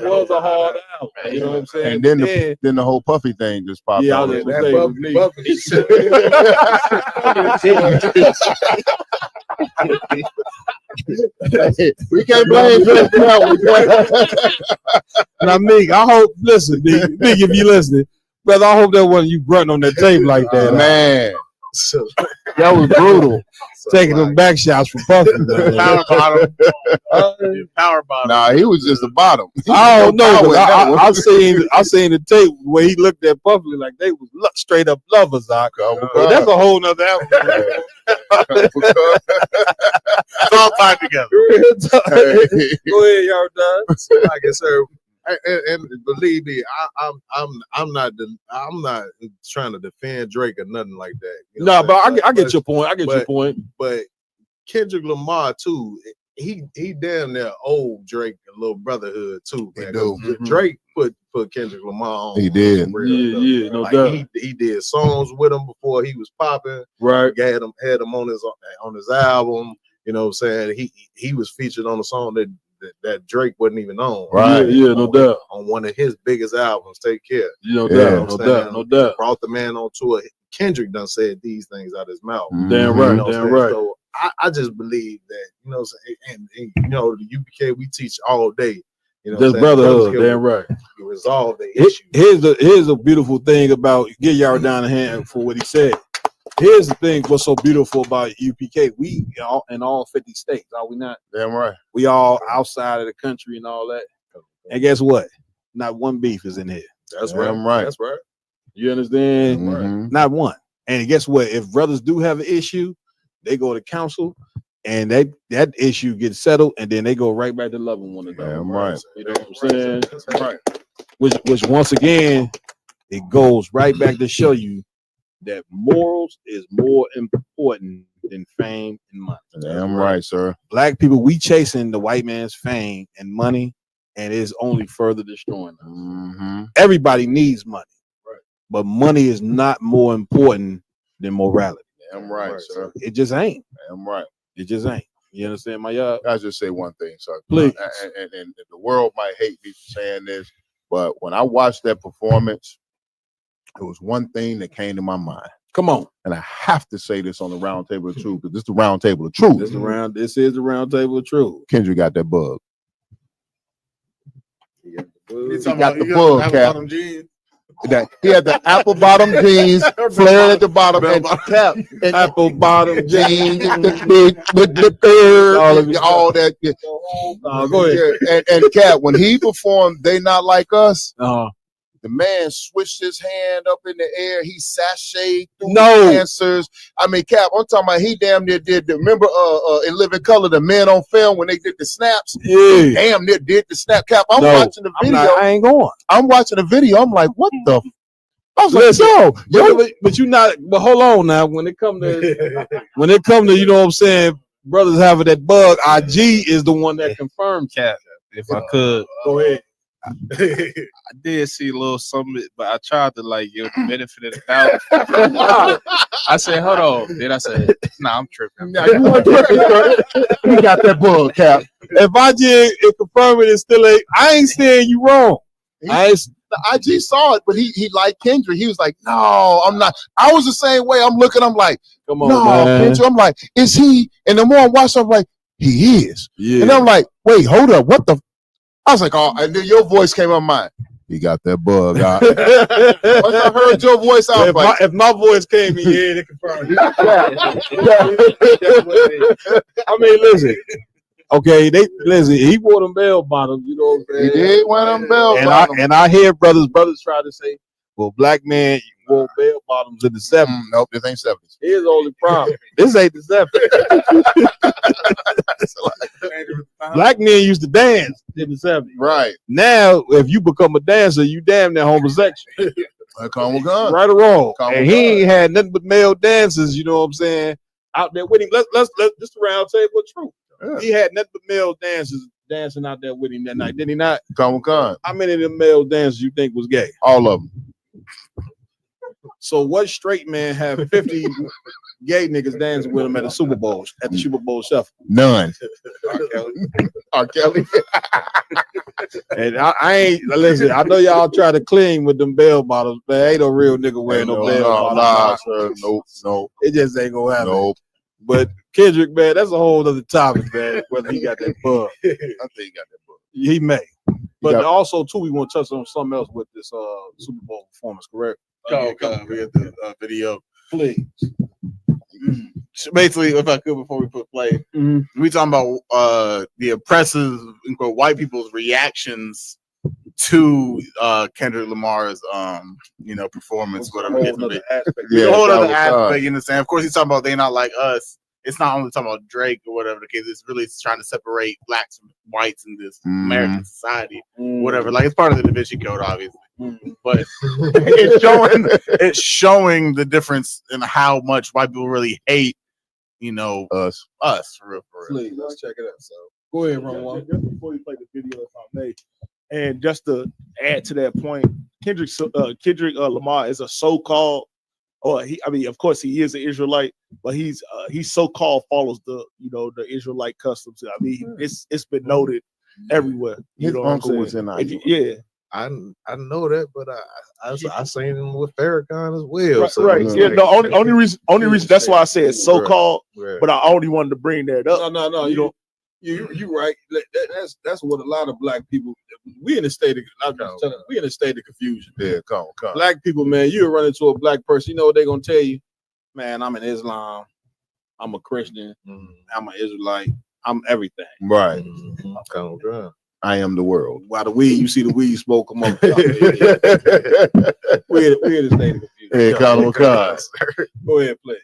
was a hard album. You know what I'm saying? And then the whole Puffy thing just popped Yeah, I out. was gonna say, it was me. We can't blame Drake for that one. Now, Meek, I hope. Listen, Meek, if you listening, brother, I hope that wasn't you grunting on that tape like that, man. That was brutal. Taking them back shots from Puffy. Power bottom. Nah, he was just the bottom. I don't know. But I seen the tape where he looked at Puffy like they was straight up lovers. But that's a whole nother album. It's all tied together. Go ahead, y'all done. Like I said, and believe me, I'm not trying to defend Drake or nothing like that. You know No, but I get your point. I get your point. But Kendrick Lamar too, he damn near old Drake a little brotherhood too. Man. Drake put Kendrick Lamar on. He did. Yeah, no doubt. He did songs with him before he was popping. Right. He had him on his album. You know what I'm saying? He was featured on a song that Drake wasn't even on. Right. Yeah, no doubt. On one of his biggest albums, Take Care. No doubt. Brought the man on tour. Kendrick done said these things out of his mouth. Damn right, damn right. So I just believe that, you know what I'm saying, and you know, the UPK, we teach all day. You know, Just brotherhood, damn right. Resolve the issue. Here's a beautiful thing about, get y'all down the hand for what he said. Here's the thing, what's so beautiful about UPK, we all in all 50 states, are we not? Damn right. We all outside of the country and all that. And guess what? Not one beef is in here. That's Damn right. right. That's right. You understand? Mhm. Not one. And guess what? If brothers do have an issue, they go to council and that issue gets settled, and then they go right back to loving one another. Damn right. You know what I'm saying? Right. Which once again, it goes right back to show you that morals is more important than fame and money. Damn right, sir. Black people, we chasing the white man's fame and money, and it's only further destroying us. Mm-hmm. Everybody needs money, right? But money is not more important than morality. Damn right, sir. It just ain't. Damn right. It just ain't. You understand my y'all? I'll just say one thing, sir. Please. And the world might hate me for saying this, but when I watched that performance, there was one thing that came to my mind. Come on. And I have to say this on the round table of truth, because this is the round table of truth. This is the round table of truth. Kendrick got that bug. He got the bug, Cap. That he had the apple bottom jeans, flared at the bottom, and Cap, and apple bottom jeans, with the beard, all that. Go ahead. And Cap, when he performed "They Not Like Us," the man switched his hand up in the air. He sashayed through No. the dancers. I mean, Cap, I'm talking about he damn near did. Remember, in Living Color, the Men on Film when they did the snaps. Yeah. He damn near did the snap. Cap, I'm No, watching the video. I ain't going. I'm watching the video. I'm like, what the? I was Listen, like, yo, but you not. But hold on now. When it come to, you know what I'm saying, brothers having that bug. IG is the one that confirmed Cap. If I could, Go ahead. I did see a little something, but I tried to like give the benefit of the doubt. I said, hold on. Then I said, nah, I'm tripping. Nah, you weren't tripping, sir. He got that bug, Cap. If IG confirm it, it's still I ain't saying you wrong. The IG saw it, but he liked Kendrick. He was like, no, I'm not. I was the same way. I'm looking, I'm like, come on, no, man. Kendrick. I'm like, is he? And the more I watch, I'm like, he is. Yeah. And I'm like, wait, hold up. What the? I was like, oh, and then your voice came on mine. He got that bug. Once I heard your voice, I was like, if my voice came in here, they confirmed it. I mean, listen. Okay, he wore them bell bottoms, you know what I'm saying? He did wear them bell bottoms. And I hear brothers try to say, well, black man wore bell bottoms in the 70s. Nope, this ain't 70s. Here's the only problem. This ain't the 70s. Black men used to dance in the 70s. Right. Now, if you become a dancer, you damn near homosexual. Come with gun. Right or wrong. Come And with he gun. ain't had nothing but male dancers, you know what I'm saying, out there with him. Let's just around table of truth. Yeah. He had nothing but male dancers dancing out there with him that night, did he not? Come with gun. How many of them male dancers you think was gay? All of them. So what straight man have 50 gay niggas dancing with him at the Super Bowl Shuffle? None. R. Kelly. And I ain't listen. I know y'all try to clean with them bell bottles, but ain't no real nigga wearing no bell bottles. Sir. Nope. It just ain't gonna happen. Nope. But Kendrick, man, that's a whole other topic, man. Whether he got that bug, I think he got that book. he may. But got- also too, we want to touch on something else with this Super Bowl performance. Correct? We had the video. Please. So basically, if I could, before we put play, we talking about the oppressive quote, white people's reactions to Kendrick Lamar's performance, whatever. Whole other aspect. Yeah, a whole other that was aspect. You understand? Of course, he's talking about they not like us. It's not only talking about Drake or whatever the case. It's really trying to separate blacks from whites in this American society, whatever. Like it's part of the Da Vinci Code, obviously. But it's showing the difference in how much white people really hate, us for real. Please, let's check it out. So go ahead, Ron. Just before you play the video, if I may, and just to add to that point, Kendrick Lamar is a so-called, of course he is an Israelite, but he so-called follows the Israelite customs. I mean, it's been noted everywhere. His uncle was in Iowa. Yeah. I know that, but I seen him with Farrakhan as well. Right, so right. it's Yeah, like- the only reason that's why I said so-called, Right. but I only wanted to bring that up. No. You right. That's what a lot of black people. We in a state of confusion. Yeah, come on. Black people, man, you run into a black person, you know what they're gonna tell you? Man, I'm in Islam, I'm a Christian, I'm an Israelite, I'm everything. Right. I'm kind of dry. I am the world. While the weed, you see the weed smoke come up. We're in a state of confusion. Hey, Colin McCall. Go ahead, play.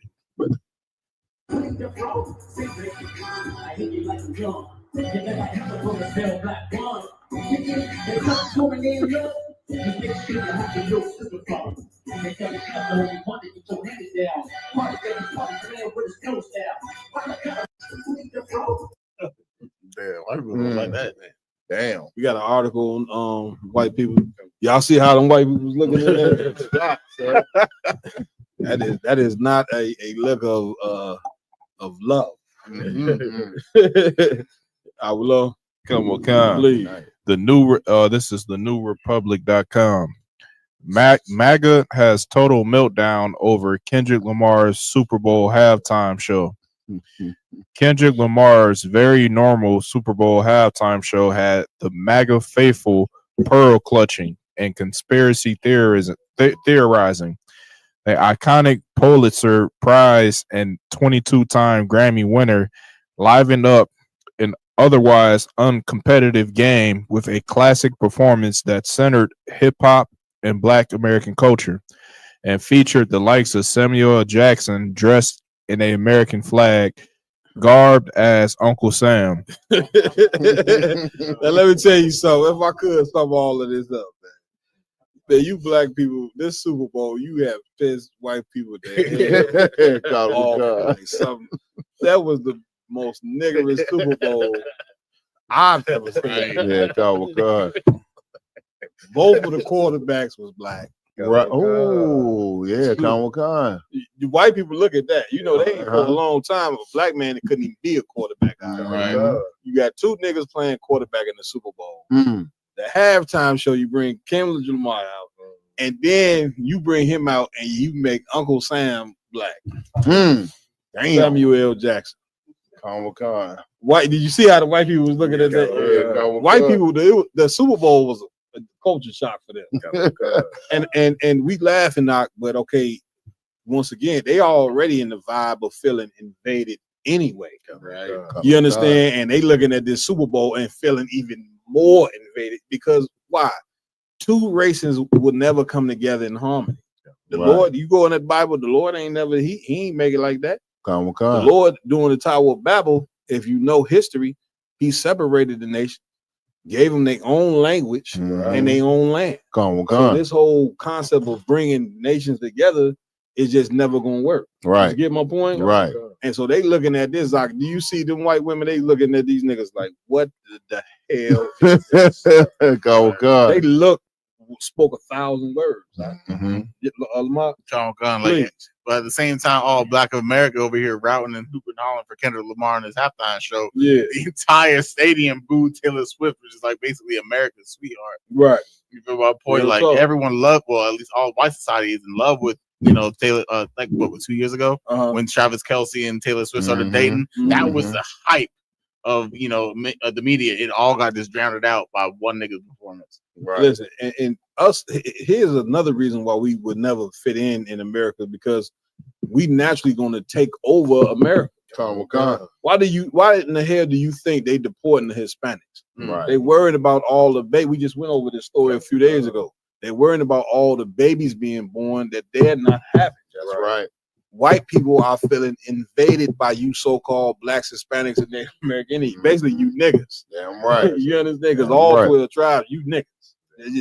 Damn, I really like that, man. Damn. We got an article on white people. Y'all see how them white people was looking at that? That is not a look of love. I would love. Come on, Please. The new this is the newrepublic.com. MAGA has total meltdown over Kendrick Lamar's Super Bowl halftime show. Kendrick Lamar's very normal Super Bowl halftime show had the MAGA faithful pearl clutching and conspiracy theorizing. The iconic Pulitzer Prize and 22-time Grammy winner livened up an otherwise uncompetitive game with a classic performance that centered hip-hop and Black American culture and featured the likes of Samuel L. Jackson dressed in an American flag, garbed as Uncle Sam. Now, let me tell you something. If I could sum all of this up, man, you black people, this Super Bowl, you have pissed white people there. That was the most niggerous Super Bowl I've ever seen. Yeah, God. Both of the quarterbacks was black. Right. Oh, yeah, Khan. The white people look at that. You know, they ain't for a long time. A black man that couldn't even be a quarterback. Right. You got two niggas playing quarterback in the Super Bowl. The halftime show, you bring Kendrick Lamar out, and then you bring him out and you make Uncle Sam black. Samuel L. Jackson. Khan. White. Did you see how the white people was looking at that? White people, the Super Bowl was a culture shock for them. and we laughing, but okay, once again, they already in the vibe of feeling invaded anyway. Right? You understand? And they looking at this Super Bowl and feeling even more invaded because why? Two races would never come together in harmony. The Lord, you go in that Bible, the Lord ain't never he ain't make it like that. The Lord during the Tower of Babel, if you know history, he separated the nation, gave them their own language and their own land. So this whole concept of bringing nations together is just never gonna work. Right. You get my point? Right. And so they looking at this like, do you see them white women? They looking at these niggas like, what the hell is this? God. They look spoke 1,000 words. Charles Gunn, like, but at the same time, all Black America over here routing and hooping hollering for Kendrick Lamar in his halftime show. Yeah, the entire stadium booed Taylor Swift, which is like basically America's sweetheart. Right. You feel my point? Real Like talk. everyone loved, well, at least all white society is in love with, Taylor. Like what was 2 years ago when Travis Kelce and Taylor Swift started dating. That was the hype of the media. It all got just drowned out by one nigga's performance. Right. Listen, and us. Here's another reason why we would never fit in America, because we naturally going to take over America. Why in the hell do you think they deporting the Hispanics? Right. They worried about all the baby. We just went over this story a few days ago. They're worrying about all the babies being born that they're not having. That's right. White people are feeling invaded by you so-called Blacks, Hispanics, and Native American Indians. Basically, you niggas. Damn right. You understand? Because all right. 12 tribes, you niggas.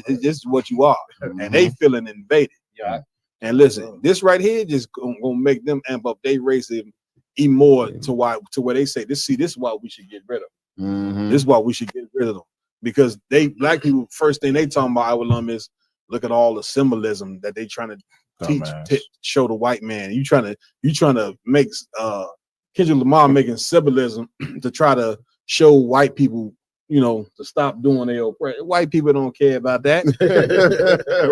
This is what you are. And they feeling invaded. Yeah. And listen, this right here just gonna make them amp up their racism even more to where they say this is why we should get rid of them. This is why we should get rid of them. Because Black people, first thing they talking about our alum is look at all the symbolism that they trying to show the white man. You trying to make Kendrick Lamar making symbolism to try to show white people, to stop doing their oppression. White people don't care about that.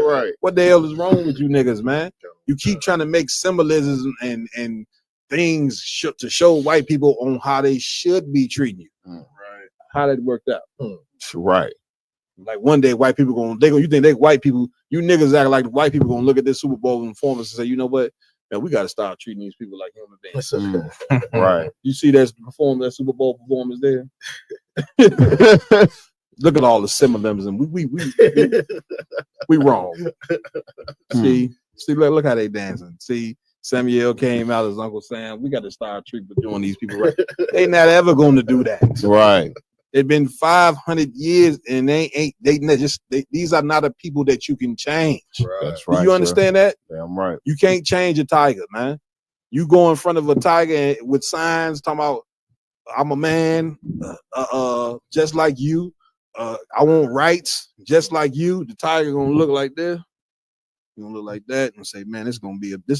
Right. What the hell is wrong with you niggas, man? You keep trying to make symbolism and things to show white people on how they should be treating you. Right. How that worked out. Right. Like one day white people you think they white people, you niggas act like the white people gonna look at this Super Bowl performance and say, you know what? Man, we gotta start treating these people like human beings. Right. You see that Super Bowl performance there? Look at all the symbolism. We wrong. See, look how they dancing. See, Samuel came out as Uncle Sam. We got to start doing these people right. They not ever going to do that. Right. It's been 500 years, and these are not a people that you can change. Right. That's right. Do you understand that? Damn right. You can't change a tiger, man. You go in front of a tiger with signs talking about, I'm a man, just like you. I want rights, just like you. The tiger gonna look like this. He's gonna look like that and say, man, this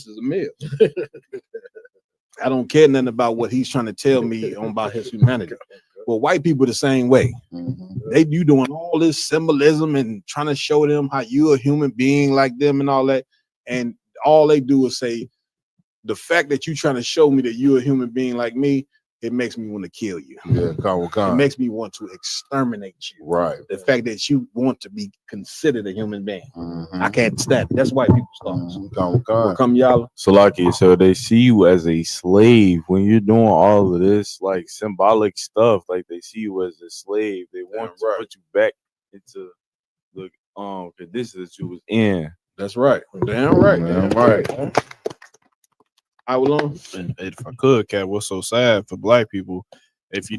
is a meal. I don't care nothing about what he's trying to tell me about his humanity. Well, white people the same way. You doing all this symbolism and trying to show them how you're a human being like them and all that. And all they do is say, the fact that you're trying to show me that you're a human being like me, it makes me want to kill you. Yeah, It makes me want to exterminate you. Right. The fact that you want to be considered a human being. I can't stand it. That's white people's thoughts. Come y'all. So they see you as a slave when you're doing all of this like symbolic stuff. Like they see you as a slave. They want to put you back into the conditions that you was in. That's right. Damn right. Damn right. I will. And if I could, Cat, what's so sad for Black people? If you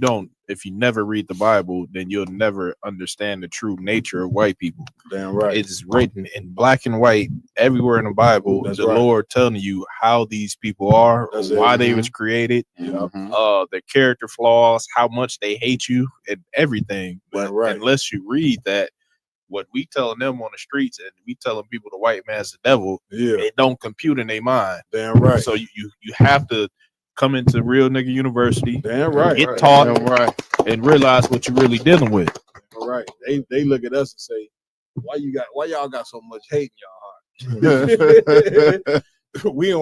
never read the Bible, then you'll never understand the true nature of white people. Damn right. It's written in black and white everywhere in the Bible. That's the right. Lord telling you how these people are, why they was created, their character flaws, how much they hate you, and everything. But unless you read that, what we telling them on the streets and we telling people the white man's the devil, it don't compute in their mind. Damn right. So you have to come into Real Nigga University, damn right, get taught, and realize what you're really dealing with. All right. They look at us and say, why y'all got so much hate in y'all heart? we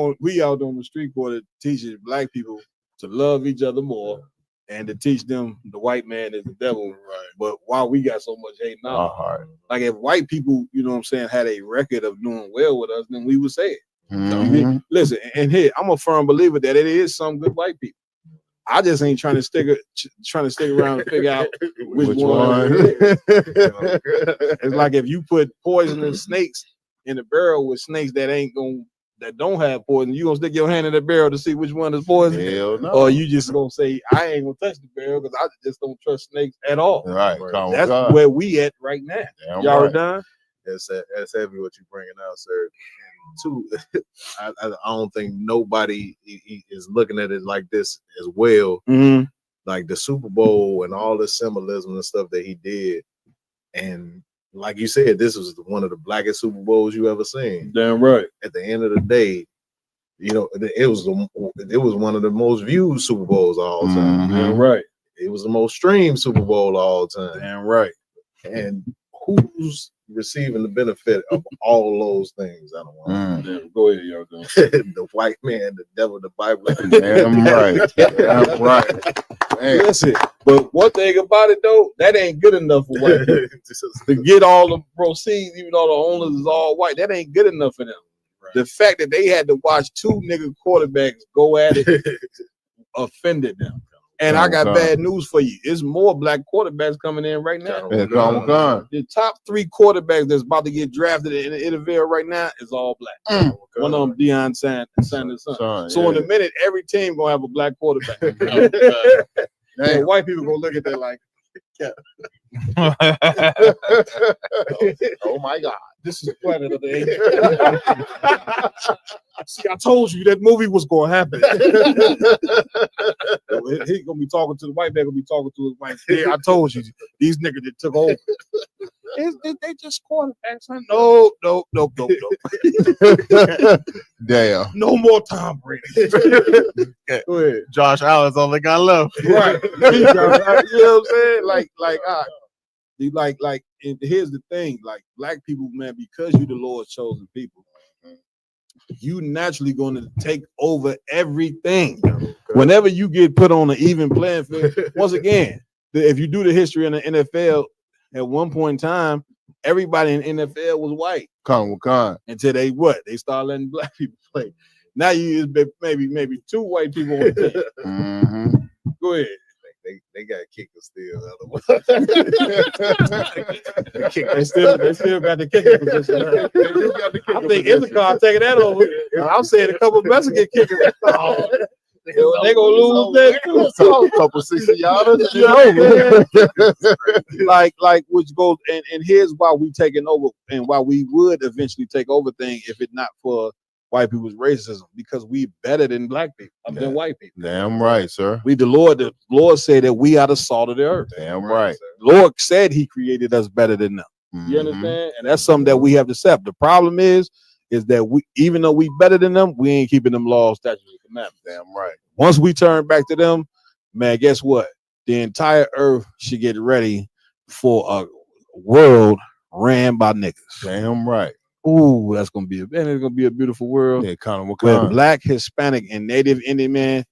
out on the street corner teaching Black people to love each other more and to teach them the white man is the devil. Right. But why we got so much hate in our heart? Like if white people, had a record of doing well with us, then we would say it. Listen, and here I'm a firm believer that it is some good white people. I just ain't trying to stick around and figure out which one. It's like if you put poisonous snakes in a barrel with snakes that don't have poison, you gonna stick your hand in the barrel to see which one is poison? Hell no. Or you just gonna say, I ain't gonna touch the barrel because I just don't trust snakes at all. Right. That's where we at right now. Damn Y'all right. done? That's heavy what you're bringing out, sir. And two, I don't think nobody is looking at it like this as well. Like the Super Bowl and all the symbolism and stuff that he did, and like you said, this was one of the blackest Super Bowls you ever seen. Damn right. At the end of the day, you know, it was one of the most viewed Super Bowls of all time. Damn right. It was the most streamed Super Bowl of all time. Damn right. And who's receiving the benefit of all those things? I don't want Damn, go ahead, y'all. the white man, the devil, the Bible. Damn right. Damn right. Man. Listen, but one thing about it though, that ain't good enough for white people. To get all the proceeds, even though the owners is all white, that ain't good enough for them. Right. The fact that they had to watch two nigga quarterbacks go at it offended them. And I got bad news for you. It's more black quarterbacks coming in right now. The top 3 quarterbacks that's about to get drafted in the NFL right now is all black. One of them, Deion Sanders' son. So in a minute, every team gonna have a black quarterback. So white people gonna look at that like, oh my God. This is Planet of the Apes. See, I told you that movie was gonna happen. He gonna be talking to the white man, gonna be talking to his wife. Yeah, I told you, these niggas that took over. They just quarterbacks, huh? No. Damn. No more Tom Brady. Go ahead. Josh Allen's only got left. Right. You know what I'm saying? Like, and here's the thing, like black people, man, because you the Lord's chosen people, you naturally going to take over everything. Whenever you get put on an even playing field, once again, if you do the history in the NFL, at one point in time, everybody in the NFL was white. Until they start letting black people play. Now you just maybe 2 white people on the team. Go ahead. They got kickers still. They still got the kicker position. I think Issachar taking that over. I'm saying a couple of Mets get kickers. They gonna lose that too. A couple 60 yarders. like which goes and here's why we taking over and why we would eventually take over things if it not for white people's racism, because we better than black people, than white people. Damn right, sir. The Lord said that we are the salt of the earth. Damn right. The Lord said he created us better than them. You understand? And that's something that we have to accept. The problem is that we, even though we better than them, we ain't keeping them laws, statutes, and commandments. Damn right. Once we turn back to them, man, guess what? The entire earth should get ready for a world ran by niggas. Damn right. Ooh, it's gonna be a beautiful world. Yeah, where black, Hispanic, and Native Indian man,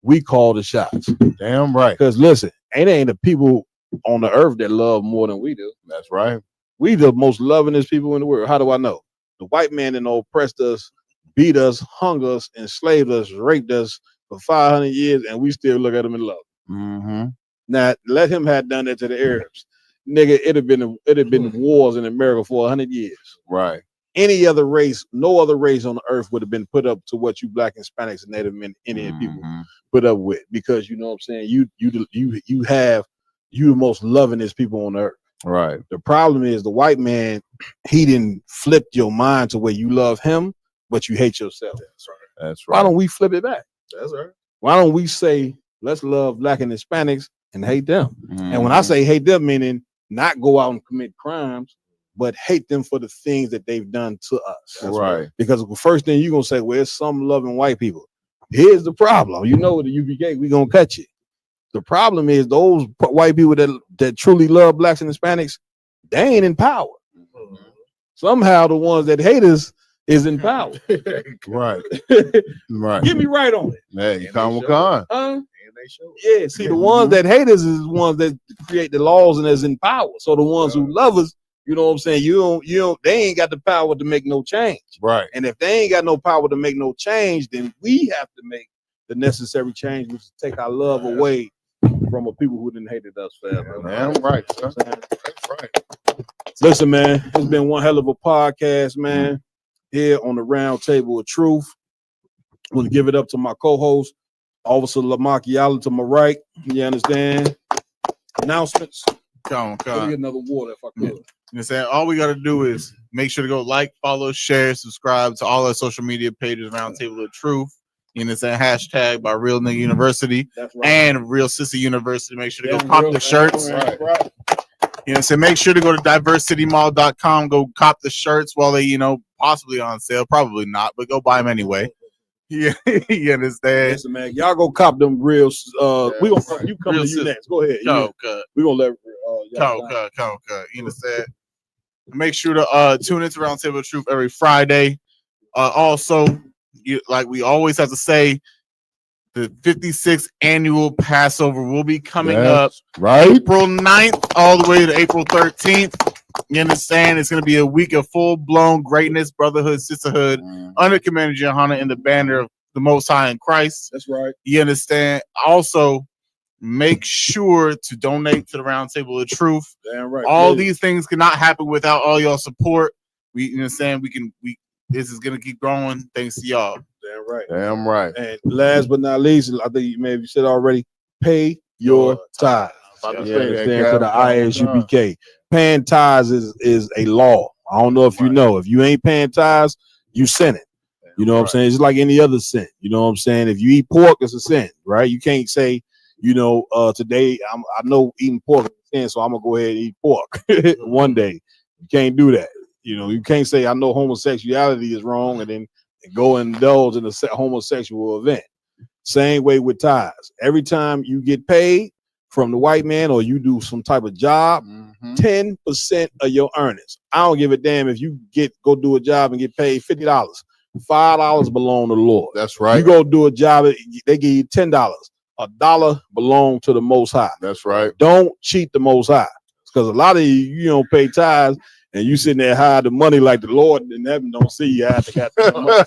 we call the shots. Damn right. Because listen, ain't the people on the earth that love more than we do. That's right. We the most lovingest people in the world. How do I know? The white man that oppressed us, beat us, hung us, enslaved us, raped us for 500 years, and we still look at him in love. Now, let him have done that to the Arabs. Nigga, it'd have been wars in America for 100 years. Right. Any other race, no other race on the earth would have been put up to what you black Hispanics and Native Indian people put up with, because you know what I'm saying, you the most lovingest people on earth. Right. The problem is the white man, he didn't flip your mind to where you love him, but you hate yourself. That's right. That's right. Why don't we flip it back? That's right. Why don't we say, let's love black and Hispanics and hate them? And when I say hate them, meaning not go out and commit crimes, but hate them for the things that they've done to us. That's right. Because the first thing you're going to say, well, it's some loving white people. Here's the problem. You know, the UBK, we're going to cut you. The problem is those white people that truly love blacks and Hispanics, they ain't in power. Somehow the ones that hate us is in power. Right. Right. Get me right on it. Hey, Khan. Yeah, see, the ones that hate us is the ones that create the laws and is in power. So the ones who love us, you know what I'm saying? You don't, they ain't got the power to make no change. Right. And if they ain't got no power to make no change, then we have to make the necessary change, which is take our love away from a people who didn't hated us forever. Man, right, sir. That's right. Listen, man, it's been one hell of a podcast, man. Here on the Round Table of Truth. I'm gonna give it up to my co-host, Officer Lamar Kiala to my right. You understand? Announcements. Come Let me on. get another water if I could. You know what I'm saying? All we got to do is make sure to go like, follow, share, subscribe to all our social media pages, Round Table of Truth. You know what I'm saying? Hashtag by Real Nigga University That's right. and Real Sissy University. Make sure to go Damn pop real, the shirts. right. You know, so make sure to go to diversitymall.com, go cop the shirts while they, possibly on sale. Probably not, but go buy them anyway. Yeah, you understand? Listen, man, y'all go cop them real. We gonna you come Real to you sis- next. Go ahead. We gonna let. You understand? Make sure to tune into Roundtable of Truth every Friday. Also, like we always have to say, the 56th annual Passover will be coming up April 9th all the way to April 13th. You understand? It's going to be a week of full-blown greatness, brotherhood, sisterhood, under Commander Johanna in the banner of the Most High in Christ. That's right. You understand? Also, make sure to donate to the Roundtable of Truth. Damn right. All Please. these things cannot happen without all y'all support. You understand? This is going to keep growing thanks to y'all. Damn right. Damn right. And last but not least, I think you maybe said already, pay your tithes. About to You say that, understand? Gav. To the ISUBK. Paying tithes is a law. I don't know if you know. If you ain't paying tithes, you sinning. You know what I'm saying? It's like any other sin. You know what I'm saying? If you eat pork, it's a sin, right? You can't say, today I know eating pork is a sin, so I'm gonna go ahead and eat pork one day. You can't do that. You can't say I know homosexuality is wrong and then go indulge in a homosexual event. Same way with tithes. Every time you get paid from the white man or you do some type of job, 10% of your earnings. I don't give a damn if you go do a job and get paid $50. $5 belong to the Lord. That's right. You go do a job, they give you $10. $1 belong to the Most High. That's right. Don't cheat the Most High, because a lot of you don't pay tithes and you sitting there hide the money like the Lord in heaven don't see you. I got the money.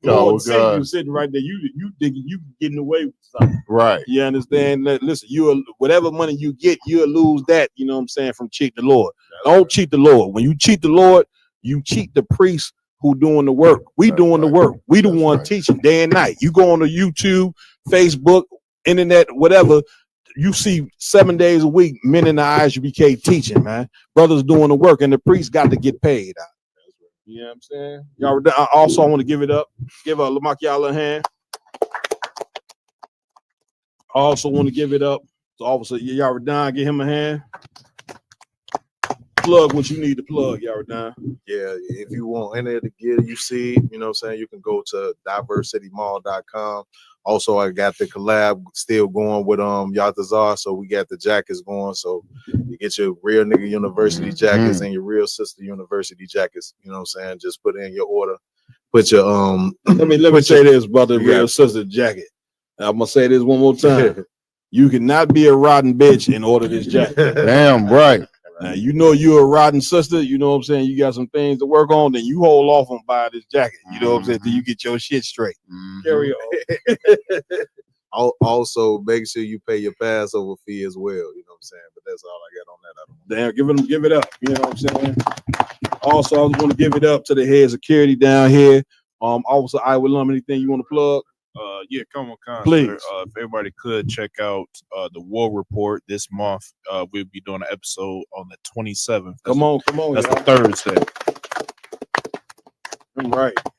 Lord see you sitting right there. You thinking you getting away with something. Right. You understand? Listen, whatever money you get, you'll lose that, you know what I'm saying, from cheating the Lord. Don't cheat the Lord. When you cheat the Lord, you cheat the priest who doing the work. We doing the work. We the one teaching day and night. You go on to YouTube, Facebook, internet, whatever, you see 7 days a week, men in the ISUBK teaching, man. Brothers doing the work, and the priest got to get paid. You know what I'm saying? Y'all, I also want to give it up. Give Lamaki a hand. I also want to give it up to Officer Yaradon. Give him a hand. Plug what you need to plug, Yaradon. Yeah, if you want any of the gear you see, you know what I'm saying, you can go to diversitymall.com. Also, I got the collab still going with Yatazar, so we got the jackets going. So you get your real nigga university jackets and your real sister university jackets. You know what I'm saying? Just put in your order. Put your Let me say this about the real sister jacket. I'm gonna say this one more time. You cannot be a rotten bitch and order this jacket. Damn right. Now, you're a rotten sister, you know what I'm saying? You got some things to work on, then you hold off on buying this jacket. You know what I'm saying? Till you get your shit straight. Carry on. Also, make sure you pay your Passover fee as well. You know what I'm saying? But that's all I got on that. Damn, give it up. You know what I'm saying? Also, I was going to give it up to the head security down here. Officer Iowa Lum, anything you want to plug? Yeah, come on, please. If everybody could check out the War Report this month. We'll be doing an episode on the 27th. Come on. That's y'all. the Thursday.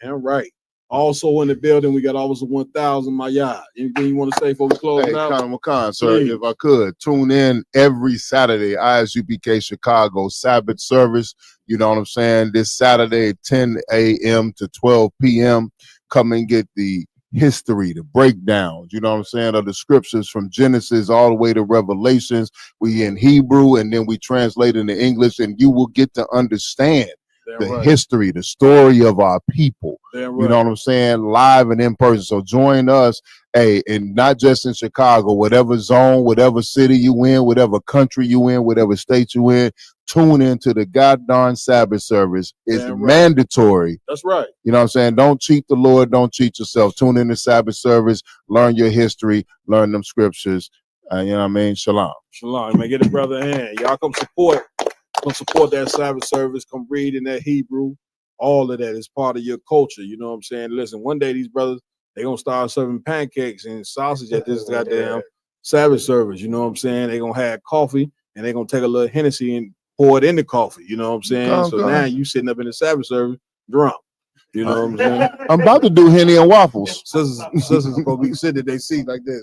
All right. Also in the building, we got Officer 1000, my yard. Anything you want to say before we close Hey, out? Conor McCon, sir, Please. if I could, tune in every Saturday, ISUBK Chicago Sabbath service. You know what I'm saying? This Saturday, 10 a.m. to 12 p.m. Come and get the history, the breakdowns, you know what I'm saying, of the scriptures from Genesis all the way to Revelations. We in Hebrew and then we translate into English, and you will get to understand the history, the story of our people. You know what I'm saying? Live and in person. So join us, and not just in Chicago, whatever zone, whatever city you in, whatever country you in, whatever state you in, tune into the goddamn Sabbath service. It's mandatory. That's right. You know what I'm saying? Don't cheat the Lord. Don't cheat yourself. Tune in to Sabbath service. Learn your history. Learn them scriptures. You know what I mean? Shalom. Shalom. Man, get a brother a hand. Y'all come support that Sabbath service. Come read in that Hebrew. All of that is part of your culture. You know what I'm saying? Listen, one day these brothers, they going to start serving pancakes and sausage at this goddamn Sabbath service. You know what I'm saying? They going to have coffee and they going to take a little Hennessy and pour it in the coffee. You know what I'm saying? So now you sitting up in the Sabbath service drunk. You know what I'm saying? I'm about to do Henny and waffles. Sisters supposed to be sitting in their seat like this.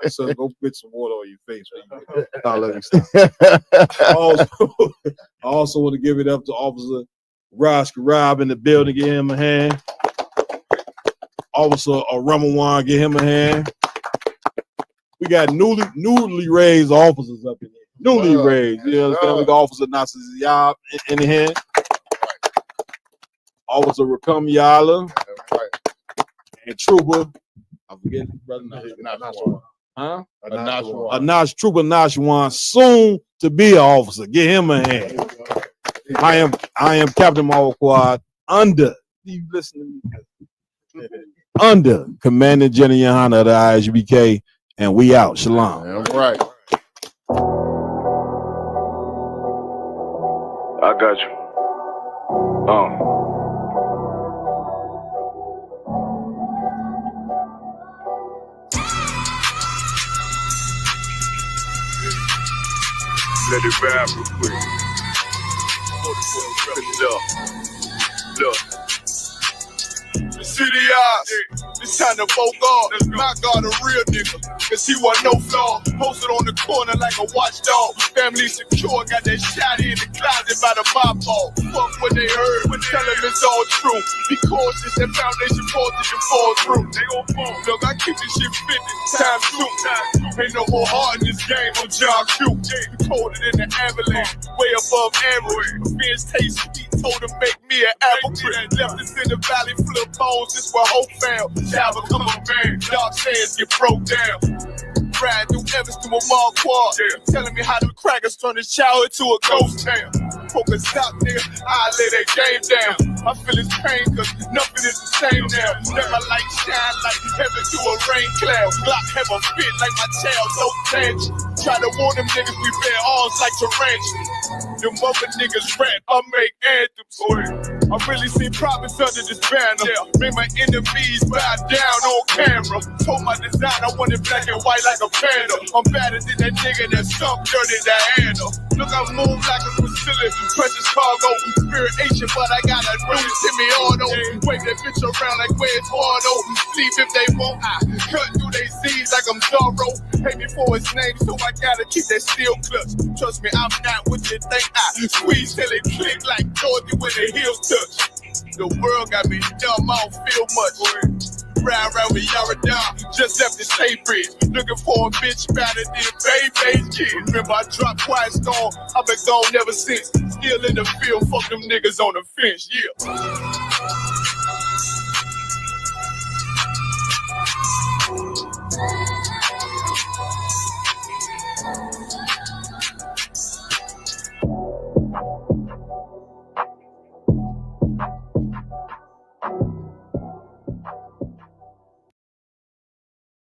So go put some water on your face. Let me stop. I also want to give it up to Officer Roscoe Rob in the building. Give him a hand. Officer Ramawan, give him a hand. We got newly raised officers up in here. Newly raised. You understand? We got Officer Nasir Ziyab in the hand. Officer Rakam Yala. And Trooper. I forget his brother. Huh? Anash Trooper Nashwan, soon to be an officer. Give him a hand. I am Captain Marvel Quad under. You listen to me. Under Commander Jenny Yohana of the ISBK, and we out. Shalom. All right. I got you. Let it rap real quick. Look. The city eyes. It's time to vote God. My God, a real nigga. Cause he wasn't no flaw. Posted on the corner like a watchdog. Family secure. Got that shot in the closet by the mob ball. Fuck what they heard. Tell them it's all true. Be cautious. That foundation voltage and fall through. They gon' fall. Look, I keep this shit 50 times 2. Ain't no more heart in this game. I'm John Q. Colder than the avalanche. Way above average. Fierce taste sweet. Told him make me an apple tree. Left us in the valley full of bones. This where hope found. Java, come on, man. Dark sands get broke down. Riding through Evans to a mall quad. Telling me how the crackers turn the shower into a ghost town. Poke a stop, nigga. I lay that game down. I feel his pain, cause nothing is the same now. Let my light shine like heaven through a rain cloud. Glock have a fit like my child, no tangent. Try to warn them niggas we bear arms like tarantulas. Them other niggas rap, I make anthems. I really seen prophets under this banner. Made my enemies bow down on camera. Told my design I wanted black and white like a panda. I'm better than that nigga that stunk dirty Diana. Look, I move like a facility, precious cargo, spirit Asian, but I got a new semi-auto. Wave that bitch around like where's Wardo. Leave if they won't, I cut through they Z's like I'm Zorro. Pay me for his name, so I gotta keep that steel clutch. Trust me, I'm not what you think. I squeeze till it click like Dorothy when the heels touch. The world got me dumb, I don't feel much. Ride around with Yaradon, just left the state bridge. Looking for a bitch better than Baby's kid. Remember I dropped Quiet Storm, I've been gone ever since. Still in the field, fuck them niggas on the fence, yeah.